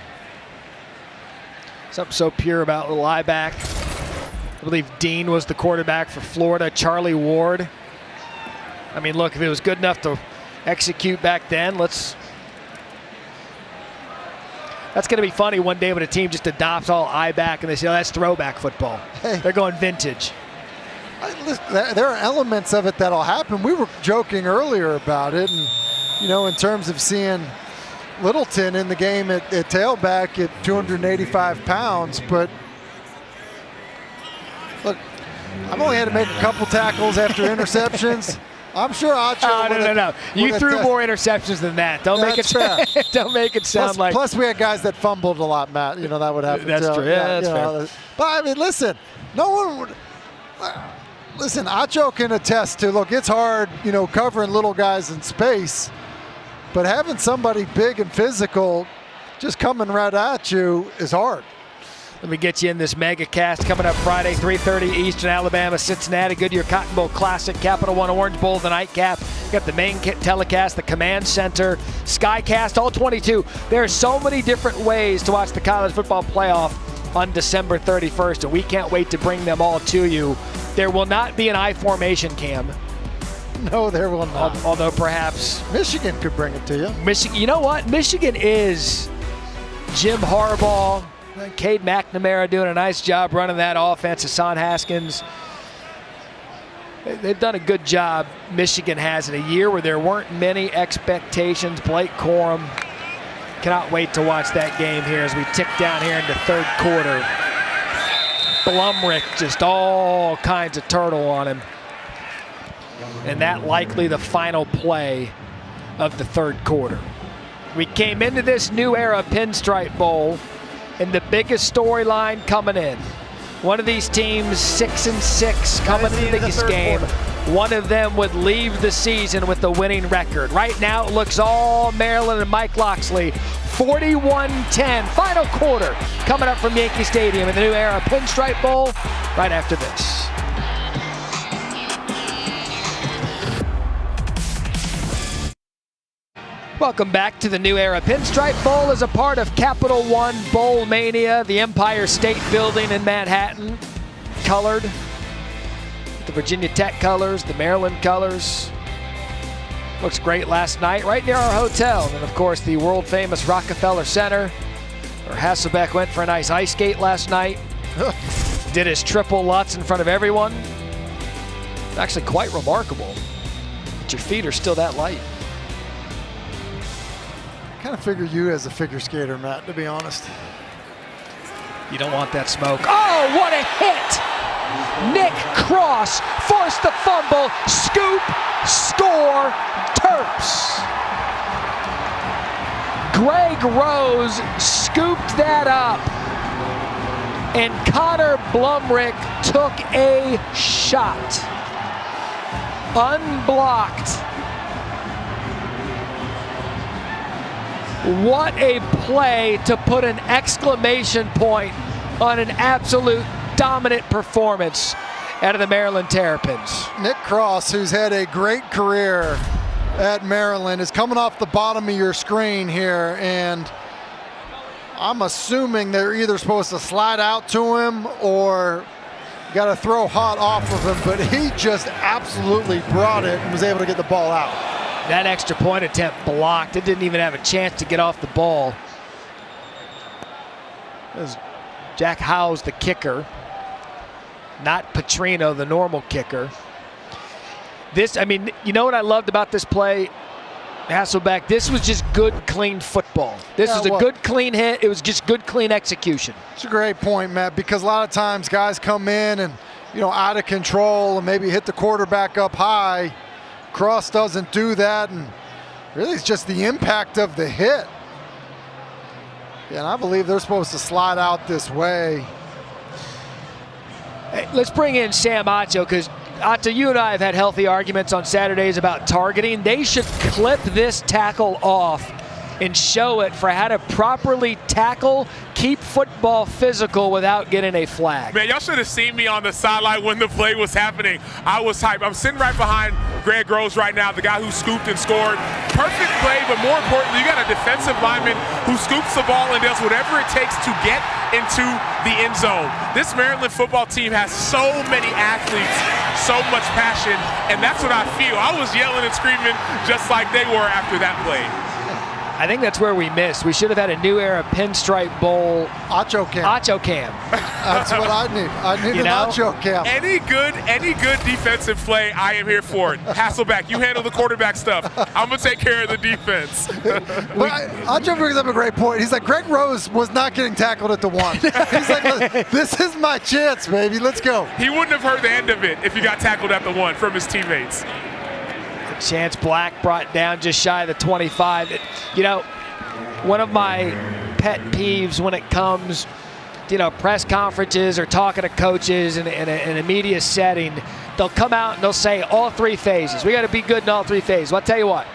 Something so pure about little eye back. I believe Dean was the quarterback for Florida. Charlie Ward. I mean, look, if it was good enough to execute back then, that's going to be funny one day when a team just adopts all eye back and they say, oh, that's throwback football. Hey. They're going vintage. There are elements of it that'll happen. We were joking earlier about it, and you know, in terms of seeing Littleton in the game at tailback at 285 pounds, but look, I've only had to make a couple tackles after interceptions. I'm sure Acho. No. You threw more interceptions than that. Don't make it sound like. Plus, we had guys that fumbled a lot, Matt. You know that would happen. That's true. Yeah, that's fair. But I mean, listen, no one would. Listen, Acho can attest to, look, it's hard, you know, covering little guys in space, but having somebody big and physical just coming right at you is hard. Let me get you in this mega cast coming up Friday, 3:30 Eastern, Alabama, Cincinnati, Goodyear Cotton Bowl Classic, Capital One Orange Bowl, the nightcap. You got the main telecast, the Command Center, Skycast, all 22. There are so many different ways to watch the college football playoff on December 31st, and we can't wait to bring them all to you. There will not be an I formation, Cam. No, there will not. Although perhaps Michigan could bring it to you. Michigan, you know what? Michigan is Jim Harbaugh, Cade McNamara doing a nice job running that offense. Hassan Haskins. They've done a good job, Michigan has, in a year where there weren't many expectations. Blake Corum. Cannot wait to watch that game here as we tick down here into third quarter. Blumrick, just all kinds of turtle on him. And that likely the final play of the third quarter. We came into this New Era Pinstripe Bowl, and the biggest storyline coming in. One of these teams 6-6 coming into this game. One of them would leave the season with the winning record. Right now it looks all Maryland and Mike Locksley. 41-10, final quarter coming up from Yankee Stadium in the New Era Pinstripe Bowl right after this. Welcome back to the New Era Pinstripe Bowl as a part of Capital One Bowl Mania, the Empire State Building in Manhattan, colored. The Virginia Tech colors, the Maryland colors. Looks great last night, right near our hotel. And of course, the world famous Rockefeller Center, where Hasselbeck went for a nice ice skate last night. Did his triple Lutz in front of everyone. Actually quite remarkable, but your feet are still that light. I kind of figure you as a figure skater, Matt, to be honest. You don't want that smoke. Oh, what a hit! Nick Cross forced the fumble, scoop, score, Terps. Greg Rose scooped that up, and Connor Blumrick took a shot. Unblocked. What a play to put an exclamation point on an absolute dominant performance out of the Maryland Terrapins. Nick Cross, who's had a great career at Maryland, is coming off the bottom of your screen here, and I'm assuming they're either supposed to slide out to him or got to throw hot off of him, but he just absolutely brought it and was able to get the ball out. That extra point attempt blocked. It didn't even have a chance to get off the ball. It was Jack Howes, the kicker, not Petrino, the normal kicker. This, I mean, you know what I loved about this play, Hasselbeck? This was just good, clean football. This was a good, clean hit. It was just good, clean execution. It's a great point, Matt, because a lot of times guys come in and, you know, out of control and maybe hit the quarterback up high. Cross doesn't do that, and really it's just the impact of the hit. Yeah, and I believe they're supposed to slide out this way. Hey, let's bring in Sam Acho, because Acho, you and I have had healthy arguments on Saturdays about targeting. They should clip this tackle off and show it for how to properly tackle, keep football physical without getting a flag. Man, y'all should have seen me on the sideline when the play was happening. I was hyped. I'm sitting right behind Greg Rose right now, the guy who scooped and scored. Perfect play, but more importantly, you got a defensive lineman who scoops the ball and does whatever it takes to get into the end zone. This Maryland football team has so many athletes, so much passion, and that's what I feel. I was yelling and screaming just like they were after that play. I think that's where we missed. We should have had a New Era Pinstripe Bowl. Acho cam. Acho cam. That's what I need. I need an Acho cam. Any good defensive play, I am here for it. Hasselbeck, you handle the quarterback stuff. I'm going to take care of the defense. Acho brings up a great point. He's like, Greg Rose was not getting tackled at the one. He's like, this is my chance, baby. Let's go. He wouldn't have heard the end of it if he got tackled at the one from his teammates. Chance Black brought down just shy of the 25. You know, one of my pet peeves when it comes, you know, press conferences or talking to coaches in a media setting, they'll come out and they'll say all three phases. We got to be good in all three phases. Well, I'll tell you what,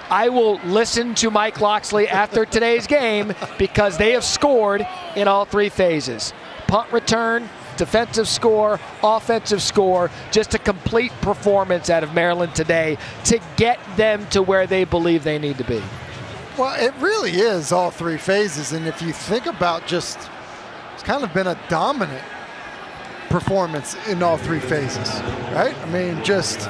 I will listen to Mike Locksley after today's game because they have scored in all three phases. Punt return, defensive score, offensive score, just a complete performance out of Maryland today to get them to where they believe they need to be. Well, it really is all three phases, and if you think about just, it's kind of been a dominant performance in all three phases, right? I mean, just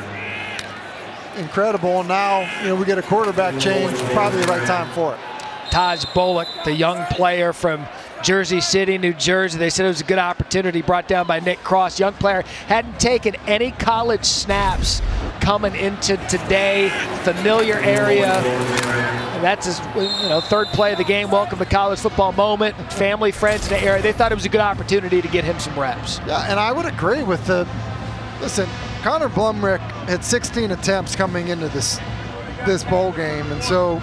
incredible. Now, you know, we get a quarterback change, probably the right time for it. Taj Bullock, the young player from Jersey City, New Jersey. They said it was a good opportunity brought down by Nick Cross. Young player, hadn't taken any college snaps coming into today. Familiar area. And that's his, you know, third play of the game. Welcome to college football moment. Family, friends in the area. They thought it was a good opportunity to get him some reps. Yeah, and I would agree with listen, Connor Blumrick had 16 attempts coming into this bowl game, and so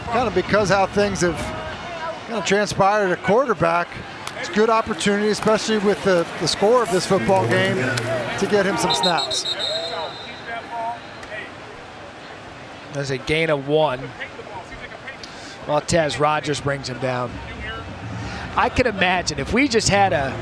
kind of because how things have kind of transpired at quarterback, it's a good opportunity, especially with the score of this football game, to get him some snaps. There's a gain of 1. Well, Taz Rogers brings him down. I can imagine if we just had an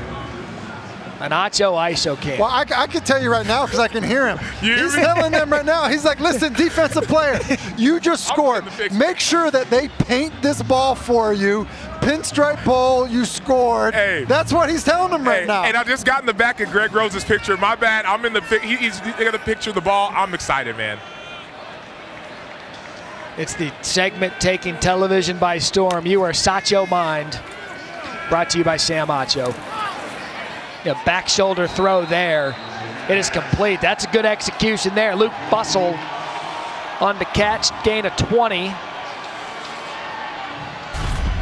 Acho ISO cam. Well, I can tell you right now because I can hear him. He's telling them right now. He's like, listen, defensive player, you just scored. Make sure that they paint this ball for you. Pinstripe Bowl, you scored. Hey. That's what he's telling them right now. And I just got in the back of Greg Rose's picture. My bad. I'm in the he's got the picture of the ball. I'm excited, man. It's the segment taking television by storm. You are Sacho Mind. Brought to you by Sam Acho. Back shoulder throw there. It is complete. That's a good execution there. Luke Bussell on the catch, gain of 20.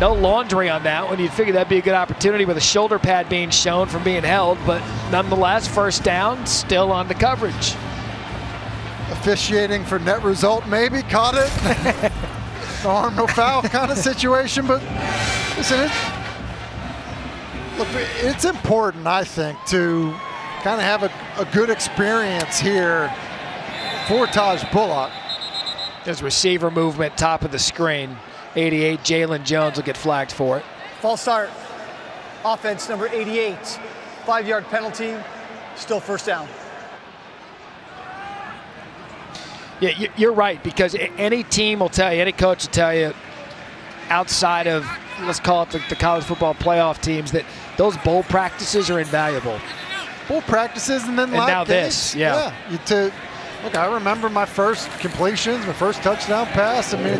No laundry on that one. You'd figure that'd be a good opportunity with a shoulder pad being shown from being held, but nonetheless, first down, still on the coverage. Officiating for net result, maybe caught it. No harm, no foul kind of situation, but listen, look, it's important, I think, to kind of have a good experience here for Taj Bullock. There's receiver movement, top of the screen. 88, Jalen Jones will get flagged for it. False start. Offense number 88. 5-yard penalty. Still first down. Yeah, you're right, because any team will tell you, any coach will tell you, outside of, let's call it the college football playoff teams, that those bowl practices are invaluable. Bowl practices and then now games. this, yeah. Look, I remember my first completions, my first touchdown pass. I mean,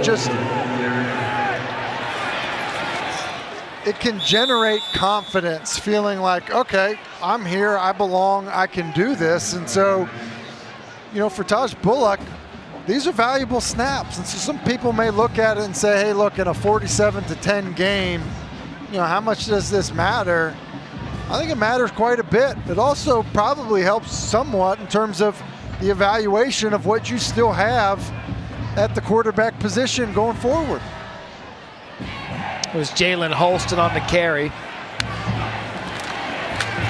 it can generate confidence, feeling like, okay, I'm here, I belong, I can do this. And so, for Taj Bullock, these are valuable snaps. And so some people may look at it and say, hey, look, in a 47-10 game, how much does this matter? I think it matters quite a bit. It also probably helps somewhat in terms of the evaluation of what you still have at the quarterback position going forward. It was Jalen Holston on the carry.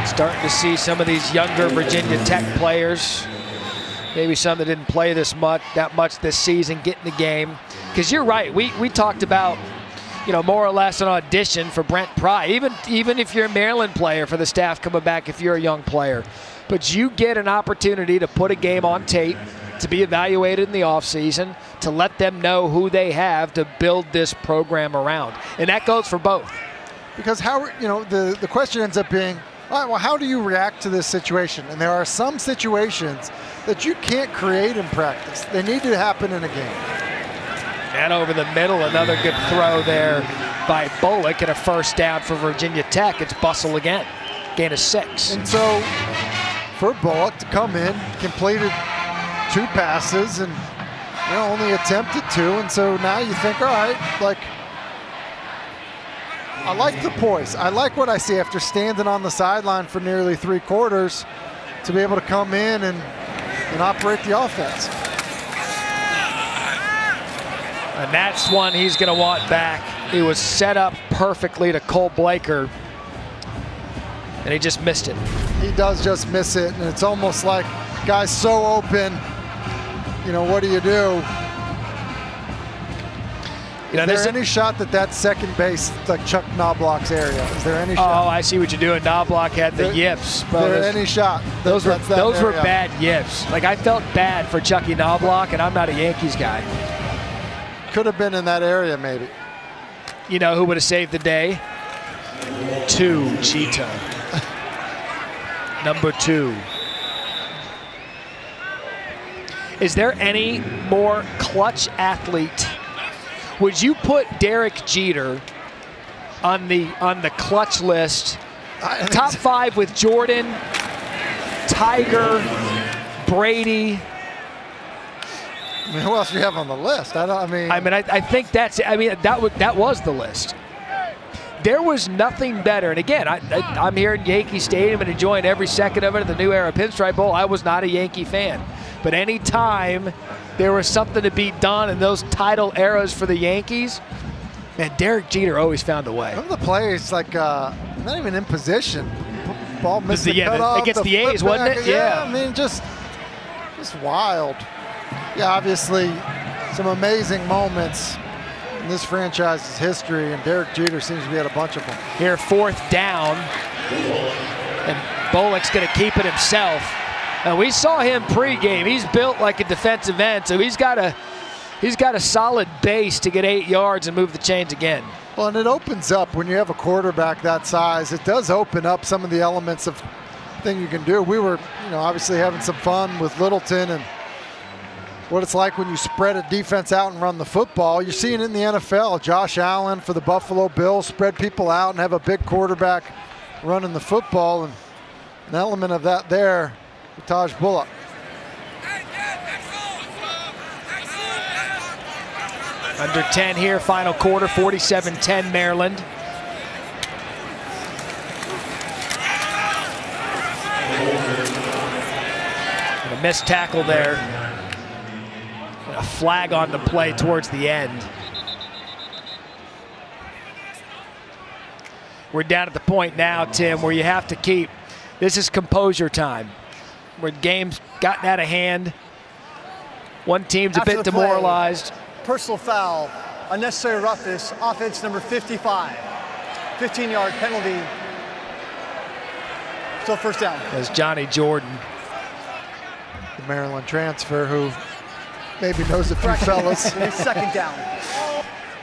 Starting to see some of these younger Virginia Tech players, maybe some that didn't play that much this season, get in the game. Because you're right, we talked about, more or less an audition for Brent Pry. Even if you're a Maryland player, for the staff coming back if you're a young player. But you get an opportunity to put a game on tape, to be evaluated in the offseason, to let them know who they have to build this program around. And that goes for both. Because the question ends up being, all right, well, how do you react to this situation? And there are some situations that you can't create in practice. They need to happen in a game. And over the middle, another good throw there by Bullock, and a first down for Virginia Tech. It's Bussell again, gain of 6. And so for Bullock to come in, completed 2 passes and only attempted 2. And so now you think, all right, I like the poise. I like what I see after standing on the sideline for nearly 3 quarters to be able to come in and operate the offense. And that's one he's going to want back. He was set up perfectly to Cole Blaker, and he just missed it. He does just miss it, and it's almost like guy's so open, what do you do? Is there any shot that second base, like Chuck Knobloch's area? Is there any shot? Oh, I see what you're doing. Knobloch had the yips. Is there any shot? Those were bad yips. Like, I felt bad for Chucky Knobloch, and I'm not a Yankees guy. Could have been in that area, maybe. You know who would have saved the day? 2, Cheetah. Number 2. Is there any more clutch athlete? Would you put Derek Jeter on the clutch list? Top 5 with Jordan, Tiger, Brady. I mean, who else do you have on the list? I think that was the list. There was nothing better. And again, I'm here in Yankee Stadium and enjoying every second of it at the New Era Pinstripe Bowl. I was not a Yankee fan. But anytime there was something to be done in those title eras for the Yankees, man, Derek Jeter always found a way. Remember the plays, like not even in position. Ball missed the cutoff. Against the A's, wasn't it? Yeah, I mean, just wild. Yeah, obviously some amazing moments in this franchise's history, and Derek Jeter seems to be at a bunch of them. Here, 4th down, and Bullock's going to keep it himself. And we saw him pregame. He's built like a defensive end, so he's got a solid base to get 8 yards and move the chains again. Well, and it opens up when you have a quarterback that size. It does open up some of the elements of thing you can do. We were, obviously having some fun with Littleton and what it's like when you spread a defense out and run the football. You're seeing it in the NFL. Josh Allen for the Buffalo Bills spread people out and have a big quarterback running the football, and an element of that there with Taj Bullock. Under 10 here, final quarter, 47-10 Maryland. And a missed tackle there. And a flag on the play towards the end. We're down at the point now, Tim, where you have to keep, this is composure time, where the game's gotten out of hand. One team's a bit demoralized. Personal foul, unnecessary roughness, offense number 55. 15-yard penalty. Still first down. As Johnny Jordan. The Maryland transfer who maybe knows a few fellas. Second down.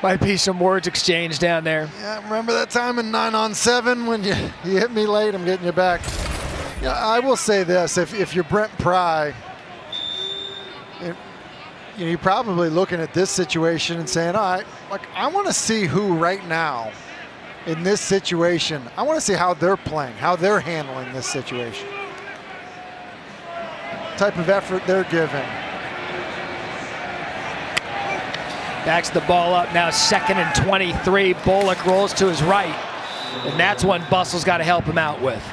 Might be some words exchanged down there. Yeah, remember that time in 9-on-7 when you hit me late, I'm getting you back. Yeah, I will say this, if you're Brent Pry, you're probably looking at this situation and saying, all right, I want to see who right now in this situation, I want to see how they're playing, how they're handling this situation. Type of effort they're giving. Backs the ball up now, 2nd and 23. Bullock rolls to his right, and that's one Bustle's got to help him out with.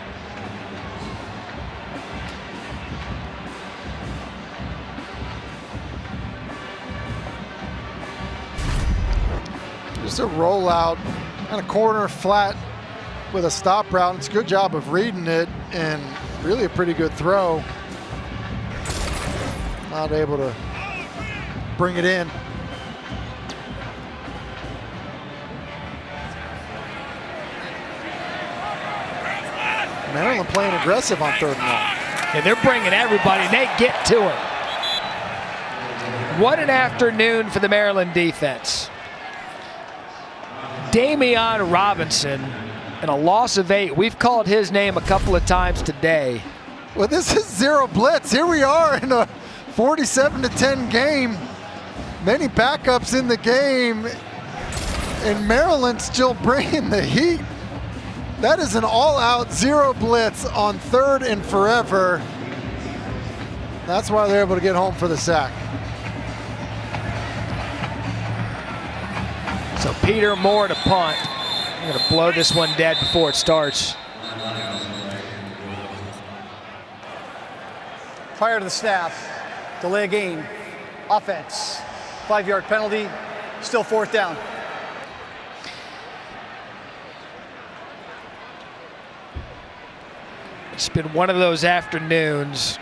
Just a rollout and a corner flat with a stop route. It's a good job of reading it and really a pretty good throw. Not able to bring it in. Maryland playing aggressive on 3rd and long. And they're bringing everybody, and they get to it. What an afternoon for the Maryland defense. Damian Robinson, and a loss of 8. We've called his name a couple of times today. Well, this is zero blitz. Here we are in a 47-10 game. Many backups in the game, and Maryland still bringing the heat. That is an all-out zero blitz on 3rd and forever. That's why they're able to get home for the sack. So Peter Moore to punt. I'm going to blow this one dead before it starts. Prior to the snap, delay of game, offense, 5-yard penalty, still 4th down. It's been one of those afternoons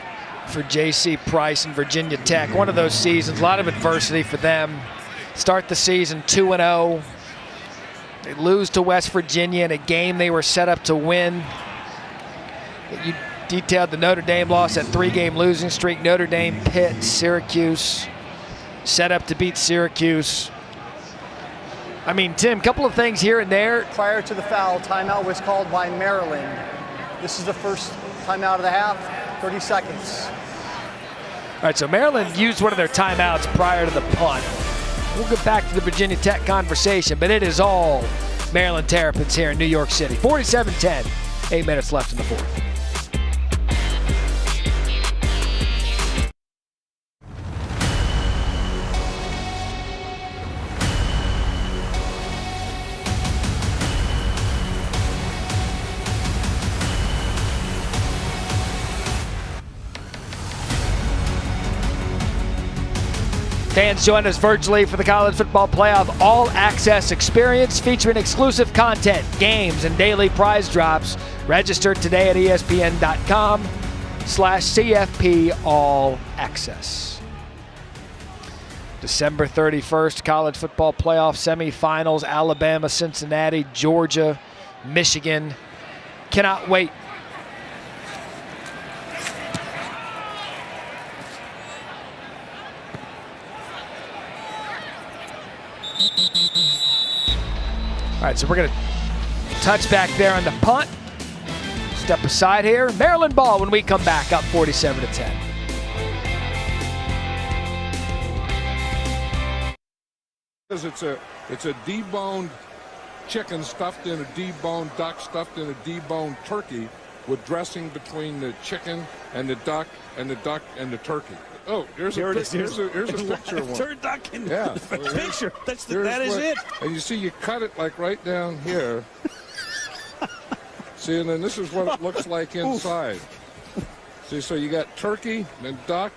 for J.C. Price and Virginia Tech. One of those seasons, a lot of adversity for them. Start the season 2-0. They lose to West Virginia in a game they were set up to win. You detailed the Notre Dame loss, that 3-game losing streak. Notre Dame, Pitt, Syracuse. Set up to beat Syracuse. I mean, Tim, a couple of things here and there. Prior to the foul, timeout was called by Maryland. This is the first timeout of the half, 30 seconds. All right, so Maryland used one of their timeouts prior to the punt. We'll get back to the Virginia Tech conversation, but it is all Maryland Terrapins here in New York City. 47-10, 8 minutes left in the 4th. Fans join us virtually for the College Football Playoff All Access Experience featuring exclusive content, games, and daily prize drops. Register today at ESPN.com/CFP All Access. December 31st, College Football Playoff semifinals, Alabama, Cincinnati, Georgia, Michigan. Cannot wait. All right, so we're going to touch back there on the punt. Step aside here. Maryland ball when we come back, up 47-10. It's a deboned chicken stuffed in a deboned duck stuffed in a deboned turkey with dressing between the chicken and the duck and the duck and the turkey. Oh, here's a picture of one. Turducken. Yeah. A picture. That is what, it. And you see, you cut it like right down here. See, and then this is what it looks like inside. See, so you got turkey, then duck,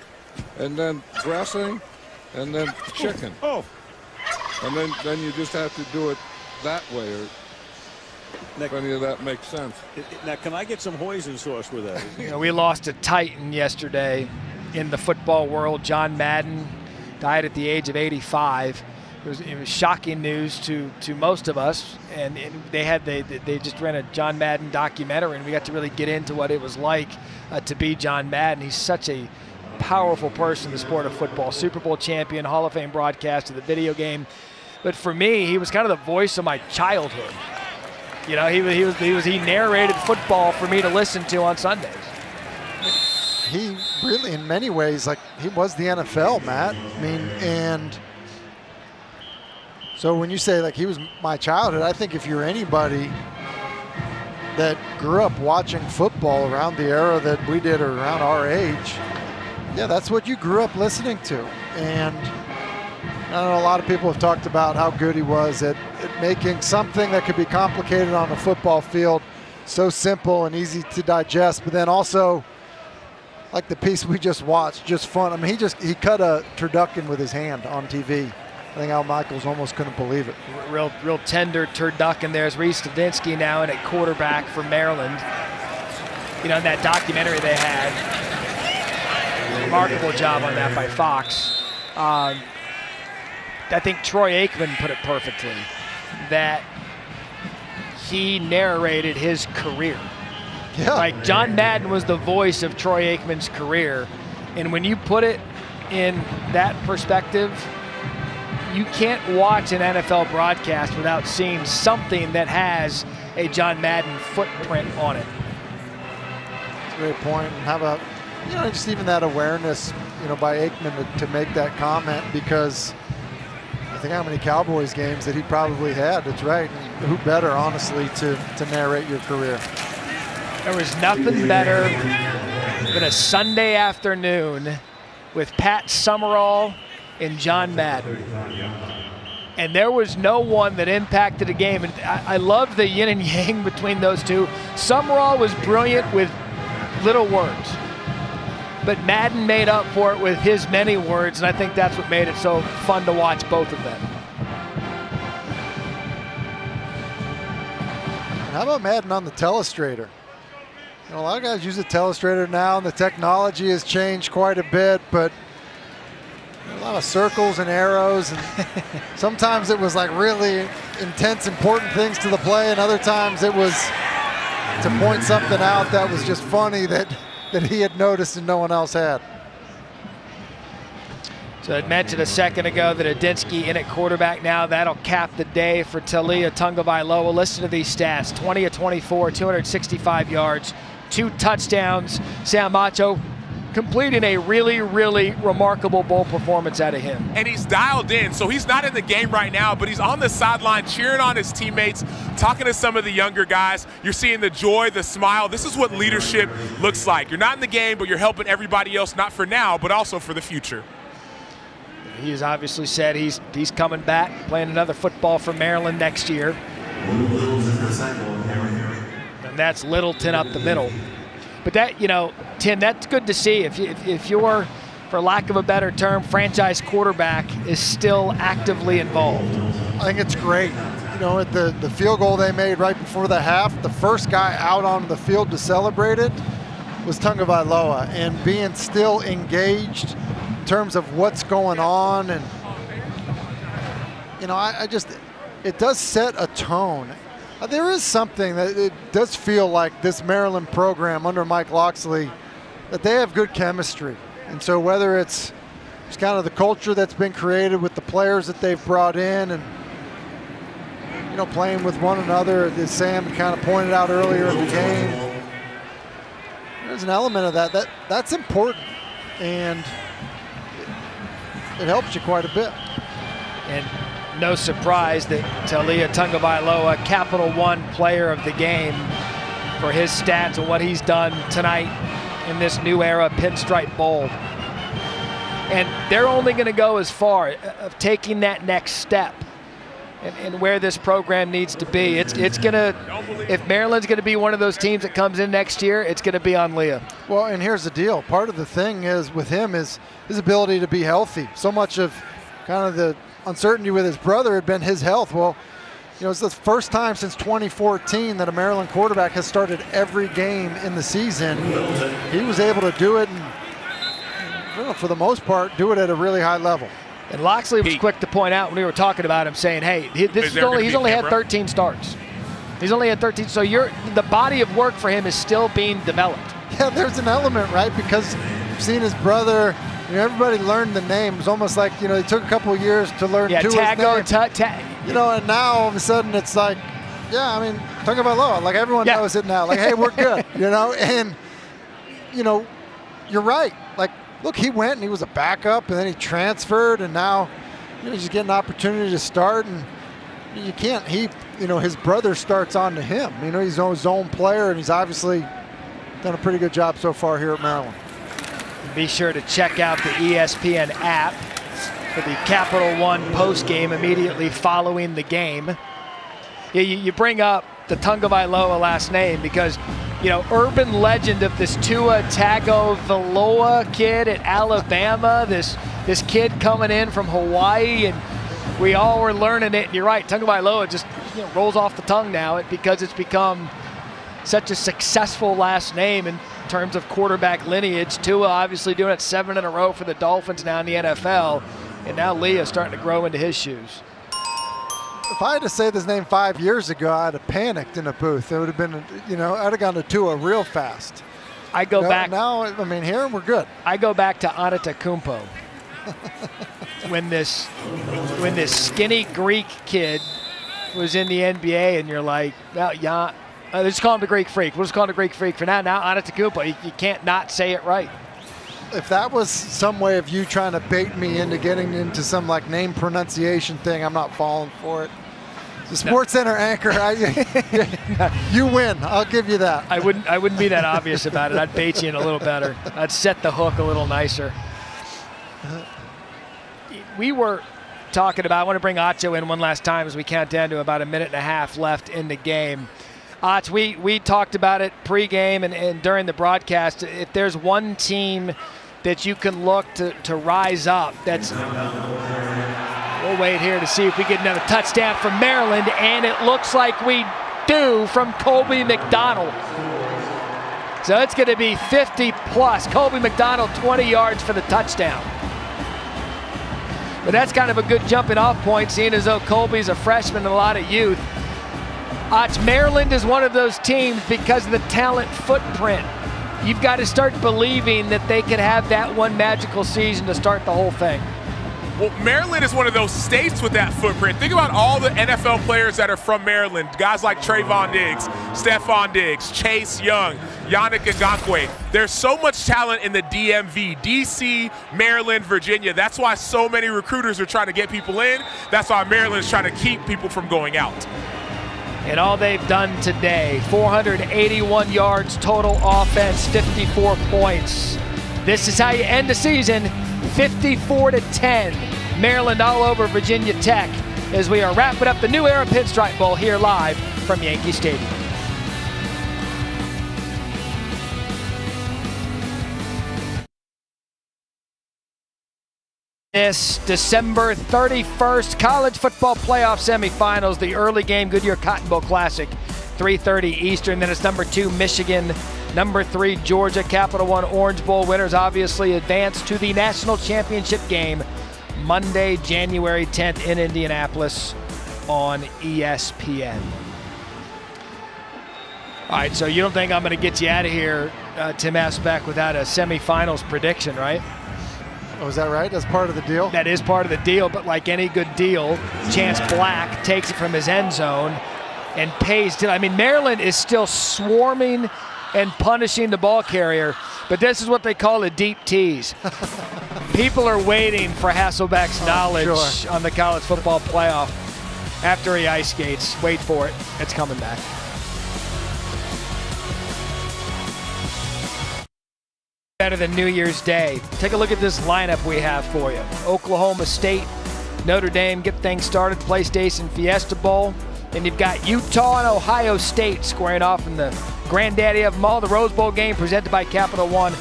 and then dressing, and then chicken. Oh. And then you just have to do it that way, or if any of that makes sense. Now, can I get some hoisin sauce with that? You know, we lost a titan yesterday in the football world. John Madden died at the age of 85. It was shocking news to most of us, and they just ran a John Madden documentary, and we got to really get into what it was like to be John Madden. He's such a powerful person in the sport of football. Super Bowl champion, Hall of Fame broadcaster, the video game. But for me, he was kind of the voice of my childhood. You know, he narrated football for me to listen to on Sundays. He really, in many ways, like, he was the NFL, Matt. I mean, and so when you say, like, he was my childhood, I think if you're anybody that grew up watching football around the era that we did, or around our age, yeah, that's what you grew up listening to. And I know a lot of people have talked about how good he was at making something that could be complicated on the football field so simple and easy to digest, but then also, like the piece we just watched, just fun. I mean, he cut a turducken with his hand on TV. I think Al Michaels almost couldn't believe it. Real tender turducken. There's Reese Stadinsky now in at quarterback for Maryland. You know, in that documentary they had, remarkable job on that by Fox. I think Troy Aikman put it perfectly, that he narrated his career. Yeah. Like, John Madden was the voice of Troy Aikman's career. And when you put it in that perspective, you can't watch an NFL broadcast without seeing something that has a John Madden footprint on it. That's a great point. And how about, you know, just even that awareness, you know, by Aikman to make that comment, because I think how many Cowboys games that he probably had. That's right. Who better, honestly, to narrate your career? There was nothing better than a Sunday afternoon with Pat Summerall and John Madden. And there was no one that impacted the game. And I love the yin and yang between those two. Summerall was brilliant with little words, but Madden made up for it with his many words, and I think that's what made it so fun to watch both of them. And how about Madden on the telestrator? You know, a lot of guys use the telestrator now, and the technology has changed quite a bit, but a lot of circles and arrows, and sometimes it was like really intense, important things to the play, and other times it was to point something out that was just funny that he had noticed and no one else had. So I mentioned a second ago that Adinsky in at quarterback now. That'll cap the day for Talia Tungavailoa. Listen to these stats: 20 of 24, 265 yards, 2 touchdowns. Sam Macho completing a really, really remarkable bowl performance out of him. And he's dialed in, so he's not in the game right now, but he's on the sideline cheering on his teammates, talking to some of the younger guys. You're seeing the joy, the smile. This is what leadership looks like. You're not in the game, but you're helping everybody else, not for now, but also for the future. He has obviously said he's coming back, playing another football for Maryland next year. And that's Littleton up the middle. But that, you know, Tim, that's good to see. If you're for lack of a better term, franchise quarterback is still actively involved? I think it's great. You know, at the field goal they made right before the half, the first guy out on the field to celebrate it was Tagovailoa, and being still engaged in terms of what's going on. And, you know, it does set a tone. There is something that it does feel like this Maryland program under Mike Locksley, that they have good chemistry. And so whether it's just kind of the culture that's been created with the players that they've brought in and, you know, playing with one another, as Sam kind of pointed out earlier in the game, there's an element of that's important, and it helps you quite a bit. And no surprise that Taulia Tagovailoa, Capital One Player of the Game, for his stats and what he's done tonight in this New Era Pinstripe Bowl. And they're only going to go as far of taking that next step and where this program needs to be. It's going to, if Maryland's going to be one of those teams that comes in next year, it's going to be on Leah. Well, and here's the deal. Part of the thing is with him is his ability to be healthy. So much of kind of the uncertainty with his brother had been his health. Well, you know, it's the first time since 2014 that a Maryland quarterback has started every game in the season. He was able to do it, and, you know, for the most part, do it at a really high level. And Locksley was quick to point out when we were talking about him, saying, hey, he's only had 13 starts. He's only had 13, so the body of work for him is still being developed. Yeah, there's an element, right? Because you've seen his brother, you know, everybody learned the name. It was almost like, you know, it took a couple of years to learn Tua's name. You know, and now all of a sudden it's like, yeah, I mean, Tagovailoa, like everyone knows it now. Like, hey, we're good, you know? And, you know, you're right. Like, look, he went and he was a backup, and then he transferred, and now, you know, he's just getting an opportunity to start, and you can't, you know, his brother starts on to him. You know, he's his own player, and he's obviously done a pretty good job so far here at Maryland. Be sure to check out the ESPN app for the Capital One post game immediately following the game. You bring up the Tagovailoa last name because, you know, urban legend of this Tua Tagovailoa kid at Alabama, this kid coming in from Hawaii, and we all were learning it. And you're right, Tagovailoa just, you know, rolls off the tongue now because it's become such a successful last name in terms of quarterback lineage. Tua obviously doing it 7 in a row for the Dolphins now in the NFL, and now Leah starting to grow into his shoes. If I had to say this name 5 years ago, I'd have panicked in a booth. It would have been, you know, I'd have gone to Tua real fast. I go back. Now, I mean, here we're good. I go back to Antetokounmpo. when this skinny Greek kid was in the NBA, and you're like, well, yeah, let's call him the Greek Freak. We'll just call him the Greek Freak for now. Now Antetokounmpo, you can't not say it right. If that was some way of you trying to bait me into getting into some like name pronunciation thing, I'm not falling for it. The Sports Center anchor, you win. I'll give you that. I wouldn't be that obvious about it. I'd bait you in a little better. I'd set the hook a little nicer. We were talking about, I want to bring Acho in one last time as we count down to about a minute and a half left in the game. Ach, we talked about it pregame and during the broadcast. If there's one team that you can look to rise up, that's, we'll wait here to see if we get another touchdown from Maryland, and it looks like we do from Colby McDonald. So it's going to be 50 plus. Colby McDonald 20 yards for the touchdown. But that's kind of a good jumping off point, seeing as though Colby's a freshman and a lot of youth. Maryland is one of those teams because of the talent footprint. You've got to start believing that they can have that one magical season to start the whole thing. Well, Maryland is one of those states with that footprint. Think about all the NFL players that are from Maryland. Guys like Trayvon Diggs, Stephon Diggs, Chase Young, Yannick Ngakoue. There's so much talent in the DMV, DC, Maryland, Virginia. That's why so many recruiters are trying to get people in. That's why Maryland's trying to keep people from going out. And all they've done today, 481 yards total offense, 54 points. This is how you end the season, 54-10. Maryland all over Virginia Tech as we are wrapping up the New Era Pinstripe Bowl here live from Yankee Stadium. This December 31st, college football playoff semifinals, the early game, Goodyear Cotton Bowl Classic, 3:30 Eastern. Then it's number 2, Michigan, number 3, Georgia. Capital One Orange Bowl winners obviously advance to the national championship game Monday, January 10th in Indianapolis on ESPN. All right, so you don't think I'm going to get you out of here, Tim Asbeck, without a semifinals prediction, right? Oh, is that right? That's part of the deal? That is part of the deal, but like any good deal, Chance Black takes it from his end zone and pays to. I mean, Maryland is still swarming and punishing the ball carrier, but this is what they call a deep tease. People are waiting for Hasselbeck's knowledge on the college football playoff after he ice skates. Wait for it. It's coming back. Better than New Year's Day. Take a look at this lineup we have for you. Oklahoma State, Notre Dame get things started, PlayStation Fiesta Bowl. Then you've got Utah and Ohio State squaring off in the granddaddy of them all, the Rose Bowl game presented by Capital One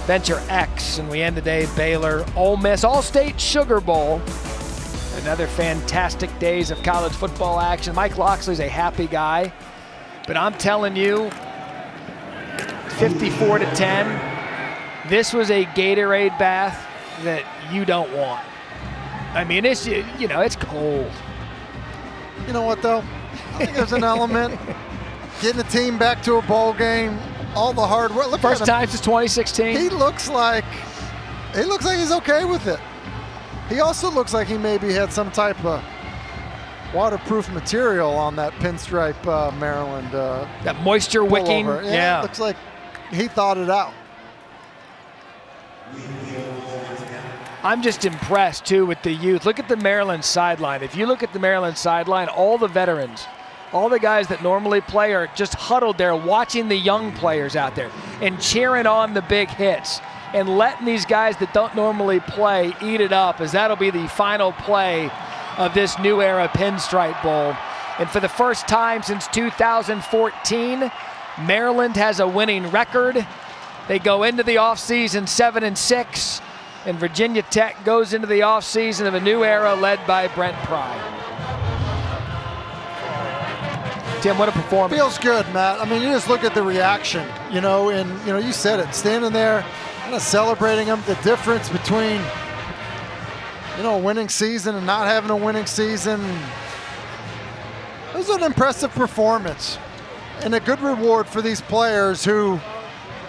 Venture X. And we end the day, Baylor, Ole Miss, All-State Sugar Bowl. Another fantastic days of college football action. Mike Loxley's a happy guy, but I'm telling you, 54-10. This was a Gatorade bath that you don't want. I mean, it's, you know, it's cold. You know what, though? I think there's an element. Getting the team back to a bowl game, all the hard work. Look First at him. time since 2016. He looks like he's okay with it. He also looks like he maybe had some type of waterproof material on that Pinstripe Maryland. That moisture wicking. Yeah. Looks like he thought it out. I'm just impressed, too, with the youth. Look at the Maryland sideline. If you look at the Maryland sideline, all the veterans, all the guys that normally play are just huddled there watching the young players out there and cheering on the big hits and letting these guys that don't normally play eat it up, as that'll be the final play of this new era Pinstripe Bowl. And for the first time since 2014, Maryland has a winning record. They go into the offseason 7-6, and Virginia Tech goes into the offseason of a new era led by Brent Pry. Tim, what a performance. Feels good, Matt. I mean, you just look at the reaction, you know, and, you know, you said it, standing there, kind of celebrating them, the difference between, you know, a winning season and not having a winning season. It was an impressive performance and a good reward for these players who,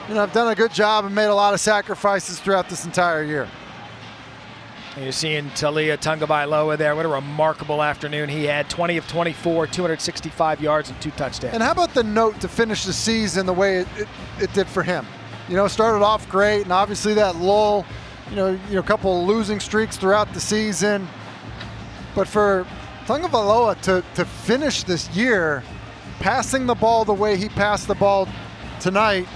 you know, have done a good job and made a lot of sacrifices throughout this entire year. And you're seeing Talia Tungabailoa there. What a remarkable afternoon he had. 20 of 24, 265 yards and 2 touchdowns. And how about the note to finish the season the way it did for him? You know, started off great, and obviously that lull, you know, a couple of losing streaks throughout the season. But for Tungabailoa to finish this year, passing the ball the way he passed the ball tonight,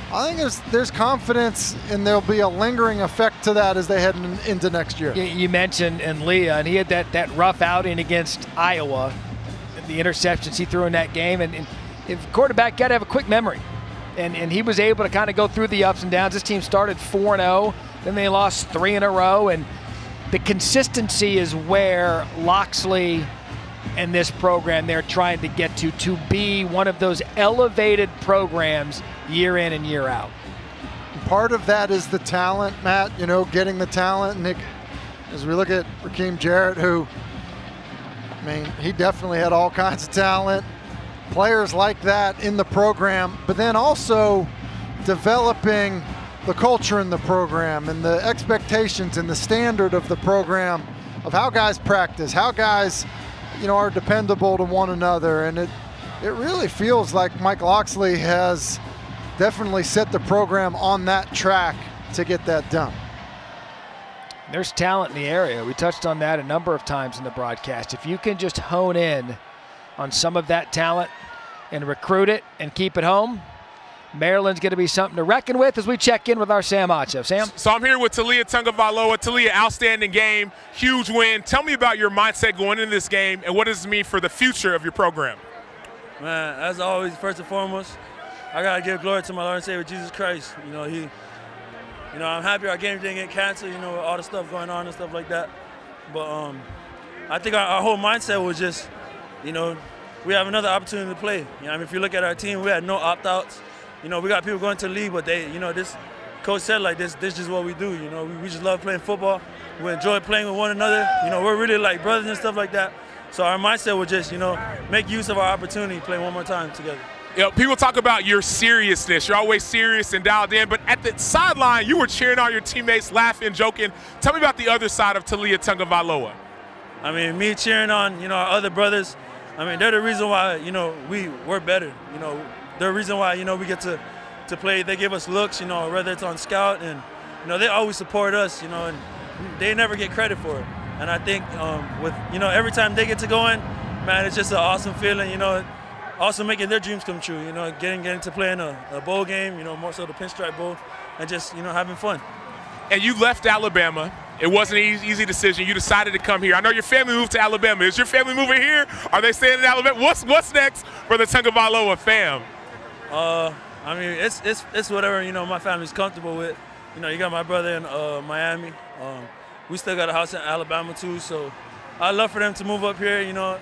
I think there's confidence, and there'll be a lingering effect to that as they head into next year. You mentioned Leah, and he had that rough outing against Iowa, the interceptions he threw in that game. And if quarterback got to have a quick memory, and he was able to kind of go through the ups and downs. This team started 4-0, then they lost 3 in a row, and the consistency is where Loxley and this program they're trying to get to be one of those elevated programs year in and year out. Part of that is the talent, Matt, you know, getting the talent. And as we look at Raheem Jarrett, who, I mean, he definitely had all kinds of talent, players like that in the program, but then also developing the culture in the program and the expectations and the standard of the program of how guys practice, how guys, you know, are dependable to one another. And it really feels like Mike Loxley has definitely set the program on that track to get that done. There's talent in the area. We touched on that a number of times in the broadcast. If you can just hone in on some of that talent and recruit it and keep it home, Maryland's going to be something to reckon with as we check in with our Sam Acho. Sam? So I'm here with Talia Tungabailoa. Talia, outstanding game, huge win. Tell me about your mindset going into this game, and what does it mean for the future of your program? Man, as always, first and foremost, I got to give glory to my Lord and Savior, Jesus Christ. You know, You know, I'm happy our game didn't get canceled, you know, with all the stuff going on and stuff like that. But I think our whole mindset was just, you know, we have another opportunity to play. You know, I mean, if you look at our team, we had no opt-outs. You know, we got people going to the league, but they, you know, this coach said like this is just what we do. You know, we just love playing football. We enjoy playing with one another. You know, we're really like brothers and stuff like that. So our mindset was just, you know, make use of our opportunity, play one more time together. You know, people talk about your seriousness. You're always serious and dialed in, but at the sideline, you were cheering on your teammates, laughing, joking. Tell me about the other side of Taulia Tagovailoa. I mean, me cheering on, you know, our other brothers. I mean, they're the reason why, you know, we're better. You know, they're the reason why, you know, we get to play. They give us looks, you know, whether it's on scout, and, you know, they always support us, you know, and they never get credit for it. And I think with, you know, every time they get to going, man, it's just an awesome feeling, you know, also making their dreams come true, you know, getting to play in a bowl game, you know, more so the Pinstripe Bowl, and just, you know, having fun. And you left Alabama. It wasn't an easy decision. You decided to come here. I know your family moved to Alabama. Is your family moving here? Are they staying in Alabama? What's next for the Tagovailoa fam? I mean, it's whatever, you know, my family's comfortable with. You know, you got my brother in Miami. We still got a house in Alabama too, so I'd love for them to move up here, you know.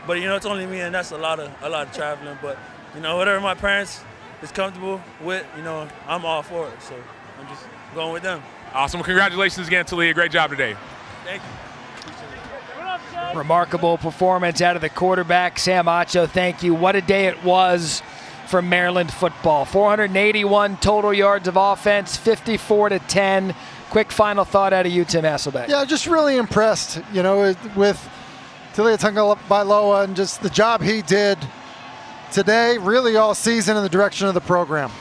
But you know, it's only me, and that's a lot of traveling. But you know, whatever my parents is comfortable with, you know, I'm all for it. So I'm just going with them. Awesome. Well, congratulations again, Taulia. Great job today. Thank you. Remarkable performance out of the quarterback, Sam Acho. Thank you. What a day it was for Maryland football. 481 total yards of offense, 54-10. Quick final thought out of you, Tim Hasselbeck. Yeah, just really impressed, you know, with Taulia Tagovailoa and just the job he did today, really all season in the direction of the program.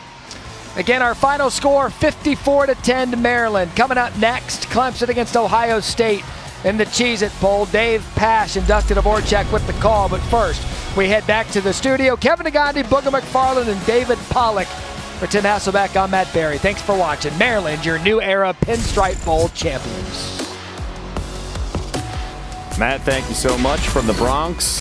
Again, our final score, 54-10 to Maryland. Coming up next, Clemson against Ohio State in the Cheez-It Bowl. Dave Pasch and Dustin Dvorak with the call. But first, we head back to the studio. Kevin Negandhi, Booger McFarland, and David Pollack. For Tim Hasselbeck, I'm Matt Berry. Thanks for watching. Maryland, your new era Pinstripe Bowl champions. Matt, thank you so much from the Bronx.